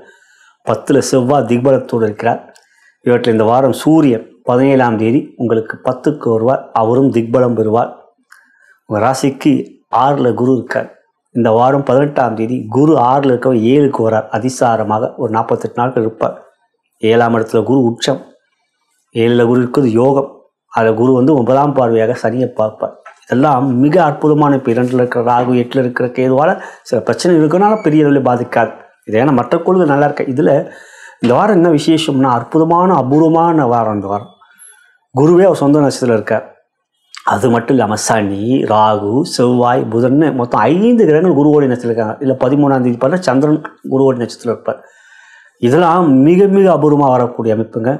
10ல் செவ்வாய் திக்பலத்தோடு இருக்கிறார். இவற்றில் இந்த வாரம் சூரியன் 17ஆம் தேதி உங்களுக்கு 10க்கு வருவார், அவரும் திக்பலம் பெறுவார். உங்கள் ராசிக்கு 6ல் குரு இருக்கார். இந்த வாரம் 18ஆம் தேதி குரு 6ல் இருக்க 7க்கு வரார். அதிசாரமாக ஒரு 48 நாட்கள் இருப்பார். 7ஆம் இடத்துல குரு உச்சம், 7ல் குரு இருக்கிறது யோகம். அதில் குரு 9ஆம் பார்வையாக சனியை பார்ப்பார். இதெல்லாம் மிக அற்புதமான. இப்போ 2ல் இருக்கிற ராகு, 8ல் இருக்கிற கேதுவால் சில பிரச்சனை இருக்கிறனால பெரிய அளவில் பாதிக்காது. இது ஏன்னா மற்ற கோள்கள் நல்லா இருக்கு. இதில் இந்த வாரம் என்ன விசேஷம்னா அற்புதமான அபூர்வமான வாரம். இந்த வாரம் குருவே அவர் சொந்த நட்சத்திரத்தில் இருக்கார். அது மட்டும் இல்லாமல் சனி, ராகு, செவ்வாய், புதன் மொத்தம் 5 கிரகங்கள் குருவோடைய நட்சத்திரம் இருக்காங்க. இல்லை 13ஆம் தேதி பார்த்தா சந்திரன் குருவோடைய நட்சத்திரம் இருப்பார். இதெல்லாம் மிக மிக அபூர்வமாக வரக்கூடிய அமைப்புங்க.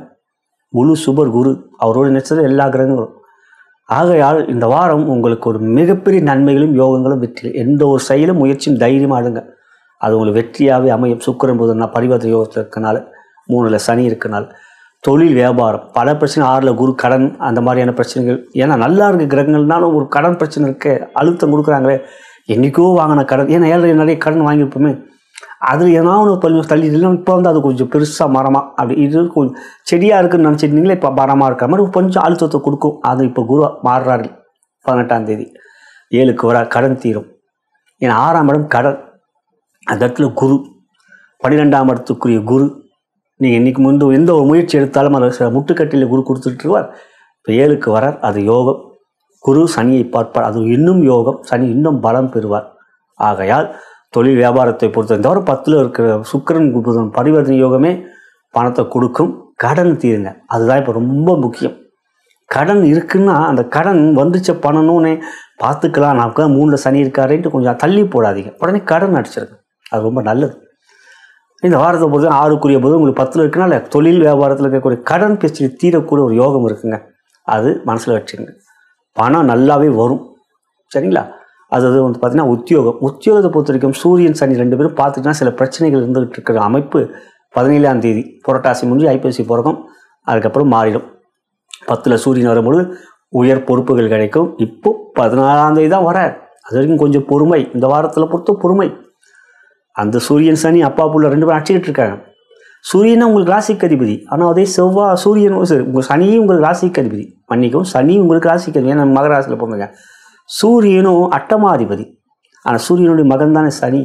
முழு சுபர் குரு, அவருடைய நட்சத்திரம் எல்லா கிரகங்களும். ஆகையால் இந்த வாரம் உங்களுக்கு ஒரு மிகப்பெரிய நன்மைகளும் யோகங்களும் வெற்றி. எந்த ஒரு செயலும் முயற்சியும் தைரியமாக ஆடுங்க, அது உங்களுக்கு வெற்றியாகவே அமையும். சுக்கிரன் புதன் பரிவர்த்தனை யோகத்தில் இருக்கனால, 3ல் சனி இருக்கனால. தொழில் வியாபாரம் பல பிரச்சனை, 6ல் குரு, கடன், அந்த மாதிரியான பிரச்சனைகள். ஏன்னா நல்லா இருக்க கிரகங்கள்னாலும் ஒரு கடன் பிரச்சனை இருக்க, அழுத்தம் கொடுக்குறாங்களே, என்றைக்கோ வாங்கின கடன். ஏன்னா ஏழை நிறைய கடன் வாங்கியிருப்போமே, அதில் ஏதாவது ஒரு தள்ளிடலாம். இப்போ வந்து அது கொஞ்சம் பெருசாக மரமாக அப்படி இது கொஞ்சம் செடியாக இருக்குன்னு நினச்சிருந்தீங்களே, இப்போ மரமாக இருக்கிற மாதிரி கொஞ்சம் அழுத்தத்தை கொடுக்கும். அது இப்போ குரு மாறுறாரு 18ஆம் தேதி 7க்கு வர கடன் தீரும். ஏன்னா 6ஆம் இடம் கடன், அந்த இடத்துல குரு 12ஆம் இடத்துக்குரிய குரு. நீங்கள் இன்றைக்கி முன்பு எந்த ஒரு முயற்சி எடுத்தாலும் அதை முட்டுக்கட்டியில் குரு கொடுத்துட்ருவார். இப்போ 7க்கு வரார், அது யோகம். குரு சனியை பார்ப்பார், அது இன்னும் யோகம். சனி இன்னும் பலம் பெறுவார். ஆகையால் தொழில் வியாபாரத்தை பொறுத்த தவிர 10ல் இருக்கிற சுக்கிரன் புதன் பரிவர்த்தனை யோகமே பணத்தை கொடுக்கும். கடன் தீருங்க, அதுதான் இப்போ ரொம்ப முக்கியம். கடன் இருக்குன்னா அந்த கடன் வந்துச்ச பண்ணணும்னே பார்த்துக்கலாம், நமக்கு 3ல் சனி இருக்காருன்ட்டு கொஞ்சம் தள்ளி போடாதீங்க, உடனே கடன் அடிச்சிருங்க. அது ரொம்ப நல்லது. இந்த வாரத்தை பொறுத்த 6க்குரிய போது உங்களுக்கு 10ல் இருக்குனால தொழில் வியாபாரத்தில் இருக்கக்கூடிய கடன் பிரச்சனை தீரக்கூடிய ஒரு யோகம் இருக்குங்க. அது மனசில் வச்சுங்க. பணம் நல்லாவே வரும், சரிங்களா? அது வந்து பார்த்தீங்கன்னா உத்தியோகத்தை பொறுத்த வரைக்கும் சூரியன் சனி 2 பேரும் பார்த்துக்கிட்டா சில பிரச்சனைகள் இருந்துகிட்டு இருக்கிற அமைப்பு 17ஆம் தேதி புரட்டாசி முடிஞ்சு ஐப்பசி பிறக்கும், அதுக்கப்புறம் மாறிடும். 10ல் சூரியன் வரும்பொழுது உயர் பொறுப்புகள் கிடைக்கும். இப்போ 14ஆம் தேதி தான் வர, அது வரைக்கும் கொஞ்சம் பொறுமை. இந்த வாரத்தில் பொறுத்த பொறுமை. அந்த சூரியன் சனி அப்பா புள்ள 2 பேரும் அடிச்சுக்கிட்டு இருக்காங்க. சூரியனா உங்களுக்கு ராசிக்கு அதிபதி, ஆனால் அதே சூரியன் உங்கள் சனியும் உங்களுக்கு ராசிக்கு அதிபதி. மன்னிக்கவும், சனி உங்களுக்கு ராசிக்கு அதிபதி. ஏன்னா மகர ராசியில் போங்க. சூரியனும் அட்டமாதிபதி, ஆனால் சூரியனுடைய மகன் தானே சனி.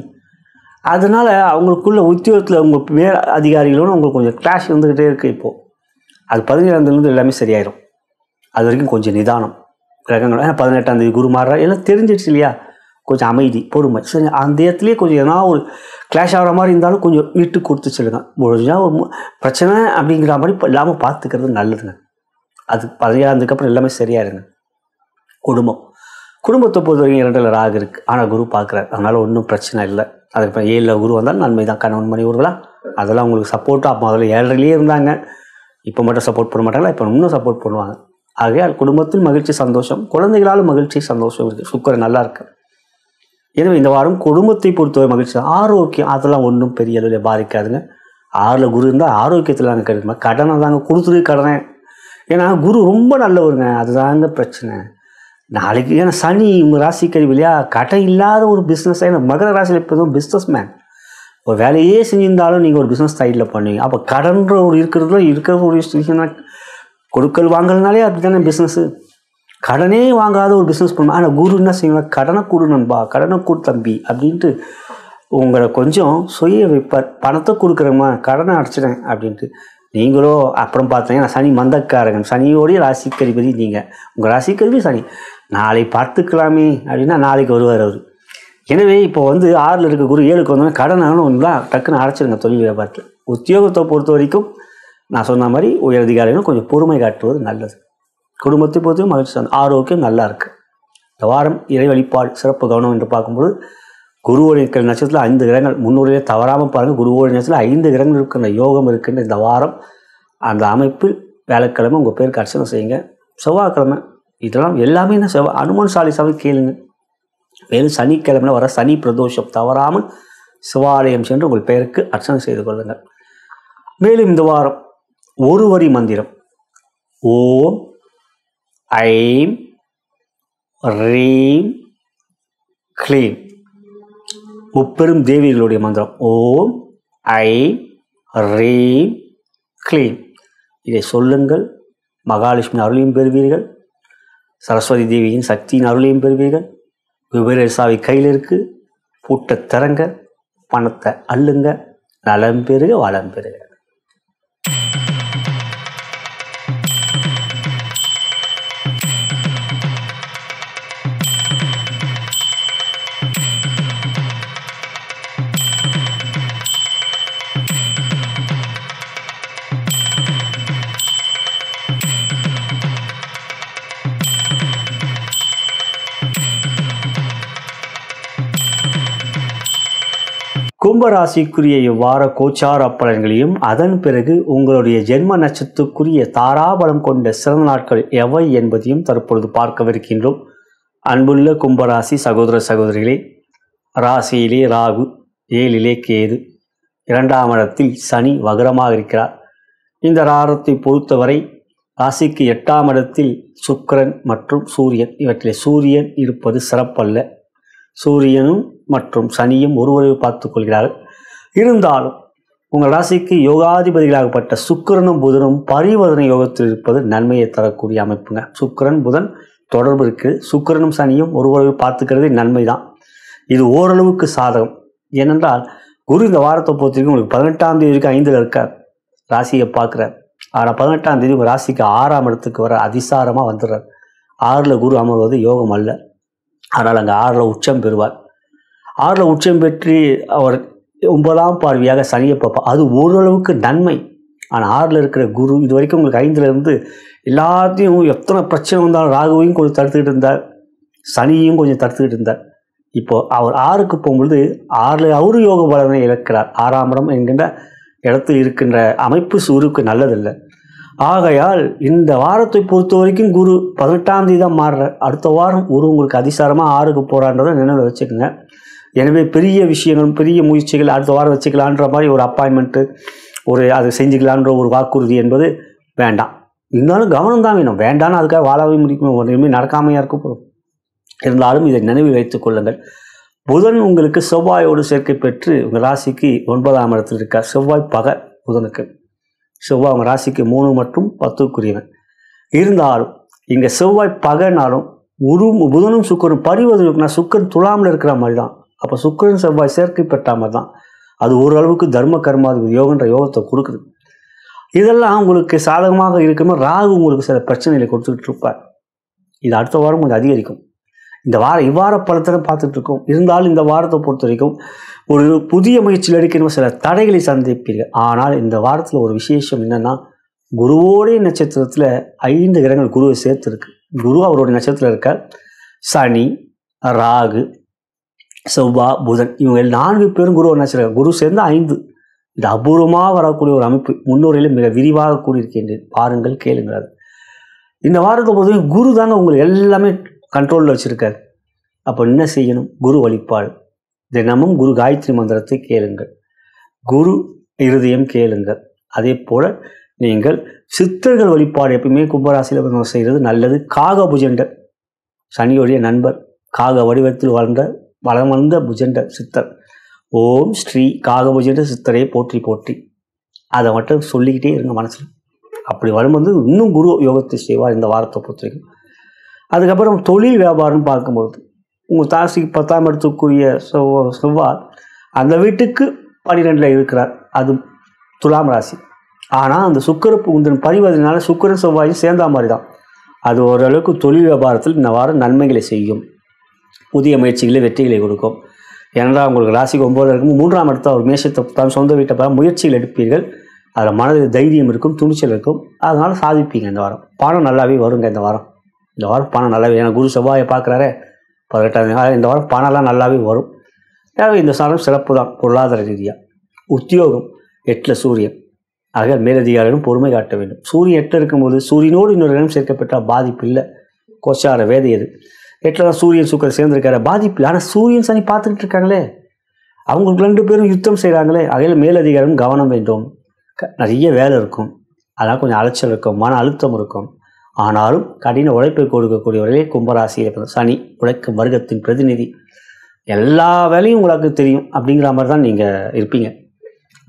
அதனால் அவங்களுக்குள்ள உத்தியோகத்தில் உங்கள் மேல் அதிகாரிகளோடு உங்களுக்கு கொஞ்சம் கிளாஷ் வந்துக்கிட்டே இருக்குது. இப்போது அது 17ஆம் தேதியிலேருந்து எல்லாமே சரியாயிடும். அது வரைக்கும் கொஞ்சம் நிதானம் கிரகங்கள். ஏன்னா 18ஆம் தேதி குரு மாறுறா, எல்லாம் தெரிஞ்சிடுச்சு இல்லையா? கொஞ்சம் அமைதி, பொறுமை. சரி, அந்த இடத்துலேயே கொஞ்சம் எதனா ஒரு கிளாஷ் ஆகிற மாதிரி இருந்தாலும் கொஞ்சம் விட்டு கொடுத்து சொல்லுங்க. முடிஞ்சால் ஒரு பிரச்சனை அப்படிங்கிற மாதிரி இல்லாமல் பார்த்துக்கிறது நல்லதுங்க. அது 17ஆம் தேதிக்கு எல்லாமே சரியாயிருங்க. குடும்பத்தை பொறுத்த வரைக்கும் 2ல் ராகு இருக்குது, ஆனால் குரு பார்க்குறாரு, அதனால் ஒன்றும் பிரச்சனை இல்லை. அதுக்கப்புறம் 7ல் குரு வந்தால் நன்மை தான். கணவன் மணி ஊர்களாக அதெல்லாம் உங்களுக்கு சப்போர்ட்டாக. முதல்ல 7லேயே இருந்தாங்க, இப்போ மட்டும் சப்போர்ட் பண்ண மாட்டாங்களா, இப்போ இன்னும் சப்போர்ட் பண்ணுவாங்க. ஆகையால் குடும்பத்தில் மகிழ்ச்சி சந்தோஷம், குழந்தைகளாலும் மகிழ்ச்சி சந்தோஷம் இருக்குது. சுக்கிரன் நல்லா இருக்கு. எனவே இந்த வாரம் குடும்பத்தை பொறுத்தவரை மகிழ்ச்சி. ஆரோக்கியம் அதெல்லாம் ஒன்றும் பெரிய அளவில் பாதிக்காதுங்க. 6ல் குரு இருந்தால் ஆரோக்கியத்தில் தாங்க கிடைக்குமா, கடனை தாங்க கொடுத்துட்டு கடனை. ஏன்னா குரு ரொம்ப நல்லவருங்க, அதுதாங்க பிரச்சனை. நாளைக்கு ஏன்னா சனி உங்கள் ராசிக்கு அதிபதி இல்லையா? கடன் இல்லாத ஒரு பிஸ்னஸாக. ஏன்னா மகர ராசியில் எப்போதும் பிஸ்னஸ் மேன், ஒரு வேலையே செஞ்சிருந்தாலும் நீங்கள் ஒரு பிஸ்னஸ் சைடில் பண்ணுவீங்க. அப்போ கடன்ற ஒரு இருக்கிற ஒரு விஷயம் தான். கொடுக்கல் வாங்கலனாலே அப்படி தானே பிஸ்னஸ்ஸு. கடனே வாங்காத ஒரு பிஸ்னஸ் பண்ணுவோம். ஆனால் குரு என்ன செய்வாங்க, கடனை கொடு நண்பா, கடனை கொடு தம்பி அப்படின்ட்டு உங்களை கொஞ்சம் சுய வைப்பார். பணத்தை கொடுக்குறேம்மா, கடனை அடைச்சிட்டேன் அப்படின்ட்டு. நீங்களோ அப்புறம் பார்த்தீங்கன்னா சனி மந்தக்காரங்க, சனியோடைய ராசிக்கு அதிபதி நீங்கள், உங்கள் ராசிக்கு அதிபதி சனி. நாளை பார்த்துக்கலாமே அப்படின்னா நாளைக்கு வருவார் அவர். எனவே இப்போ வந்து 6ல் இருக்க குரு 7க்கு வந்தோன்னா கடன் ஒன்றா டக்குன்னு அடைச்சிருங்க. தொழில் வியாபாரத்தில் உத்தியோகத்தை பொறுத்த வரைக்கும் நான் சொன்ன மாதிரி உயர் அதிகாரிகளும் கொஞ்சம் பொறுமை காட்டுவது நல்லது. குடும்பத்தை பொறுத்தவரைக்கும் மகிழ்ச்சி, ஆரோக்கியம் நல்லா இருக்குது. இந்த வாரம் இறை வழிபாடு சிறப்பு கவனம் என்று பார்க்கும்போது குருவோடைய இருக்கிற நட்சத்திரத்தில் 5 கிரகங்கள், முன்னூறிலே தவறாமல் பாருங்கள். குருவோடைய நட்சத்திரத்தில் 5 கிரகங்கள் இருக்கின்ற யோகம் இருக்கின்ற இந்த வாரம் அந்த அமைப்பு வியாழக்கிழமை உங்கள் பேருக்கு அர்ச்சனை செய்யுங்க. செவ்வாய்க்கிழமை இதெல்லாம் எல்லாமே என்ன அனுமன் சாலிசாவை கேளுங்க. மேலும் சனிக்கிழமையில் வர சனி பிரதோஷம் தவறாமல் சிவாலயம் சென்று உங்கள் பெயருக்கு அர்ச்சனை செய்து கொள்ளுங்கள். மேலும் இந்த வாரம் ஒரு வரி மந்திரம் ஓம் ஐம் ரீம் க்ளீம், முப்பெரும் தேவிகளுடைய மந்திரம் ஓம் ஐம் ரீம் க்ளீம். இதை சொல்லுங்கள். மகாலட்சுமி அருளையும் பெறுவீர்கள், சரஸ்வதி தேவியின் சக்தியின் அருளையும் பெறுவீர்கள். விபரேசாவை கையில் இருக்கு, பூட்டை திறங்க, பணத்தை அள்ளுங்க, நலம் பெறுக, வளம் பெறுக. கும்பராசிக்குரிய இவ்வார கோச்சார பலன்களையும் அதன் பிறகு உங்களுடைய ஜென்ம நட்சத்திரத்துக்குரிய தாராபலம் கொண்ட சிறந்த நாட்கள் எவை என்பதையும் தற்பொழுது பார்க்கவிருக்கின்றோம். அன்புள்ள கும்பராசி சகோதர சகோதரிகளே, ராசியிலே ராகு, 7லே கேது, 2ஆம் இடத்தில் சனி வக்ரமாக இருக்கிறார். இந்த வாரத்தை பொறுத்தவரை ராசிக்கு 8ஆம் இடத்தில் சுக்கிரன் மற்றும் சூரியன், இவற்றில் சூரியன் இருப்பது சிறப்பல்ல. சூரியனும் மற்றும் சனியும் ஒருவரை பார்த்துக் கொள்கிறார்கள். இருந்தாலும் உங்கள் ராசிக்கு யோகாதிபதிகளாகப்பட்ட சுக்கிரனும் புதனும் பரிவர்த்தனை யோகத்தில் இருப்பது நன்மையை தரக்கூடிய அமைப்புங்க. சுக்கிரன் புதன் தொடர்பு இருக்குது. சுக்கிரனும் சனியும் ஒருவரை பார்த்துக்கிறது நன்மை தான். இது ஓரளவுக்கு சாதகம். ஏனென்றால் குரு இந்த வாரத்தை பொறுத்தவரைக்கும் உங்களுக்கு 18ஆம் தேதி வரைக்கும் 5ல் இருக்கார், ராசியை பார்க்குறார். ஆனால் 18ஆம் தேதி உங்கள் ராசிக்கு 6ஆம் இடத்துக்கு வர அதிசாரமாக வந்துடுறார். 6ல் குரு அமர்வது யோகம் அல்ல. ஆனால் அங்கே 6ல் உச்சம் பெறுவார். 6ல் உச்சம் பெற்று அவர் 9ஆம் பார்வையாக சனியை பார்ப்பார். அது ஓரளவுக்கு நன்மை. ஆனால் 6ல் இருக்கிற குரு இது வரைக்கும் உங்களுக்கு 5ல் இருந்து எல்லாத்தையும் எத்தனை பிரச்சனை வந்தாலும் ராகுவையும் கொஞ்சம் தடுத்துக்கிட்டு இருந்தார், சனியையும் கொஞ்சம் தடுத்துக்கிட்டு இருந்தார். இப்போது அவர் 6க்கு போகும்பொழுது 6ல் அவரு யோக பலனை இழக்கிறார். 6ஆம் இடம் என்கின்ற இடத்தில் இருக்கின்ற அமைப்பு குருக்கு நல்லதில்லை. ஆகையால் இந்த வாரத்தை பொறுத்த வரைக்கும் குரு 18ஆம் தேதி தான் மாறுறார். அடுத்த வாரம் குரு உங்களுக்கு அதிசாரமாக 6க்கு போகிறான்றதை நினைவில் வச்சுக்கோங்க. எனவே பெரிய விஷயங்களும் பெரிய முயற்சிகள் அடுத்த வாரம் வச்சுக்கலான்ற மாதிரி ஒரு அப்பாயின்மெண்ட்டு, ஒரு அதை செஞ்சுக்கலான்ற ஒரு வாக்குறுதி என்பது வேண்டாம். இருந்தாலும் கவனம் தான் வேணும். வேண்டான்னு அதுக்காக வாழவே முடிக்கும், ஒன்றுமே நடக்காமையாக இருக்க போகிறோம். இருந்தாலும் இதை நினைவில் வைத்துக் கொள்ளுங்கள். புதன் உங்களுக்கு செவ்வாயோடு சேர்க்கை பெற்று உங்கள் ராசிக்கு 9ஆம் இடத்தில் இருக்கார். செவ்வாய் பகை புதனுக்கு. செவ்வாய் உங்கள் ராசிக்கு 3 மற்றும் 10க்குரியவன். இருந்தாலும் இங்கே செவ்வாய் பகைனாலும் புதனும் சுக்கரனும் பரிவர்த்தனை, சுக்கரன் துலாமில் இருக்கிற மாதிரி தான். அப்போ சுக்கரன் செவ்வாய் சேர்க்கை பெற்ற மாதிரி தான். அது ஓரளவுக்கு தர்ம கர்மாதிபதி யோகன்ற யோகத்தை கொடுக்குது. இதெல்லாம் உங்களுக்கு சாதகமாக இருக்கணும். ராகு உங்களுக்கு சில பிரச்சனைகளை கொடுத்துக்கிட்டு இருப்பார். இது அடுத்த வாரம் கொஞ்சம் அதிகரிக்கும். இந்த வாரம் இவ்வார பலத்தை பார்த்துட்டு இருக்கோம். இருந்தாலும் இந்த வாரத்தை பொறுத்த வரைக்கும் ஒரு புதிய முயற்சியில் எடுக்கணும், சில தடைகளை சந்திப்பீர்கள். ஆனால் இந்த வாரத்தில் ஒரு விசேஷம் என்னென்னா, குருவோடைய நட்சத்திரத்தில் 5 கிரகங்கள் குருவை சேர்த்துருக்கு. குரு அவருடைய நட்சத்திரத்தில் இருக்கார். சனி, ராகு, செவ்வாய், புதன் இவங்க 4 பேரும் குருவோட நட்சத்திரம். குரு சேர்ந்து 5. இது அபூர்வமாக வரக்கூடிய ஒரு அமைப்பு. முன்னோரையில் மிக விரிவாக கூறியிருக்கின்றேன். பாருங்கள், கேளுங்கள். இந்த வாரத்தை பொறுத்தவரைக்கும் குரு தாங்க உங்களுக்கு எல்லாமே கண்ட்ரோலில் வச்சுருக்காரு. அப்போ என்ன செய்யணும்? குரு வழிபாடு. தினமும் குரு காயத்ரி மந்திரத்தை கேளுங்கள். குரு இருதயம் கேளுங்கள். அதே போல் நீங்கள் சித்தர்கள் வழிபாடு எப்பவுமே கும்பராசியில் செய்கிறது நல்லது. காகபுஜண்டர், சனியோடைய நண்பர், காக வடிவத்தில் வளம் வந்த புஜண்டர் சித்தர். ஓம் ஸ்ரீ காகபுஜண்ட சித்தரை போற்றி போற்றி, அதை மட்டும் சொல்லிக்கிட்டே இருங்க மனசில். அப்படி வரும்போது இன்னும் குரு யோகத்தை செய்வார் இந்த வாரத்தை பொறுத்த வரைக்கும். அதுக்கப்புறம் தொழில் வியாபாரம் பார்க்கும்போது உங்கள் ராசிக்கு 10ஆம் இடத்துக்குரிய செவ்வாய் அந்த வீட்டுக்கு 12ல் இருக்கிறார். அது துலாம் ராசி. ஆனால் அந்த சுக்கிர பரிவர்த்தனால சுக்கிரன் செவ்வாயும் சேர்ந்த மாதிரி தான். அது ஓரளவுக்கு தொழில் வியாபாரத்தில் இந்த வாரம் நன்மைகளை செய்யும். புதிய முயற்சிகளை வெற்றிகளை கொடுக்கும். ஏனென்றால் உங்களுக்கு ராசிக்கு 9ல் இருக்கும். 3ஆம் இடத்தை ஒரு மேஷத்தை தான் சொந்த வீட்டை பார்த்து முயற்சிகள் எடுப்பீர்கள். அதில் மனதில் தைரியம் இருக்கும், துணிச்சல் இருக்கும். அதனால் சாதிப்பீங்க. இந்த வாரம் பணம் நல்லாவே வருங்க. இந்த வாரம் பணம் நல்லாவே, ஏன்னா குரு செவ்வாயை பார்க்குறாரு 18ஆம் தேதி. இந்த வாரம் பணம்லாம் நல்லாவே வரும். இந்த வாரம் சிறப்பு தான் பொருளாதார ரீதியாக. உத்தியோகம் 8ல் சூரியன். ஆக மேலதிகாரிகளும் பொறுமை காட்ட வேண்டும். சூரியன் 8ல் இருக்கும்போது சூரியனோடு இன்னொரு இடம் சேர்க்கப்பட்டால் பாதிப்பு இல்லை. கோச்சார வேதை அது. 8ல் தான் சூரியன் சுக்கிரன் சேர்ந்துருக்காரு, பாதிப்பு இல்லை. ஆனால் சூரியன் சனி பார்த்துக்கிட்டு இருக்காங்களே, அவங்களுக்கு 2 பேரும் யுத்தம் செய்கிறாங்களே. ஆகையில் மேலதிகாரிகளும் கவனம் வேண்டும். நிறைய வேலை இருக்கும், அதனால் கொஞ்சம் அலைச்சல் இருக்கும், மன அழுத்தம் இருக்கும். ஆனாலும் கடின உழைப்பை கொடுக்கக்கூடியவர்களே கும்பராசியில் சனி உழைக்கும் வர்க்கத்தின் பிரதிநிதி. எல்லா வேலையும் உங்களுக்கு தெரியும் அப்படிங்கிற மாதிரி தான் நீங்கள் இருப்பீங்க.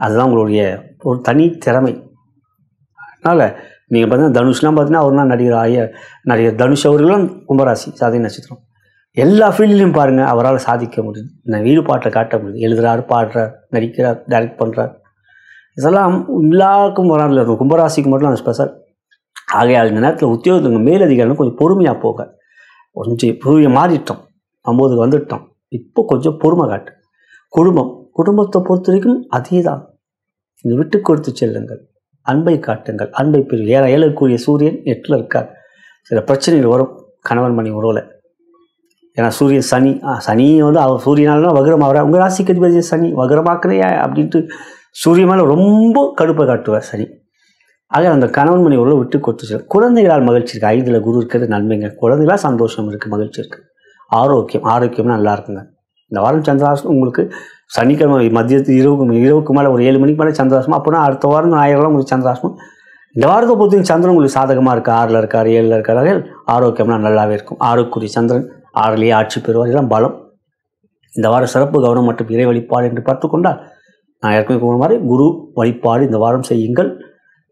அதுதான் உங்களுடைய ஒரு தனி திறமை. அதனால் நீங்கள் பார்த்தீங்கன்னா தனுஷ்லாம் பார்த்தீங்கன்னா அவர் தான் நடிகர் தனுஷ் அவர்களும் கும்பராசி சாதனை நட்சத்திரம். எல்லா ஃபீல்ட்லையும் பாருங்கள் அவரால் சாதிக்க முடியுது. நான் ஈடுபாட்டை காட்ட முடியுது. எழுதுகிறார், பாடுறார், நடிக்கிறார், டைரக்ட் பண்ணுறார். இதெல்லாம் எல்லாருக்கும் வராது, கும்பராசிக்கு மட்டும் அது ஸ்பெஷல். ஆகையால் இந்த நேரத்தில் உத்தியோகத்துக்கு மேலதிகாரம் கொஞ்சம் பொறுமையாக போக. கொஞ்சம் பொறுமையை மாறிட்டோம், 9க்கு வந்துட்டோம். இப்போ கொஞ்சம் பொறுமை காட்டு. குடும்பத்தை பொறுத்த வரைக்கும் அதே தான். நீங்கள் விட்டு கொடுத்து செல்லுங்கள், அன்பை காட்டுங்கள், அன்பை பெறும். 7ல் கூடிய சூரியன் 8ல் இருக்கார். சில பிரச்சனைகள் வரும் கணவன் மணி உறவில். ஏன்னா சூரியன் சனி வந்து அவர் சூரியனால்தான் வக்ரம் ஆகிறார். உங்கள் ராசிக்கு அதிபதி சனி வக்ரமாக்குறையா அப்படின்ட்டு சூரியன் மேலே ரொம்ப கடுப்பை காட்டுவார் சனி. ஆக அந்த கணவன் மணி உள்ள விட்டு கொடுத்து குழந்தைகளால் மகிழ்ச்சி இருக்குது. 5ல் குரு இருக்கிறது நன்மைங்க. குழந்தைகளால் சந்தோஷம் இருக்குது, மகிழ்ச்சி இருக்குது. ஆரோக்கியம் நல்லா இருக்குங்க. இந்த வாரம் சந்திராசனம் உங்களுக்கு சனிக்கிழமை மதியத்து இரவுக்கு மேலே ஒரு 7 மணிக்கு மேலே சந்திராசனம். அப்போனா அடுத்த வாரம் ஞாயிறுலாம் உங்களுக்கு சந்திராசனம். இந்த வாரத்தை பொறுத்தவரைக்கும் சந்திரன் உங்களுக்கு சாதகமாக இருக்குது. 6ல் இருக்கார், 7ல் இருக்கார். ஆரோக்கியம்லாம் நல்லாவே இருக்கும். 6க்குரிய சந்திரன் 6லேயே ஆட்சி பெறுவார். இதெல்லாம் பலம். இந்த வாரம் சிறப்பு கவனம் மற்றும் இறை வழிபாடு என்று பார்த்துக்கொண்டால் நான் ஏற்கனவே கூறின மாதிரி குரு வழிபாடு இந்த வாரம் செய்யுங்கள்.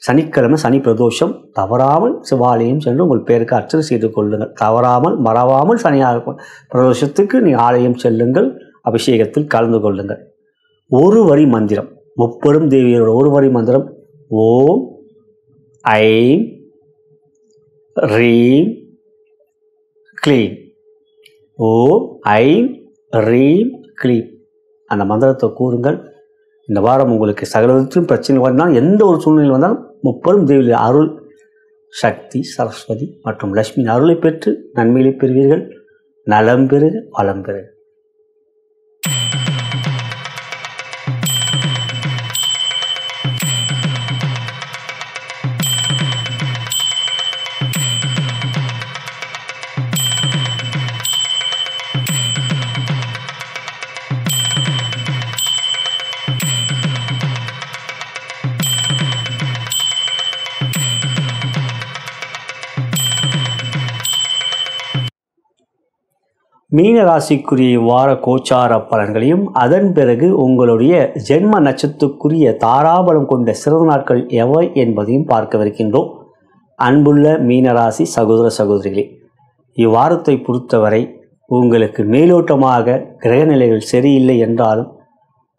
சனிக்கிழமை சனி பிரதோஷம் தவறாமல் சிவாலயம் சென்று உங்கள் பேருக்கு அர்ச்சனை செய்து கொள்ளுங்கள். தவறாமல் மறவாமல் சனி பிரதோஷத்துக்கு நீங்கள் ஆலயம் செல்லுங்கள், அபிஷேகத்தில் கலந்து கொள்ளுங்கள். ஒரு வரி மந்திரம், முப்பெரும் தேவியரோட ஒரு வரி மந்திரம் ஓம் ஐம் ரீம் க்ளீம். ஓம் ஐம் ரீம் க்ளீம் அந்த மந்திரத்தை கூறுங்கள். இந்த வாரம் உங்களுக்கு சகலத்திலும் பிரச்சனை வந்தாலும் எந்த ஒரு சூழ்நிலை வந்தாலும் முப்பெரும் தேவிய அருள், சக்தி, சரஸ்வதி மற்றும் லட்சுமி அருளை பெற்று நன்மைகளை பெறுவீர்கள். நலம் பெறுக, வளம் பெறுக. மீன ராசிக்குரிய வார கோச்சார பலன்களையும் அதன் பிறகு உங்களுடைய ஜென்ம நட்சத்திரத்துக்குரிய தாராபலம் கொண்ட சிறந்த நாட்கள் எவை என்பதையும் பார்க்கவிருக்கின்றோம். அன்புள்ள மீனராசி சகோதர சகோதரிகளே, இவ்வாரத்தை பொறுத்தவரை உங்களுக்கு மேலோட்டமாக கிரகநிலைகள் சரியில்லை என்றாலும்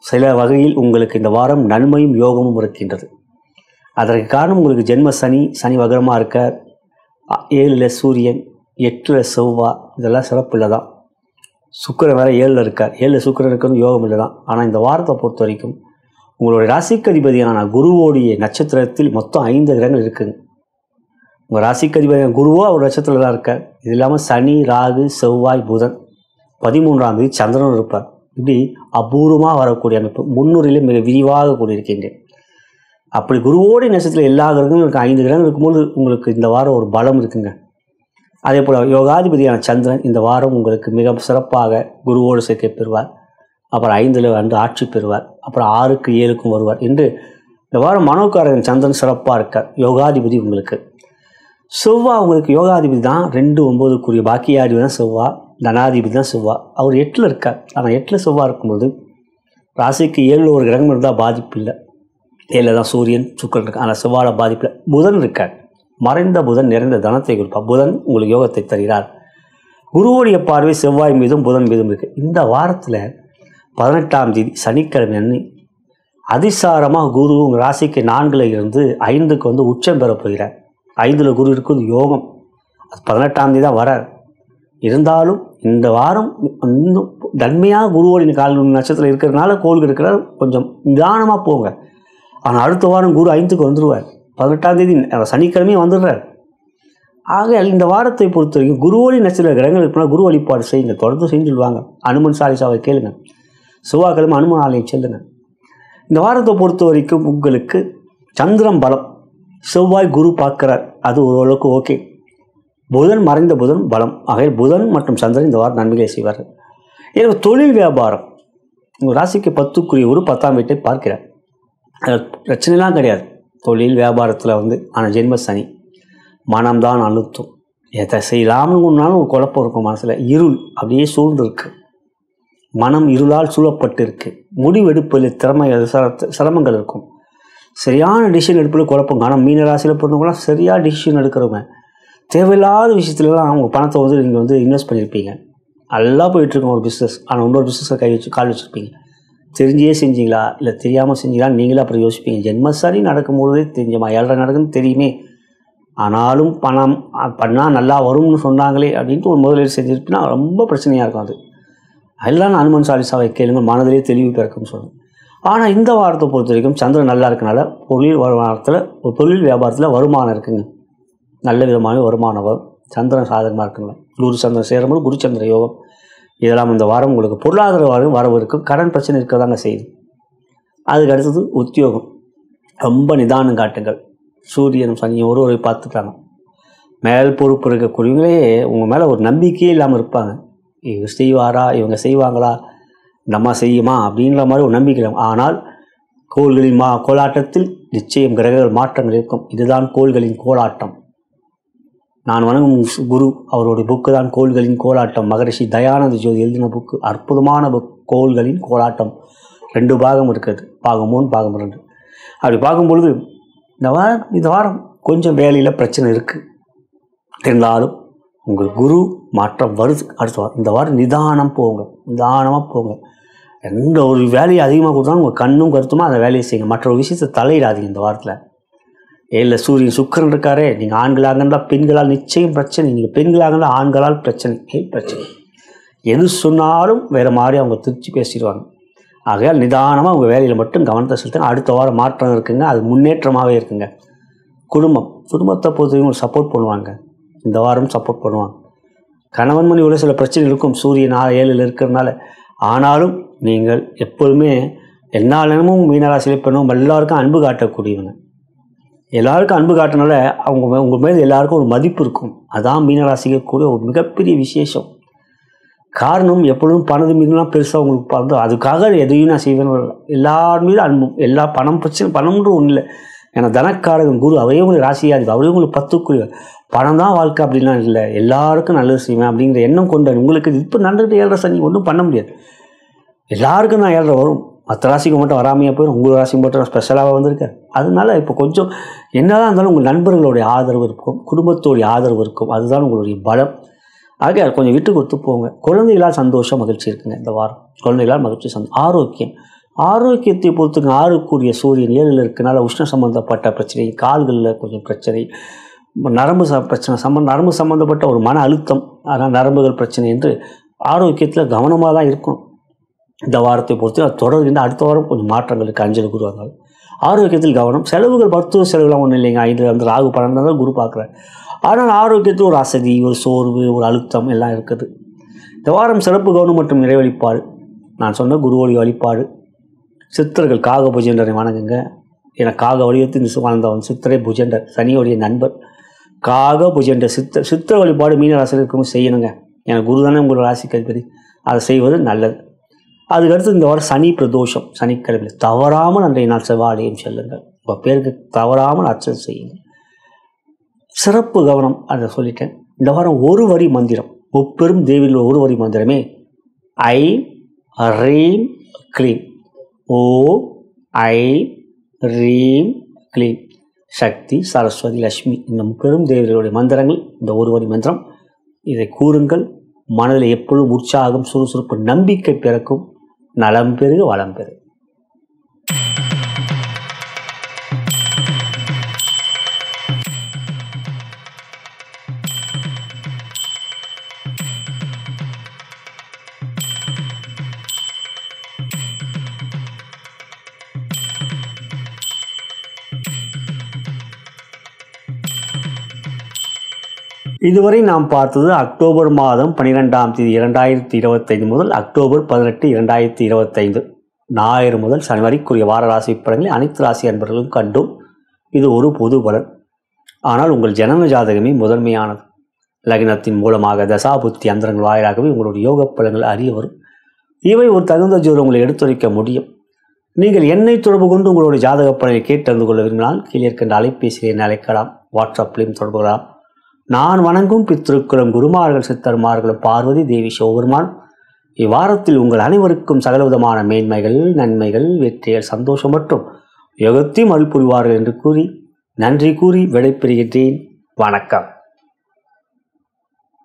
சில வகையில் உங்களுக்கு இந்த வாரம் நன்மையும் யோகமும் இருக்கின்றது. அதற்கு காரணம் உங்களுக்கு ஜென்ம சனி வக்ரமாக இருக்க, 7ல் சூரியன், 8ல் செவ்வாய், இதெல்லாம் சிறப்பு இல்லை தான். சுக்கிரன் வேறு 7ல் இருக்கார். 7ல் சுக்கிரன் இருக்கிறது யோகம் இல்லை தான். ஆனால் இந்த வாரத்தை பொறுத்த வரைக்கும் உங்களுடைய ராசிக்கு அதிபதியான குருவோடைய நட்சத்திரத்தில் மொத்தம் 5 கிரகங்கள் இருக்குங்க. உங்கள் ராசிக்கு அதிபதியான குருவோ அவர் நட்சத்திரத்தில் தான் இருக்கார். இது இல்லாமல் சனி, ராகு, செவ்வாய், புதன், 13ஆம் தேதி சந்திரன் இருப்பார். இப்படி அபூர்வமாக வரக்கூடிய அமைப்பு 300லே மிக விரிவாக கூடியிருக்கின்றேன். அப்படி குருவோடைய நட்சத்திரத்தில் எல்லா கிரகங்களும் இருக்குது. 5 கிரகங்கள் இருக்கும்போது உங்களுக்கு இந்த வாரம் ஒரு பலம் இருக்குங்க. அதே போல் யோகாதிபதியான சந்திரன் இந்த வாரம் உங்களுக்கு மிக சிறப்பாக குருவோடு சேர்க்கை பெறுவார். அப்புறம் 5ல் வந்து ஆட்சி பெறுவார். அப்புறம் 6க்கு 7க்கும் வருவார் என்று இந்த வாரம் மனோகாரகன் சந்திரன் சிறப்பாக இருக்கார். யோகாதிபதி உங்களுக்கு செவ்வாய் உங்களுக்கு யோகாதிபதி தான். 2-9க்குரிய பாக்கியாதிபதி தான் செவ்வாய், தனாதிபதி தான் செவ்வாய். அவர் 8ல் இருக்கார். ஆனால் 8ல் செவ்வாய் இருக்கும்போது ராசிக்கு 7ல் ஒரு கிரகம் இருந்தால் பாதிப்பு இல்லை. 7ல் தான் சூரியன் சுக்கிரன் இருக்கு. ஆனால் செவ்வாயில் பாதிப்பு இல்லை. புதன் இருக்கார். மறைந்த புதன் நிறைந்த தனத்தை கொடுப்பார். புதன் உங்களுக்கு யோகத்தை தருகிறார். குருவோடைய பார்வை செவ்வாய் மீதும் புதன் மீதும் இருக்குது. இந்த வாரத்தில் 18ஆம் தேதி சனிக்கிழமை அன்று அதிசாரமாக குரு உங்கள் ராசிக்கு 4ல் இருந்து 5க்கு வந்து உச்சம் பெற போகிறார். 5ல் குரு இருக்குது யோகம். அது 18ஆம் தேதி தான் வரார். இருந்தாலும் இந்த வாரம் இன்னும் தன்மையாக குருவோடைய கால் நட்சத்திரம் இருக்கிறதுனால கோள்கள் இருக்கிறார். கொஞ்சம் நிதானமாக போங்க. ஆனால் அடுத்த வாரம் குரு 5க்கு வந்துடுவார். 18ஆம் தேதி சனிக்கிழமையும் வந்துடுறார். ஆக இந்த வாரத்தை பொறுத்த வரைக்கும் குருவோடி நட்சத்திர கிரகங்கள் இருக்குன்னா குரு வழிபாடு செய்யுங்க. தொடர்ந்து செஞ்சுடுவாங்க. அனுமன் சாலிசாவை கேளுங்க. செவ்வாய்க்கிழமை அனுமன் ஆலயம் செல்லுங்க. இந்த வாரத்தை பொறுத்த வரைக்கும் உங்களுக்கு சந்திரன் பலம், செவ்வாய் குரு பார்க்கிறார், அது ஓரளவுக்கு ஓகே. புதன் மறைந்த புதன் பலம். ஆகையால் புதன் மற்றும் சந்திரன் இந்த வாரம் நன்மைகளை செய்வார்கள். எனவே தொழில் வியாபாரம் உங்கள் ராசிக்கு 10க்குரிய ஒரு 10ஆம் வீட்டை பார்க்கிறார். பிரச்சனைலாம் கிடையாது தொழில் வியாபாரத்தில் வந்து. ஆனால் ஜென்ம சனி மனம்தான் அழுத்தும். எதை செய்யலாம்னு ஒன்றாலும் ஒரு குழப்பம் இருக்கும். மனசில் இருள் அப்படியே சூழ்ந்துருக்கு. மனம் இருளால் சூழப்பட்டு இருக்கு. முடிவெடுப்பில் சிரமங்கள் இருக்கும். சரியான டிசிஷன் எடுப்பில் குழப்பம். ஆனால் மீனராசியில் பிறந்தவங்களாம் சரியாக டிசிஷன் எடுக்கிறவங்க. தேவையில்லாத விஷயத்துலலாம் அவங்க பணத்தை வந்து நீங்கள் வந்து இன்வெஸ்ட் பண்ணியிருப்பீங்க. நல்லா போயிட்டுருக்கோம் ஒரு பிஸ்னஸ். ஆனால் இன்னொரு பிஸ்னஸை கால் வச்சுருப்பீங்க. தெரிஞ்சே செஞ்சீங்களா இல்லை தெரியாமல் செஞ்சீங்களா நீங்களே அப்புறம் யோசிப்பீங்க. ஜென்மசனி நடக்கும்போதே தெரிஞ்சமா 7 நடக்குன்னு தெரியுமே, ஆனாலும் பணம் பண்ணால் நல்லா வரும்னு சொன்னாங்களே அப்படின்ட்டு ஒரு முதலீடு செஞ்சுருப்பினா ரொம்ப பிரச்சனையாக இருக்கும். அது எல்லாம் அனுமன் சாலிசாவை கேளுங்க. மனதிலே தெளிவு பிறக்கும்னு சொல்லுங்கள். ஆனால் இந்த வாரத்தை பொறுத்த வரைக்கும் சந்திரன் நல்லா இருக்கனால தொழில் வியாபாரத்தில் வருமானம் இருக்குங்க. நல்ல விதமான வருமானம் வரும். சந்திரன் சாதகமாக இருக்குங்களா, குரு சந்திரன் சேரும்போது குரு சந்திர யோகம். இதெல்லாம் இந்த வாரம் உங்களுக்கு பொருளாதார வரவு இருக்கும். கடன் பிரச்சனை இருக்க தாங்க செய்யுது. அதுக்கு அடுத்தது உத்தியோகம். ரொம்ப நிதானம் காட்டுங்கள். சூரியனும் சனியும் ஒருவரை பார்த்துட்டாங்க. மேல் பொறுப்பு இருக்கக்கூடியவங்களே உங்கள் மேலே ஒரு நம்பிக்கையே இல்லாமல் இருப்பாங்க. இவங்க செய்வாரா, இவங்க செய்வாங்களா, நம்ம செய்யுமா அப்படின்ற மாதிரி ஒரு நம்பிக்கை. ஆனால் கோள்களின் கோலாட்டத்தில் நிச்சயம் கிரகங்கள் மாற்றங்கள் இருக்கும். இதுதான் கோள்களின் கோலாட்டம். நான் வணங்கும் குரு அவருடைய புக்கு தான் கோள்களின் கோலாட்டம். மகரிஷி தயானந்த ஜோதி எழுதின புக்கு, அற்புதமான புக். கோள்களின் கோலாட்டம் 2 பாகம் இருக்குது, பாகம் 3 பாகம் 2. அப்படி பார்க்கும்பொழுது இந்த வாரம் கொஞ்சம் வேலையில் பிரச்சனை இருக்குது. இருந்தாலும் உங்கள் குரு மாற்றம் வருது. அடுத்த வாரம் இந்த வாரம் நிதானமாக போங்க. எந்த ஒரு வேலையை அதிகமாக கொடுத்தாலும் உங்கள் கண்ணும் கருத்துமா அந்த வேலையை செய்யுங்க. மற்ற ஒரு விஷயத்தை தலையிடாதீங்க இந்த வாரத்தில். இல்லை சூரியன் சுக்கிரன் இருக்காரே, நீங்கள் ஆண்களாக இருந்தால் பெண்களால் நிச்சயம் பிரச்சனை, நீங்கள் பெண்களாக இருந்தால் ஆண்களால் பிரச்சனை. எது சொன்னாலும் வேறு மாதிரி அவங்க திருச்சி பேசிடுவாங்க. ஆகையால் நிதானமாக உங்கள் வேலையில் மட்டும் கவனத்தை செலுத்துங்க. அடுத்த வாரம் மாற்றம் இருக்குங்க, அது முன்னேற்றமாகவே இருக்குங்க. குடும்பத்தை பொறுத்தவரைக்கும் சப்போர்ட் பண்ணுவாங்க. இந்த வாரம் சப்போர்ட் பண்ணுவாங்க. கணவன் மனைவியோட சில பிரச்சனை இருக்கும், சூரியன் 7 இருக்கிறதுனால. ஆனாலும் நீங்கள் எப்பொழுதுமே எல்லா நேரமும் மீனராசியில் பெண்ணும் எல்லாருக்கும் அன்பு காட்டக்கூடியவங்க. எல்லாருக்கும் அன்பு காட்டினால உங்கள் மேலே எல்லாருக்கும் ஒரு மதிப்பு இருக்கும். அதான் மீனராசிக்கு கூட ஒரு மிகப்பெரிய விசேஷம். காரணம் எப்பொழுதும் பணது மீதுலாம் பெருசாக உங்களுக்கு பார்த்தோம், அதுக்காக எதையும் நான் செய்வேன். எல்லார் மீதும் அன்பும், எல்லா பணம்ன்ற ஒன்றும் இல்லை. ஏன்னா தனக்காரகன் குரு, அவரே உங்களுக்கு ராசியாதி, அவரே உங்களுக்கு 10 பணம் தான் வாழ்க்கை அப்படின்லாம் இல்லை. எல்லாருக்கும் நல்லது செய்வேன் அப்படிங்கிற எண்ணம் கொண்ட உங்களுக்கு இப்போ நடந்துகிட்டு 7 சனி ஒன்றும் பண்ண முடியாது. எல்லாருக்கும் நான் 7 வரும். மற்ற ராசிக்கு மட்டும் வராமையாக போயிடும், உங்கள் ராசிக்கு மட்டும் ஸ்பெஷலாக வந்திருக்கார். அதனால இப்போ கொஞ்சம் என்னதான் இருந்தாலும் உங்கள் நண்பர்களுடைய ஆதரவு இருக்கும், குடும்பத்தோடைய ஆதரவு இருக்கும். அதுதான் உங்களுடைய பலம். ஆக கொஞ்சம் விட்டு கொடுத்து போங்க. குழந்தைகளால் சந்தோஷம் மகிழ்ச்சி இருக்குங்க இந்த வாரம். குழந்தைகளால் மகிழ்ச்சி. ஆரோக்கியத்தை பொறுத்துங்க. 6க்குரிய சூரியன் 7 இருக்கனால உஷ்ண சம்பந்தப்பட்ட பிரச்சனை, கால்களில் கொஞ்சம் பிரச்சனை, நரம்பு சம்பந்தப்பட்ட ஒரு மன அழுத்தம், அதனால் நரம்புகள் பிரச்சனை என்று ஆரோக்கியத்தில் கவனமாக தான் இருக்கும். இந்த வாரத்தை பொறுத்து அது தொடர்ந்து அடுத்த வாரம் கொஞ்சம் மாற்றங்களுக்கு அஞ்சல் குரு வந்தால் ஆரோக்கியத்தில் கவனம். செலவுகள் மருத்துவ செலவுலாம் ஒன்றும் இல்லைங்க. 5 வந்து ராகு பலன் தான் குரு பார்க்குறேன். ஆனால் ஆரோக்கியத்தில் ஒரு அசதி, ஒரு சோர்வு, ஒரு அழுத்தம் எல்லாம் இருக்குது. இந்த வாரம் சிறப்பு கவனம் மற்றும் இறை வழிபாடு. நான் சொன்ன குருவோடைய வழிபாடு. சித்தர்கள் காக புஜேண்டரை வணங்குங்க. ஏன்னா காக வடிவத்தில் வாழ்ந்தவன் சித்திரை புஜேண்டர், சனியோடைய நண்பர். காக புஜேண்டர் சித்திர வழிபாடு மீனராசியில் இருக்கவும் செய்யணுங்க. ஏன்னா குரு தானே உங்களோட ராசிக்கு அதிபதி, அதை செய்வது நல்லது. அதுக்கடுத்து இந்த வாரம் சனி பிரதோஷம், சனிக்கிழமை தவறாமல் அன்றைய நாள் செவ்வாலயம் செல்லுங்கள். உங்கள் பேருக்கு தவறாமல் அர்ச்சனை செய்யுங்கள். சிறப்பு கவனம் அதை சொல்லிட்டேன். இந்த வாரம் ஒரு வரி மந்திரம், முப்பெரும் தேவியில் ஒரு வரி மந்திரமே ஐ ரீம் க்ளீம். ஓ ஐ ரீம் க்ளீம். சக்தி, சரஸ்வதி, லட்சுமி, இந்த முப்பெரும் தேவிகளுடைய மந்திரங்கள். இந்த ஒரு வரி மந்திரம் இதை கூறுங்கள். மனதில் எப்பொழுதும் உற்சாகம், சுறுசுறுப்பு, நம்பிக்கை பிறக்கும். நலம் பெருக வளம் பெருக. இதுவரை நாம் பார்த்தது அக்டோபர் மாதம் 12ஆம் தேதி 2025 முதல் அக்டோபர் 18, 2025 ஞாயிறு முதல் சனி வரைக்குரிய வார ராசி பலன்களை அனைத்து ராசி அன்பர்களும் கண்டும். இது ஒரு பொது பலன். ஆனால் உங்கள் ஜனன ஜாதகமே முதன்மையானது. லக்னத்தின் மூலமாக தசாபுத்தி அந்தரங்கள் வாயிலாகவே உங்களுடைய யோக பலன்கள் அறிய வரும். இவை ஒரு தகுந்த ஜோதிடம் உங்களை எடுத்துரைக்க முடியும். நீங்கள் என்னை தொடர்பு கொண்டு உங்களுடைய ஜாதக பலனை கேட்டறிந்து கொள்ள விரும்பினால் கீழே இருக்கின்ற அலைபேசியை அழைக்கலாம், வாட்ஸ்அப்லையும் தொடர்பு கொள்ளலாம். நான் வணங்கும் பித்திருக்களும் குருமார்கள் சித்தர்மார்களும் பார்வதி தேவி சிவபெருமான் இவ்வாரத்தில் உங்கள் அனைவருக்கும் சகலவிதமான மேன்மைகள், நன்மைகள், வெற்றிகள், சந்தோஷம் மற்றும் யோகத்தையும் அருள் புரிவார்கள் என்று கூறி நன்றி கூறி விடைபெறுகின்றேன். வணக்கம்.